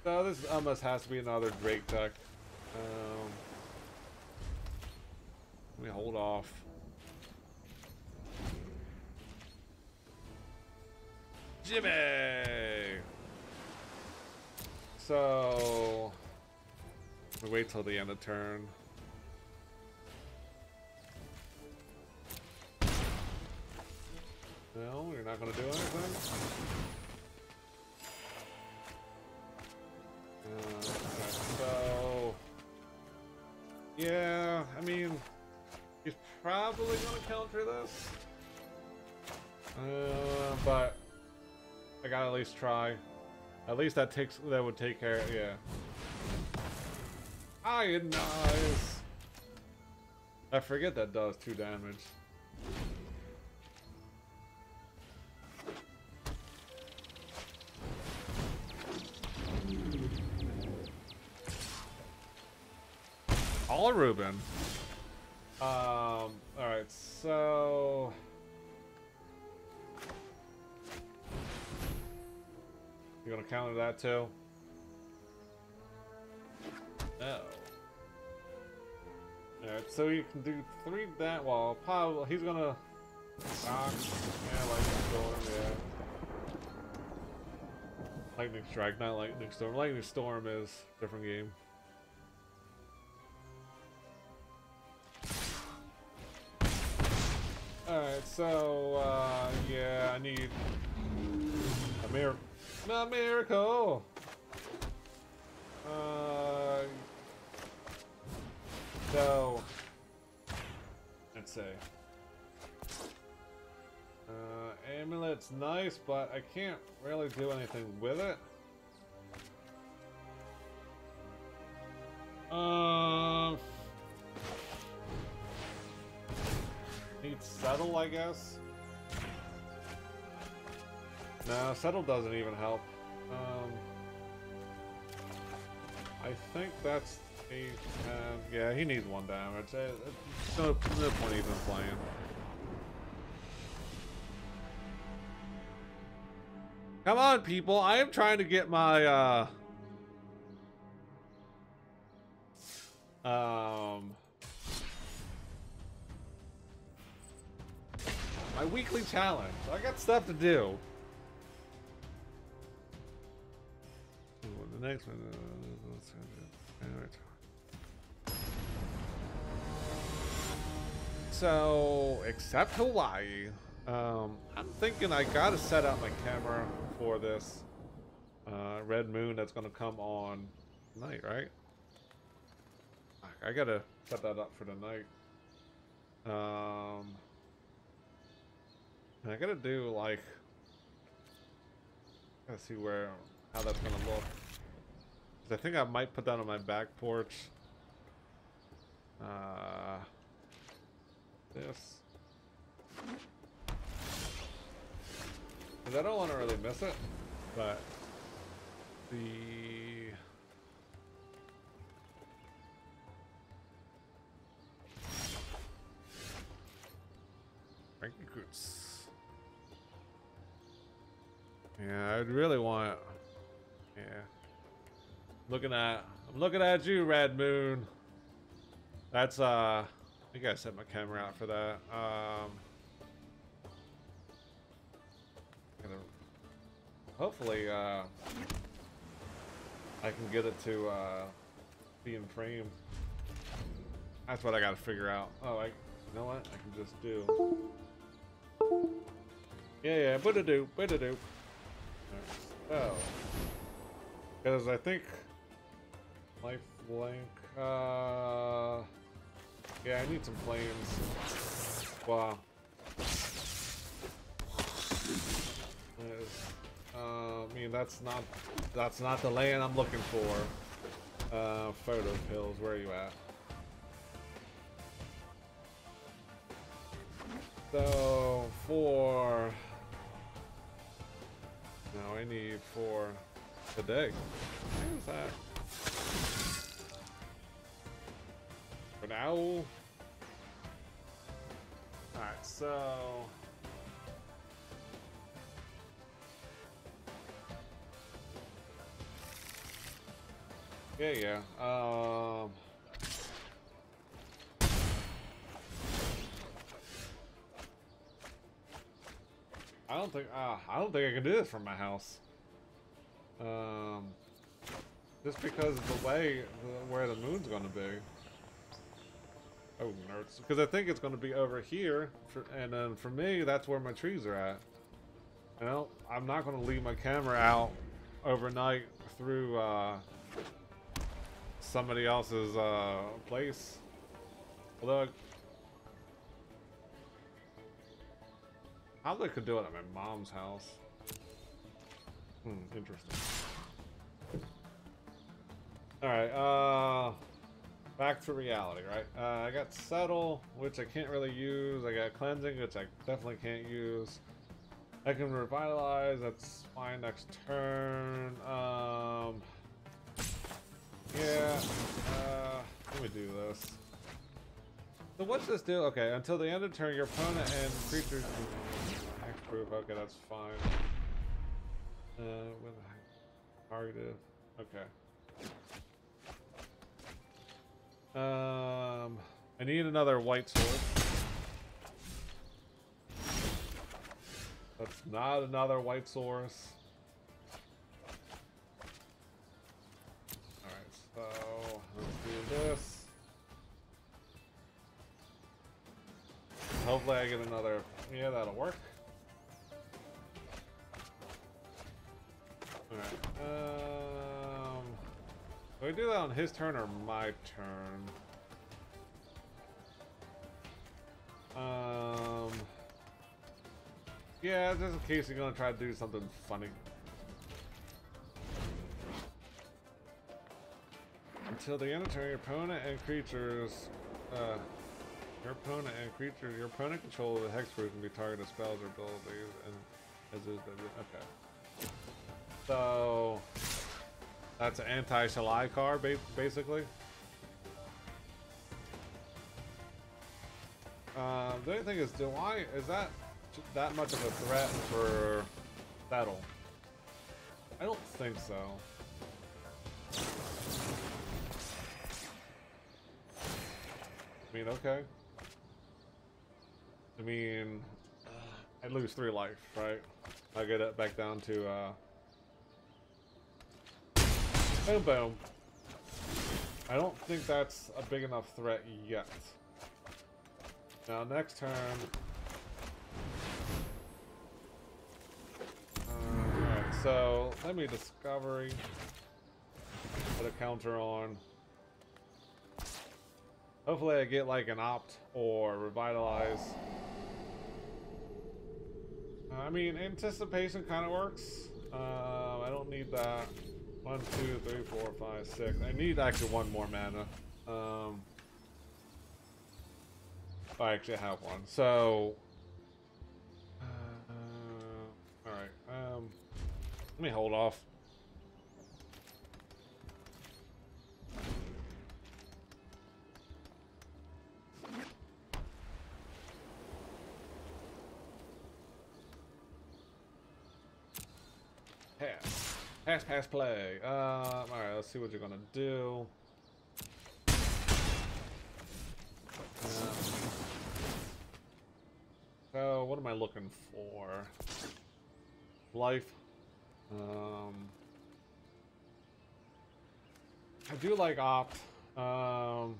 [SPEAKER 1] So this almost has to be another Drake deck. Let me hold off. Jimmy! So we wait till the end of turn. No, you're not gonna do anything? Okay, so yeah, I mean, he's probably gonna counter this, but I gotta at least try. At least that would take care of, yeah. Nice. I forget that does 2 damage. All Ruben. Alright, so you gonna counter that too? No. Alright, so you can do 3 that. Well, probably he's gonna knock. Yeah, lightning storm. Yeah. Lightning strike, not lightning storm. Lightning storm is a different game. Alright, so yeah, I need a miracle. Not miracle. So let's say amulet's nice, but I can't really do anything with it. Need settle, I guess. No, settle doesn't even help. I think that's 8, 10. Yeah, he needs 1 damage. No point even playing. Come on, people! I am trying to get my my weekly challenge. I got stuff to do. The next one. So, except Hawaii. I'm thinking I gotta set up my camera for this red moon that's gonna come on tonight, right? I gotta set that up for tonight. I gotta do like, gotta see how that's gonna look. 'Cause I think I might put that on my back porch. This. Because I don't want to really miss it, but the Frankie Coots. Yeah, I'd really want. Yeah, I'm looking at you, Red Moon. That's I think I set my camera out for that. Hopefully, I can get it to be in frame. That's what I gotta figure out. Oh, you know what? I can just do. Yeah, boo-da-doo. Oh. Because I think life blank. Yeah, I need some flames. Wow. I mean, that's not the land I'm looking for. Photo pills, where are you at? So for no, I need for today. Where's that? For now. Alright, so yeah. I don't think I can do this from my house. Just because of the way where the moon's gonna be. Oh, nerds. Because I think it's gonna be over here, and then for me, that's where my trees are at. You know, I'm not gonna leave my camera out overnight through somebody else's place. Although how they could do it at my mom's house. Interesting. Alright, back to reality, right? I got settle, which I can't really use. I got cleansing, which I definitely can't use. I can revitalize, that's fine next turn. Yeah, let me do this. So what's this do? Okay, until the end of turn, your opponent and creatures hexproof. Okay, that's fine. With targeted. Okay. I need another white sword. That's not another white source. Alright, so let's do this. Hopefully I get another. Yeah, that'll work. Alright, do I do that on his turn or my turn? Yeah, just in case you're gonna try to do something funny. Until the end of turn, your opponent and creatures, your opponent control the hexproof can be targeted spells or abilities, and as is okay. So that's an anti-Shalai card, basically. The only thing is, is that much of a threat for Settle? I don't think so. I mean, okay. I mean, I lose 3 life, right? I get it back down to, boom, boom. I don't think that's a big enough threat yet. Now, next turn. Alright, so let me discovery. Put a counter on. Hopefully I get like an opt or revitalize. I mean, anticipation kind of works. I don't need that. 1, 2, 3, 4, 5, 6. I need actually 1 more mana. I actually have 1. So, all right. Let me hold off. Pass. Pass, pass, play. Alright, let's see what you're gonna do. So, what am I looking for? Life. I do like opt. Alright,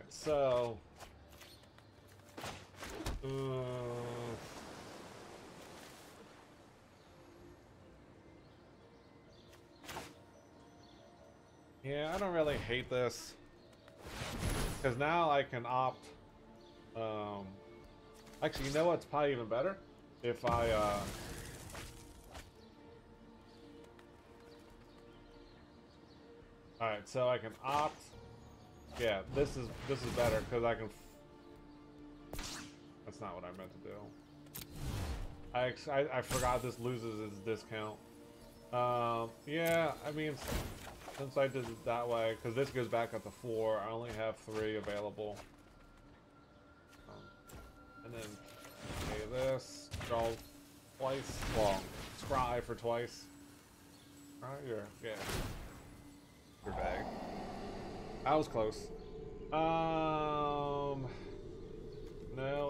[SPEAKER 1] so... yeah, I don't really hate this. Because now I can opt... actually, you know what's probably even better? If I, alright, so I can opt... Yeah, this is better, because I can... That's not what I meant to do. I forgot this loses its discount. Yeah, I mean... Since I did it that way, because this goes back up to 4, I only have 3 available. And then pay this, draw twice, well, scry for twice. Alright, yeah. Your bag. I was close. No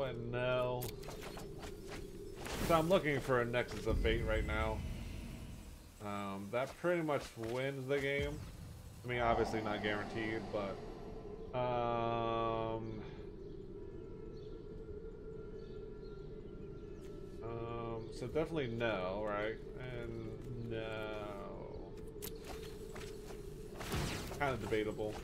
[SPEAKER 1] and no. So I'm looking for a Nexus of Fate right now. That pretty much wins the game. I mean, obviously not guaranteed, but so definitely no, right? And no. Kind of debatable.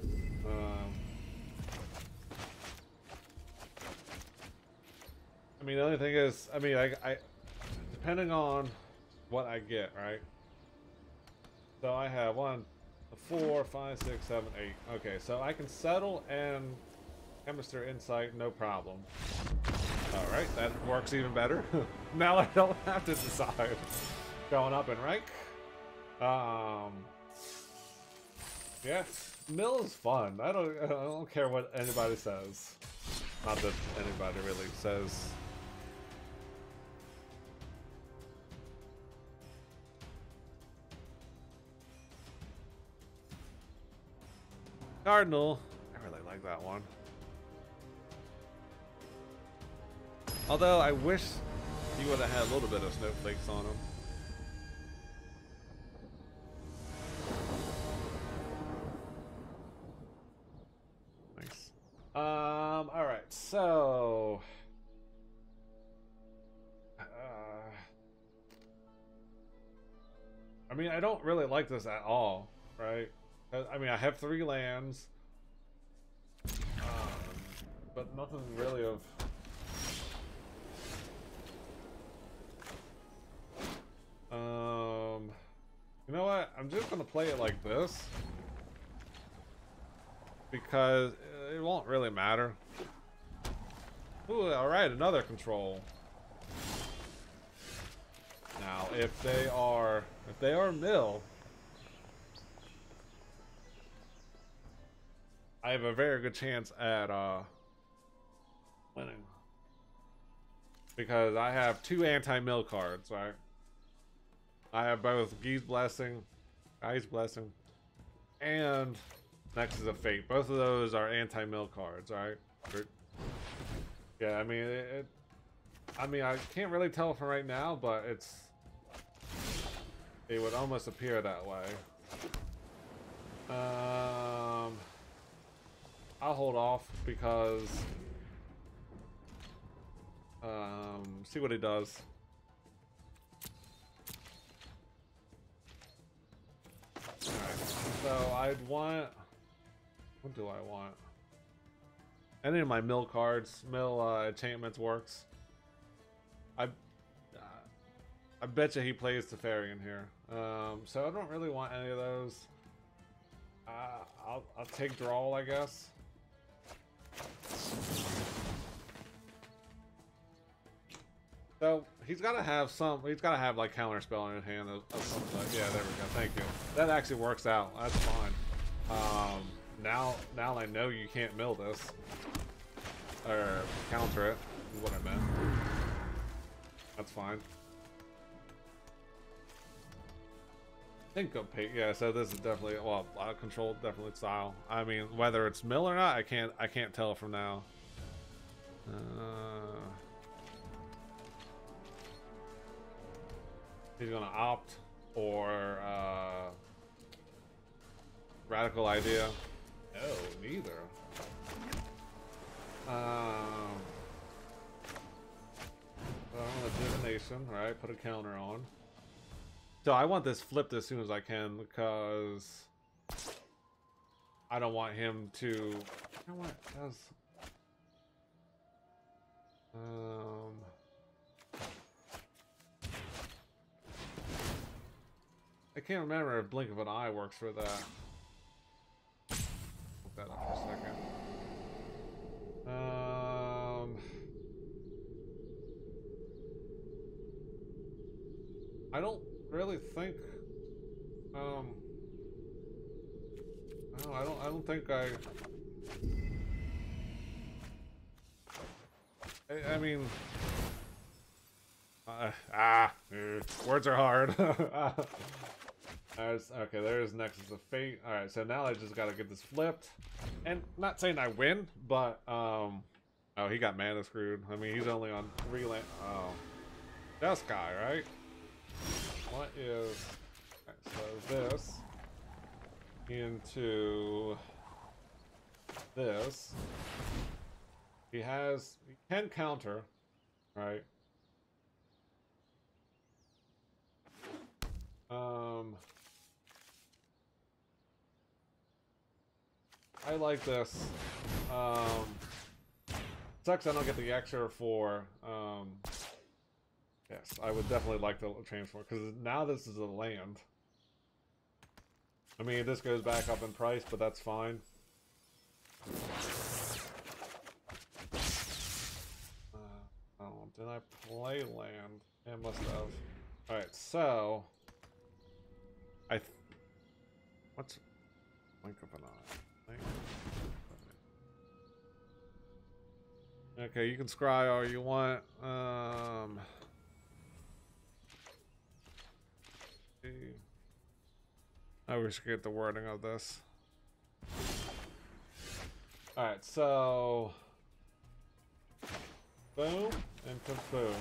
[SPEAKER 1] I mean, the only thing is, I mean, I depending on what I get, right? So I have 1, 4, 5, 6, 7, 8. Okay, so I can settle and Chemistry Insight, no problem. Alright, that works even better. Now I don't have to decide. Going up in rank. Yeah, mill is fun. I don't care what anybody says. Not that anybody really says. Cardinal. I really like that one. Although I wish you would have had a little bit of snowflakes on him. Nice. Alright, so I mean, I don't really like this at all, right? I mean, I have 3 lands, but nothing really of... You know what? I'm just gonna play it like this, because it won't really matter. Ooh, alright, another control. Now, if they are mill, I have a very good chance at winning, because I have 2 anti-mill cards, right? I have both Guy's Blessing, and Nexus of Fate. Both of those are anti-mill cards, right? Yeah, I mean, I mean, I can't really tell from right now, but it would almost appear that way. I'll hold off because see what he does. Alright, so I'd want... What do I want? Any of my mill cards, enchantments works. I bet you he plays Teferian here. So I don't really want any of those. I'll take draw, I guess. So he's got to have some. He's got to have like counter spell in his hand of something. Like, yeah, there we go. Thank you. That actually works out. That's fine. Now I know you can't mill this or counter it. Is what I meant. That's fine. Think of pay. Yeah, so this is definitely controlled, definitely style. I mean, whether it's mill or not, I can't tell from now. He's gonna opt or radical idea. No, neither. So I'm gonna divination, right? Put a counter on. So I want this flipped as soon as I can because I don't want him to. You know what? It does. I can't remember if blink of an eye works for that. Look that up for a second. I don't really think. No, I don't think I mean. Words are hard. Okay, there's Nexus of Fate. Alright, so now I just gotta get this flipped. And not saying I win, but, oh, he got mana screwed. I mean, he's only on 3 land. Oh. This guy, right? What is... Okay, so this into this. He can counter, right? I like this. Sucks I don't get the extra for, yes, I would definitely like to transform, because now this is a land. I mean, this goes back up in price, but that's fine. Oh, did I play land? Yeah, I must have. Alright, so... What's... Blink of an eye. Okay, you can scry all you want. I wish I could get the wording of this. Alright, so... Boom, into boom.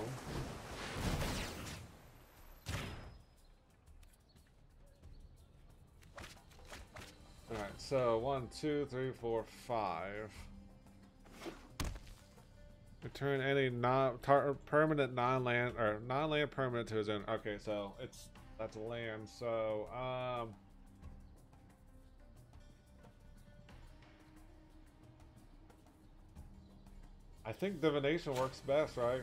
[SPEAKER 1] Alright, so 1, 2, 3, 4, 5. Return any permanent non-land or non-land permanent to his own. Okay, so that's land. So I think divination works best, right?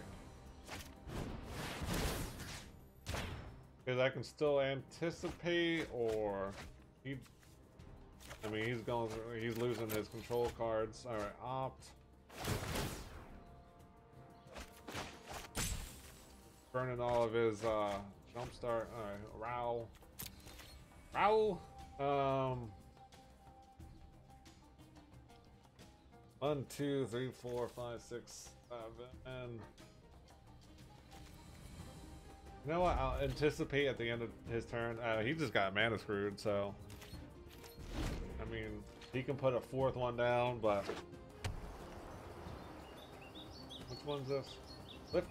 [SPEAKER 1] Because I can still anticipate, or I mean, he's losing his control cards. All right, opt. Burning all of his jumpstart. All right, Row. 1, 2, 3, 4, 5, 6, 7. You know what? I'll anticipate at the end of his turn. He just got mana screwed, so I mean, he can put a 4th one down, but which one's this? Cliff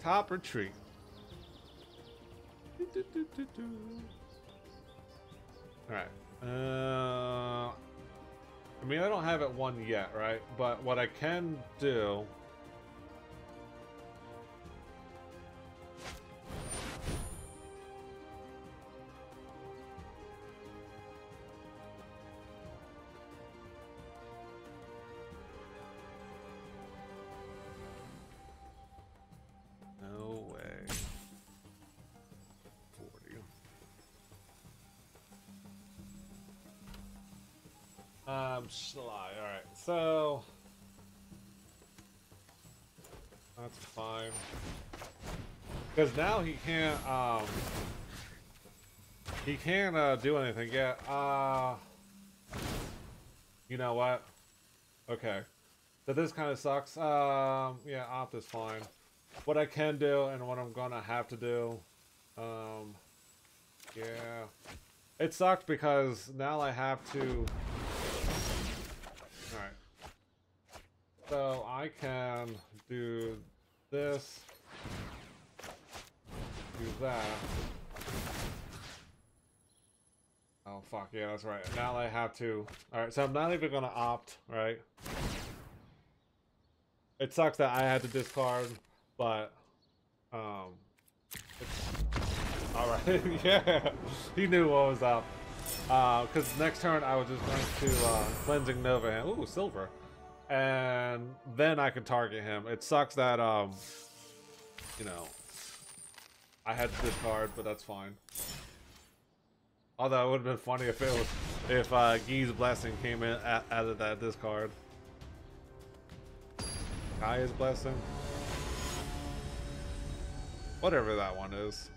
[SPEAKER 1] top retreat. All right. I mean, I don't have it won yet, right? But what I can do. No way. 40. Sly. All right. So that's fine. Because now he can't do anything yet. You know what? Okay. So this kind of sucks. Yeah, opt is fine. What I can do and what I'm gonna have to do, yeah. It sucks because now I have to... Alright. So I can do this, do that. Oh fuck, yeah, that's right. Now I have to... Alright, so I'm not even gonna opt, right? It sucks that I had to discard, but... Alright, yeah, he knew what was up. Because next turn I was just going to Cleansing Nova him. Ooh, silver. And then I could target him. It sucks that, you know, I had to discard, but that's fine. Although it would have been funny if it was, if Guy's Blessing came in out of that discard. Guy's Blessing? Whatever that one is.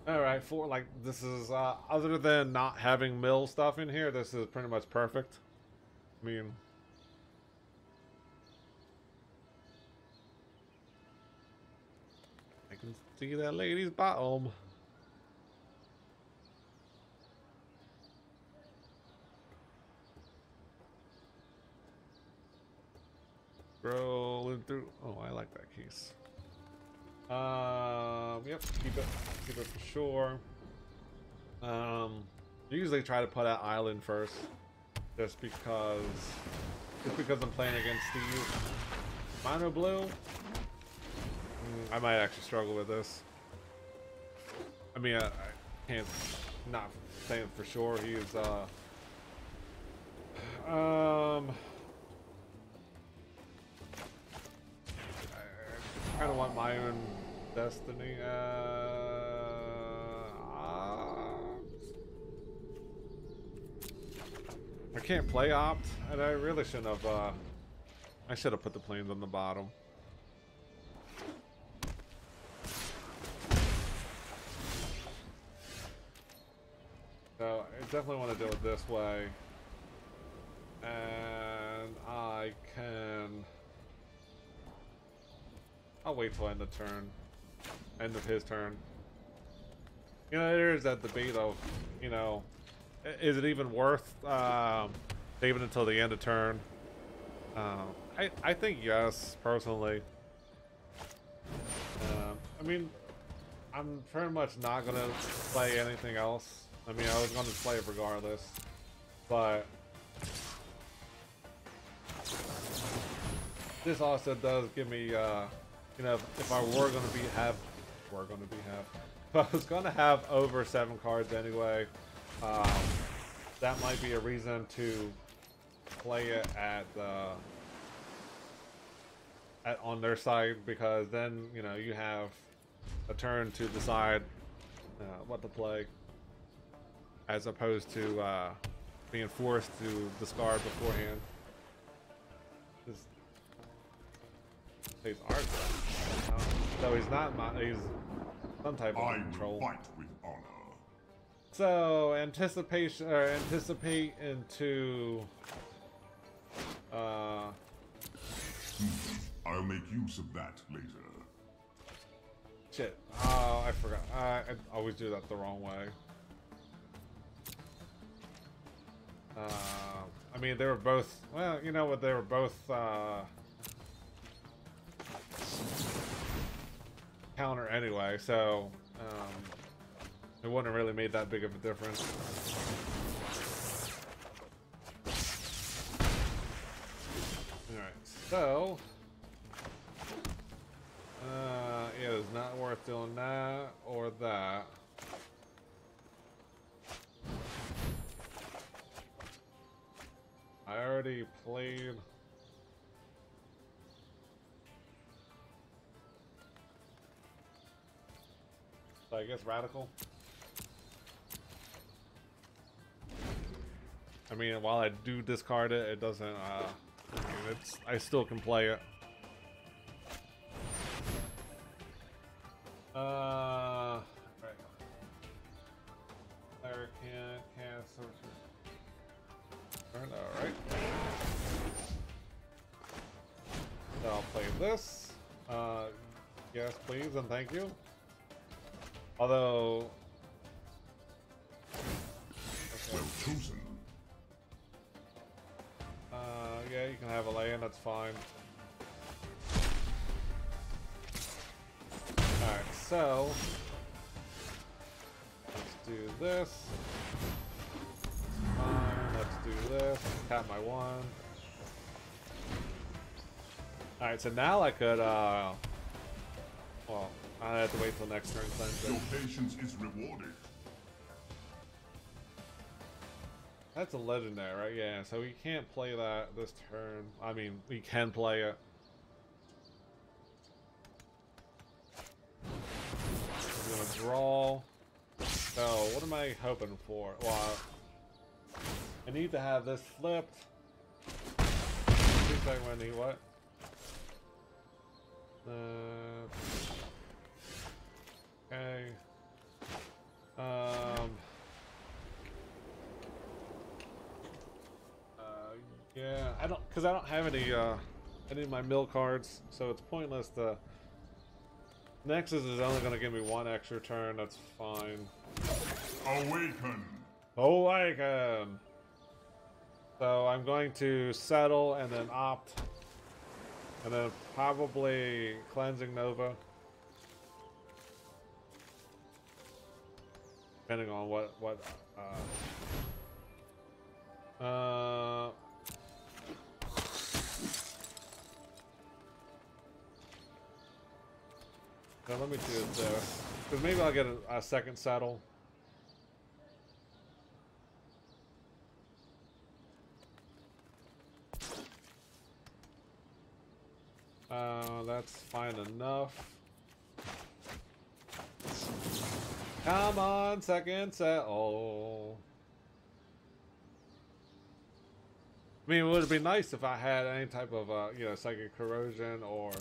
[SPEAKER 1] Alright, for like, this is, other than not having mill stuff in here, this is pretty much perfect. I mean... I can see that lady's bottom. Scrolling through. Oh, I like that case. Yep, keep it for sure. Usually try to put out Island first, just because I'm playing against Steve. Mono blue. I might actually struggle with this. I mean, I can't not saying for sure. He is I kind of want my own destiny. I can't play opt, and I really shouldn't have. I should have put the planes on the bottom. So I definitely want to do it this way, and I can. I'll wait till end of turn, end of his turn. You know, there's that debate of, you know, is it even worth saving until the end of turn? I think yes, personally. I mean, I'm pretty much not gonna play anything else. I mean, I was gonna play it regardless, but this also does give me, you know, if I were gonna if I was gonna have over 7 cards anyway, that might be a reason to play it at on their side, because then, you know, you have a turn to decide what to play, as opposed to being forced to discard beforehand. He's art, so he's not. He's some type of control.
[SPEAKER 5] Fight with honor.
[SPEAKER 1] So anticipate into.
[SPEAKER 5] I'll make use of that later.
[SPEAKER 1] Shit. Oh, I forgot. I always do that the wrong way. I mean, they were both. Well, you know what? They were both. Counter anyway, so it wouldn't have really made that big of a difference. Alright, so yeah, it's not worth doing that or that. I already played. So I guess Radical. I mean, while I do discard it, it doesn't I still can play it. Right. Player can't cast sorcery. Alright. So I'll play this. Yes, please, and thank you. Although... Okay.
[SPEAKER 5] Well chosen.
[SPEAKER 1] Yeah, you can have a lay-in, that's fine. Alright, so... let's do this. Let's do this. Tap my one. Alright, so now I could, well, I have to wait till next turn cleanse.
[SPEAKER 5] Your patience is rewarded.
[SPEAKER 1] That's a legendary, right? Yeah, so we can't play that this turn. I mean, we can play it. I'm gonna draw. So, what am I hoping for? Well, I need to have this flipped. I think I'm gonna need what? Okay. Yeah, I don't have any of my mill cards, so it's pointless to... Nexus is only gonna give me one extra turn, that's fine.
[SPEAKER 5] Awaken!
[SPEAKER 1] Awaken! So I'm going to settle and then opt. And then probably Cleansing Nova. Depending on what so let me do this. Because maybe I'll get a second settle. That's fine enough. Come on, second settle. I mean, it would be nice if I had any type of, you know, psychic corrosion or,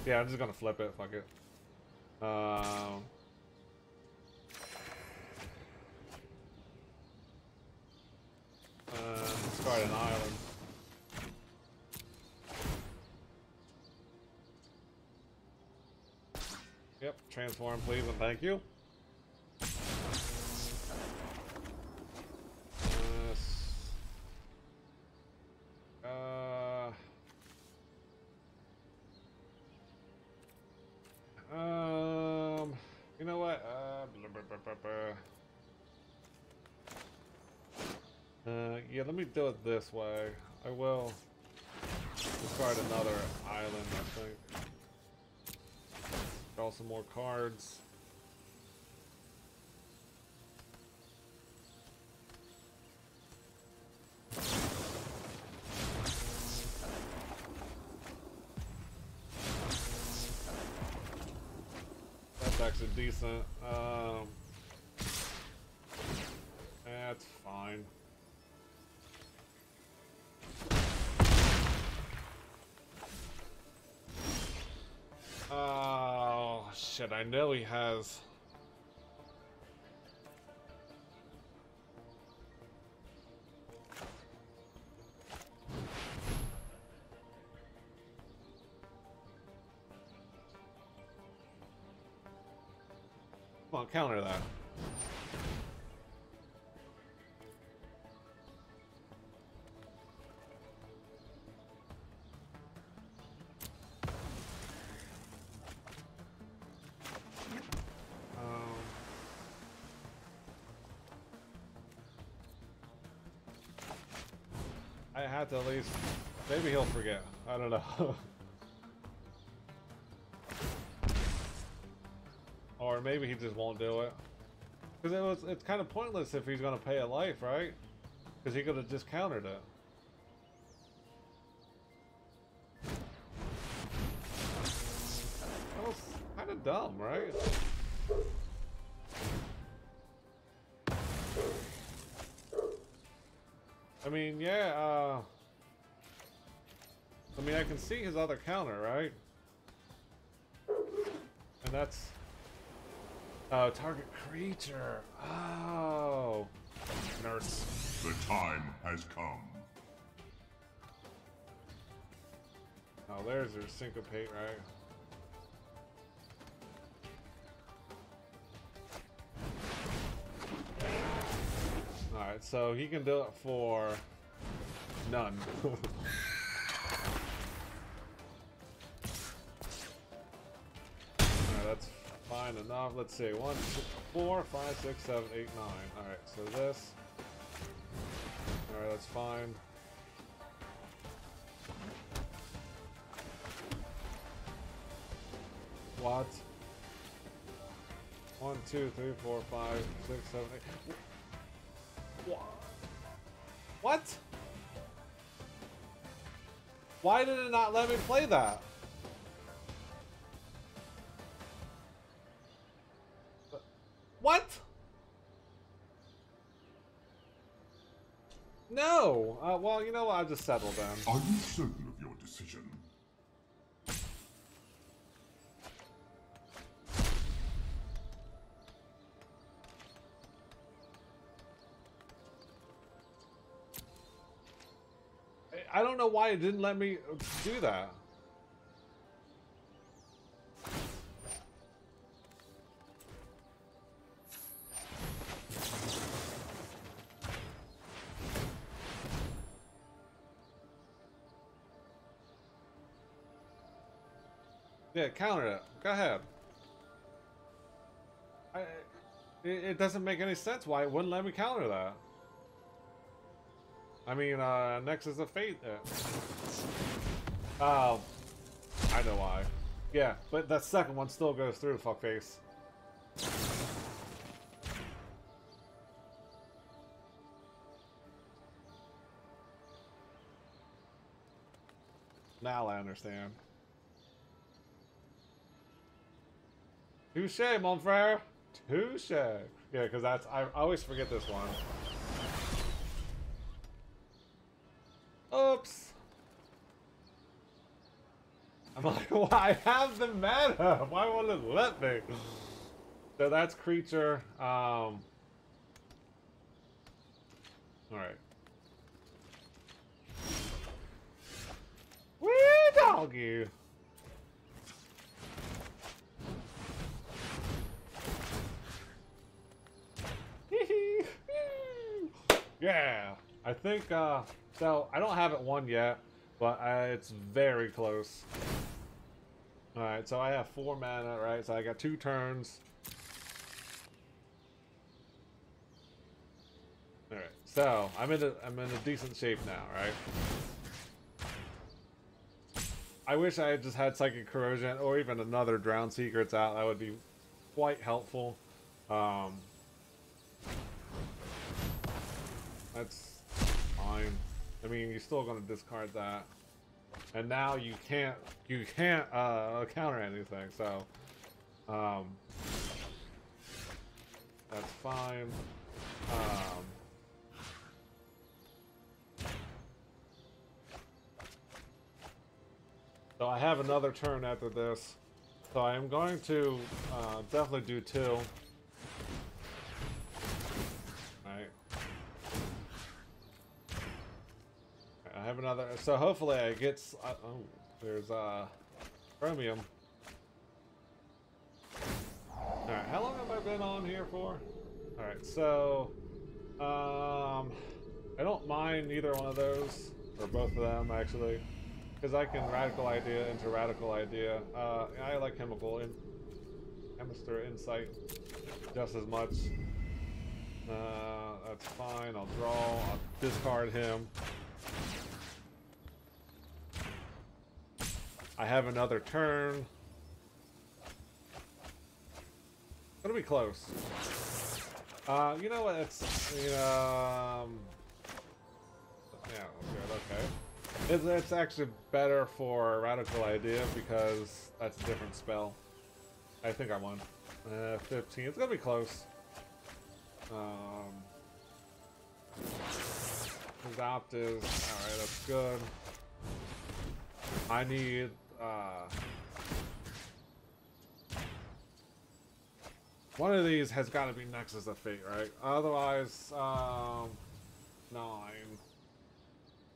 [SPEAKER 1] yeah, I'm just gonna flip it. Fuck it. Discard an island. Yep, transform, please, and thank you. You know what? Yeah, let me do it this way. I will discard another island, I think. Draw some more cards. That's actually decent. That's fine. Oh, shit, I know he has. Come on, counter that. I had to at least... Maybe he'll forget. I don't know. Or maybe he just won't do it. Because it's kind of pointless if he's going to pay a life, right? Because he could have just countered it. That was kind of dumb, right? I mean, yeah, I mean, I can see his other counter, right? And that's... Oh, target creature. Oh. Nerds.
[SPEAKER 5] The time has come.
[SPEAKER 1] Oh, there's your syncopate, right? Alright, so he can do it for none. Alright, that's fine enough. Let's see. 1, 2, 4, 5, 6, 7, 8, 9. Alright, so this. Alright, that's fine. What? 1, 2, 3, 4, 5, 6, 7, 8. What? Why did it not let me play that? What? No. Well, you know what? I'll just settle then.
[SPEAKER 5] Are you certain of your decision?
[SPEAKER 1] I don't know why it didn't let me do that. Yeah, counter it. Go ahead. It doesn't make any sense why it wouldn't let me counter that. I mean, Nexus of Fate. Oh, I know why. Yeah, but that second one still goes through, fuckface. Now I understand. Touche, mon frere. Touche. Yeah, because that's... I always forget this one. Oops. I'm like, well, I have the mana. Why won't it let me? So that's creature. All right. Wee doggy. Yeah. I think. So I don't have it won yet, but it's very close. All right, so I have 4 mana, right? So I got 2 turns. All right, so I'm in a decent shape now, right? I wish I had just had Psychic Corrosion or even another Drown Secrets out. That would be quite helpful. That's fine. I mean, you're still gonna discard that, and now you can't counter anything. So, that's fine. So I have another turn after this, so I am going to definitely do 2. I have another, so hopefully I get, oh, there's, chromium. Alright, how long have I been on here for? Alright, so, I don't mind either one of those, or both of them, actually, because I can Radical Idea into Radical Idea. I like Chemical Insight just as much. That's fine, I'll draw, I'll discard him. I have another turn. It'll be close. You know what? It's yeah, good. Okay. It's actually better for Radical Idea because that's a different spell. I think I won. 15. It's gonna be close. His opt is alright, that's good. I need one of these has got to be Nexus of Fate, right? Otherwise, 9.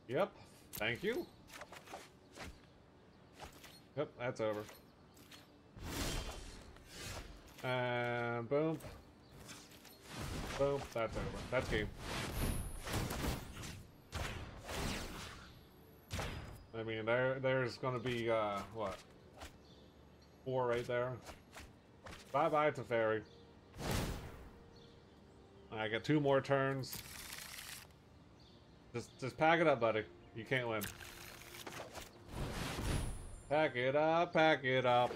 [SPEAKER 1] Yep, thank you. Yep, that's over. And boom. Boom, that's over. That's game. I mean, there's gonna be, what? 4 right there. Bye-bye to Fairy. I got 2 more turns. Just pack it up, buddy. You can't win. Pack it up, pack it up.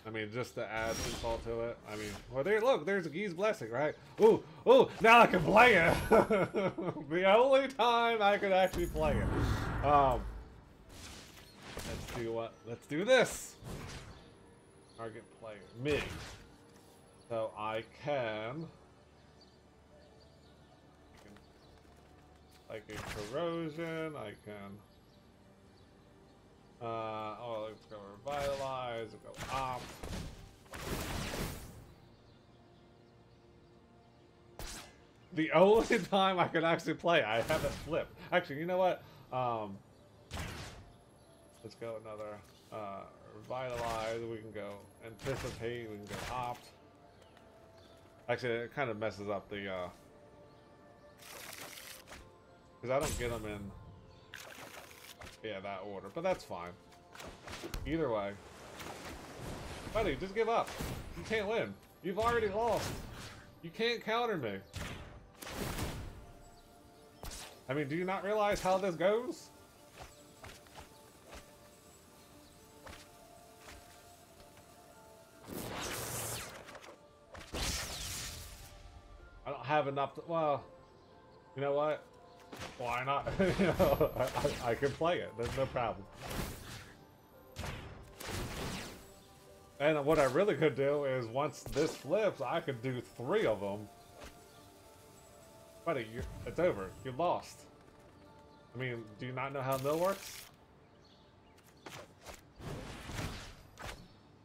[SPEAKER 1] I mean, just to add insult to it. I mean, well, there, look, there's a Gee's Blessing, right? Ooh, ooh, now I can play it. The only time I could actually play it. Let's do what? Let's do this. Target player, me. So I can like a corrosion. I can. Oh, let's go revitalize. Let's go off. The only time I can actually play, I have it flipped. Actually, you know what? Let's go another revitalize. We can go anticipate. We can go opt. Actually, it kind of messes up the because I don't get them in. Yeah, that order, but that's fine. Either way. Buddy, just give up. You can't win. You've already lost. You can't counter me. I mean, do you not realize how this goes? I don't have enough to, well, you know what? Why not? You know, I can play it. There's no problem. And what I really could do is once this flips, I could do 3 of them. Buddy, it's over. You lost. I mean, do you not know how mill works?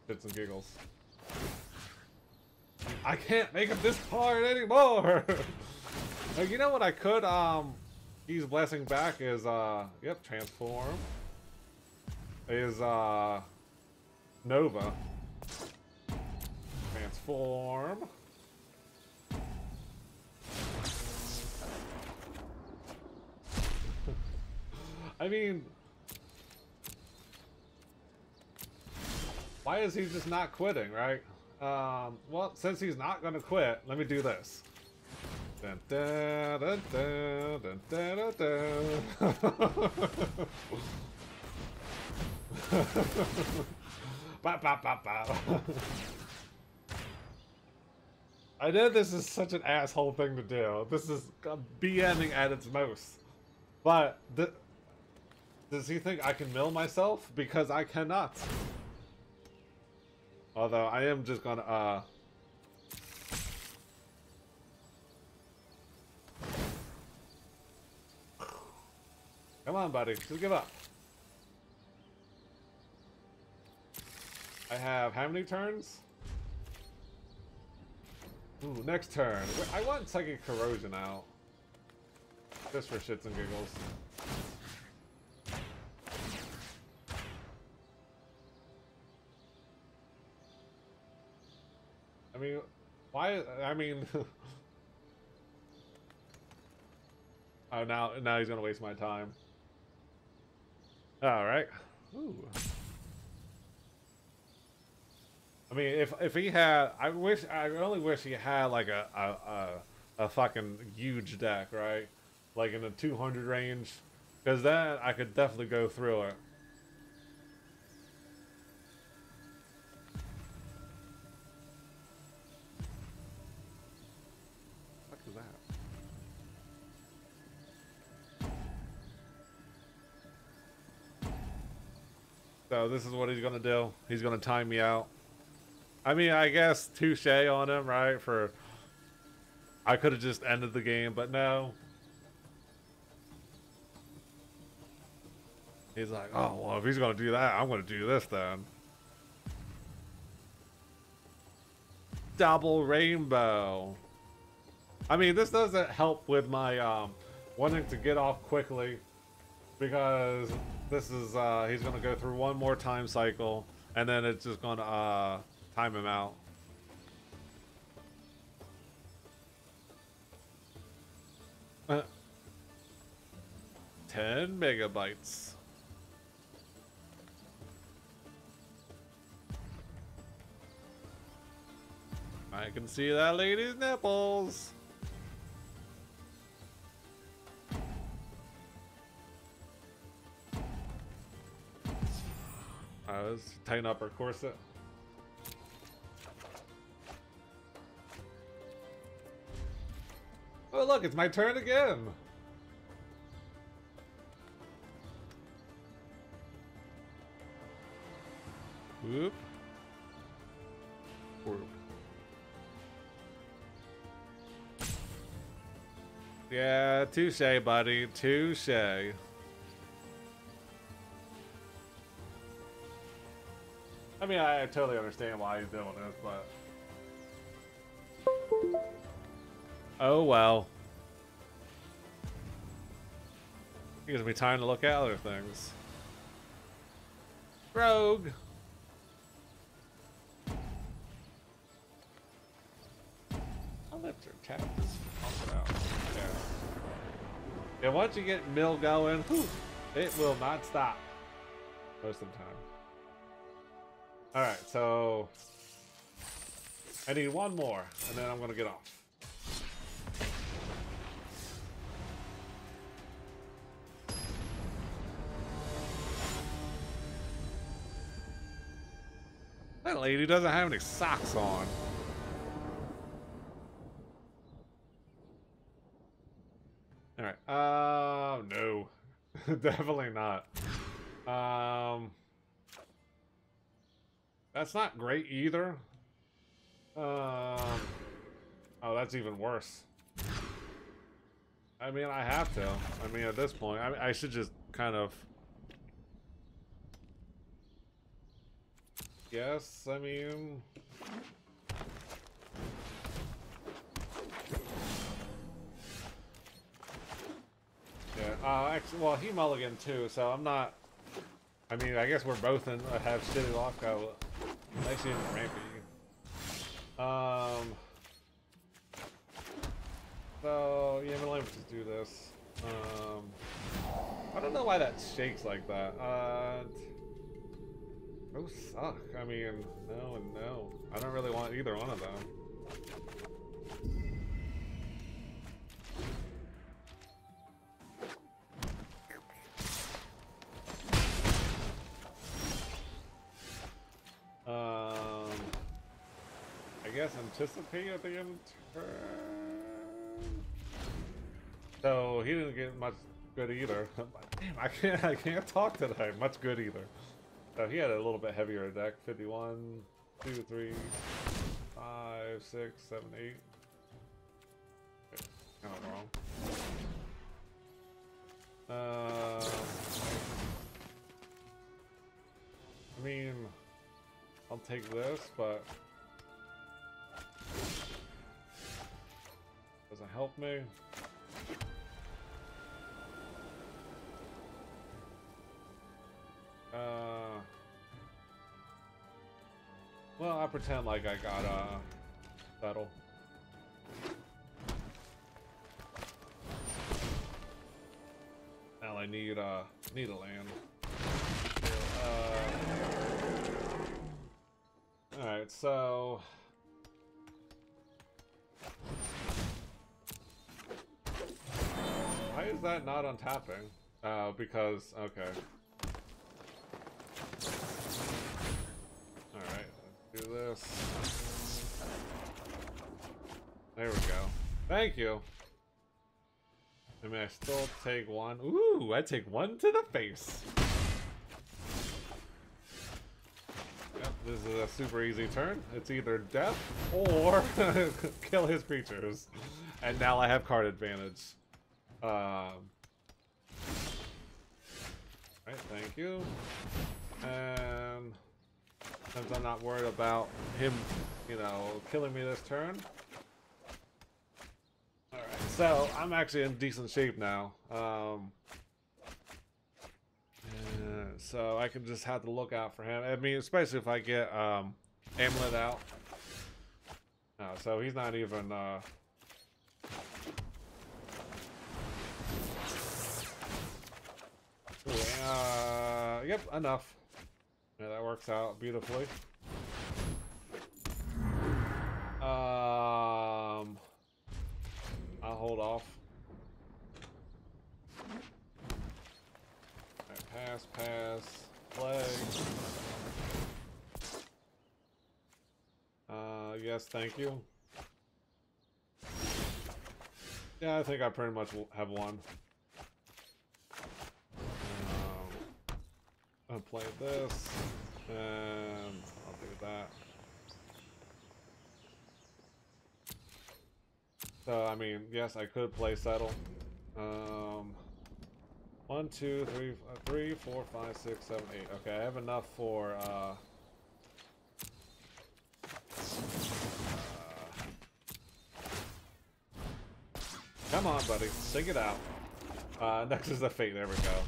[SPEAKER 1] Shits and giggles. I can't make it this hard anymore. Like, you know what I could He's Blessing back is yep, transform. Is Nova. Transform. I mean, why is he just not quitting, right? Well, since he's not gonna quit, let me do this. Dun, dun, dun, dun, dun, dun, dun, ba, ba, ba, ba. I know this is such an asshole thing to do. This is BMing at its most. But does he think I can mill myself? Because I cannot. Although I am just gonna come on, buddy. Just give up. I have how many turns? Ooh, next turn. I want Psychic Corrosion out. Just for shits and giggles. I mean, why? I mean, oh, now he's gonna waste my time. All right. Ooh. I mean, if he had, I only wish he had like a fucking huge deck, right? Like in the 200 range, because then I could definitely go through it. What is that? So this is what he's gonna do. He's gonna time me out. I mean, I guess touche on him, right? For I could have just ended the game, but no. He's like, oh, well, if he's going to do that, I'm going to do this then. Double rainbow. I mean, this doesn't help with my wanting to get off quickly, because this is he's going to go through one more time cycle, and then it's just going to time him out. Uh, 10 megabytes. I can see that lady's nipples. Let's tighten up her corset. Oh, look, it's my turn again. Whoop. Whoop. Yeah, touche, buddy. Touche. I mean, I totally understand why he's doing this, but... Oh, well. It gives me time to look at other things. Rogue! I'll let her tap this. Pump it out. Yeah. And once you get mill going, whew, it will not stop. Most of the time. Alright, so... I need one more, and then I'm gonna get off. That lady doesn't have any socks on. Alright, no. Definitely not. That's not great either. Oh, that's even worse. I mean, I have to. I mean, at this point, I should just kind of... Yes, I mean... Yeah, actually, well, he mulliganed too, so I'm not... I mean, I guess we're both in have shitty luck. Nice even rampy. So, yeah, let me just do this. I don't know why that shakes like that. Those suck. I mean, no and no. I don't really want either one of them. I guess anticipate at the end of turn. So he didn't get much good either. Damn, I can't talk today. Much good either. So he had a little bit heavier deck. 51, 2, 3, 5, 6, 7, 8. Okay, kind of wrong. I mean, I'll take this, but doesn't help me. Well, I pretend like I got settle. Now I need a land. All right, so why is that not untapping? Because okay. All right, let's do this. There we go. Thank you. I mean, I still take one. Ooh, I take one to the face. Yep, this is a super easy turn. It's either death or kill his creatures. And now I have card advantage. Right, thank you. And since I'm not worried about him, you know, killing me this turn. Alright, so I'm actually in decent shape now. So I can just have to look out for him. I mean, especially if I get Amulet out. So he's not even yep, enough. Yeah, that works out beautifully. I'll hold off. Right, pass, play. Yes, thank you. Yeah, I think I pretty much have won. I'll play this, and I'll do that. So, I mean, yes, I could play settle. 1, 2, 3, 4, 5, 6, 7, 8. Okay, I have enough for, come on, buddy. Sing it out. Next is the fate. There we go.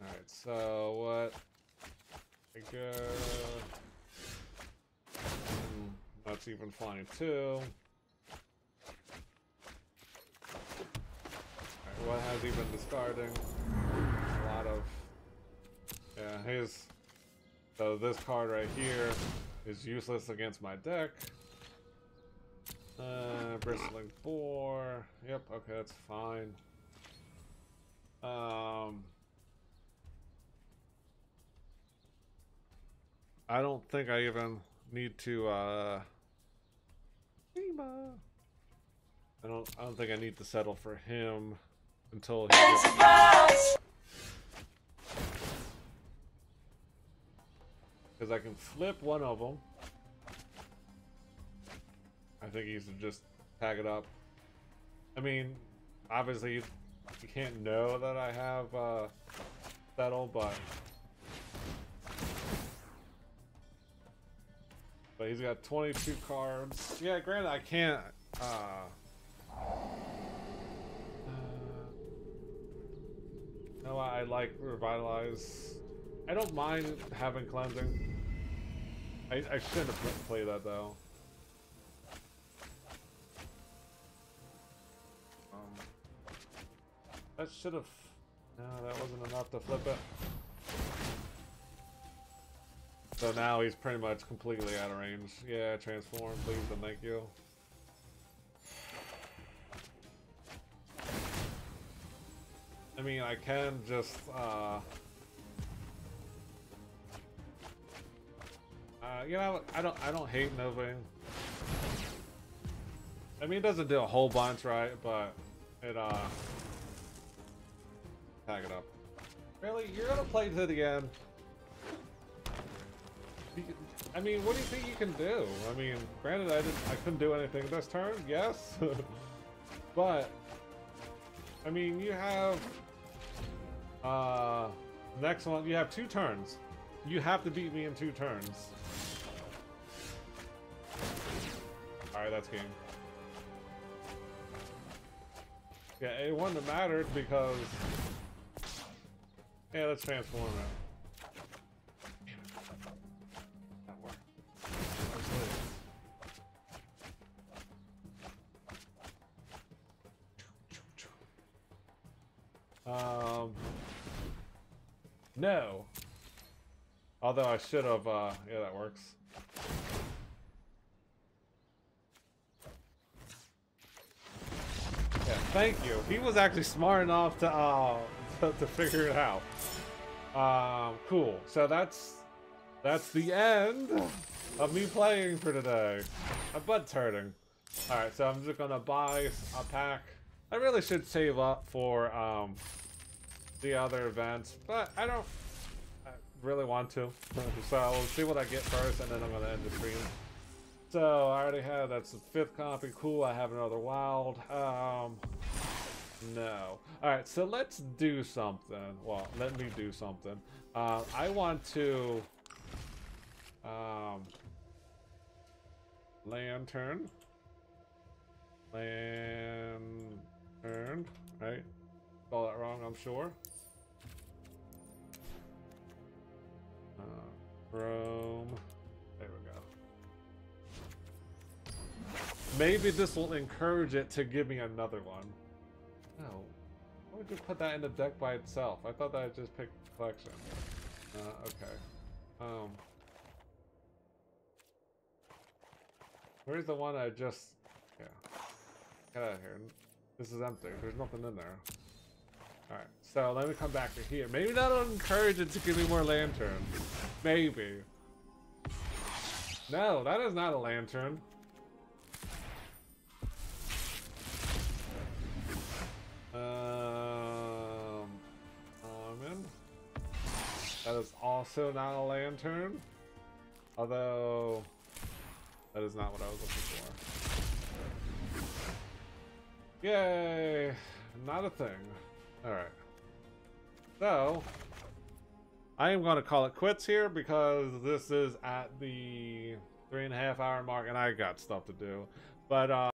[SPEAKER 1] Alright, so what? I go. That's even flying too. Alright, what has he been discarding? A lot of. Yeah, his. So this card right here is useless against my deck. Bristling 4. Yep, okay, that's fine. I don't think I even need to I don't think I need to settle for him until he gets, because I can flip one of them. I think he should just tag it up. I mean, obviously you can't know that I have settle, but he's got 22 cards. Yeah, granted I can't no, I like revitalize. I don't mind having cleansing. I shouldn't have played that though. That should have. No, that wasn't enough to flip it. So now he's pretty much completely out of range. Yeah, transform, please, and thank you. I mean, I can just, you know, I don't hate Novaing. I mean, it doesn't do a whole bunch, right? But it, tag it up. Really? You're gonna play to the end? I mean, what do you think you can do? I mean, granted, I couldn't do anything this turn, yes, but I mean, you have next one. You have 2 turns. You have to beat me in 2 turns. All right, that's game. Yeah, it wouldn't have mattered because. Yeah, let's transform it. That worked. No. Although I should have, yeah, that works. Yeah, thank you. He was actually smart enough to figure it out. Cool. So that's the end of me playing for today. My butt's hurting. Alright, so I'm just gonna buy a pack. I really should save up for the other events, but I don't really want to. So we'll see what I get first, and then I'm gonna end the stream. So I already had, that's the 5th copy. Cool, I have another wild. No. Alright, so let's do something. Well, let me do something. I want to lantern. Lantern, right? Spell that wrong, I'm sure. Chrome. There we go. Maybe this will encourage it to give me another one. No. Why would you put that in the deck by itself? I thought that I just picked collection. Okay. Where's the one I just... Yeah. Get out of here. This is empty. There's nothing in there. Alright, so let me come back to here. Maybe that'll encourage it to give me more lanterns. Maybe. No, that is not a lantern. Almond. That is also not a lantern. Although, that is not what I was looking for. Yay! Not a thing. Alright. So, I am going to call it quits here because this is at the 3.5 hour mark and I got stuff to do. But,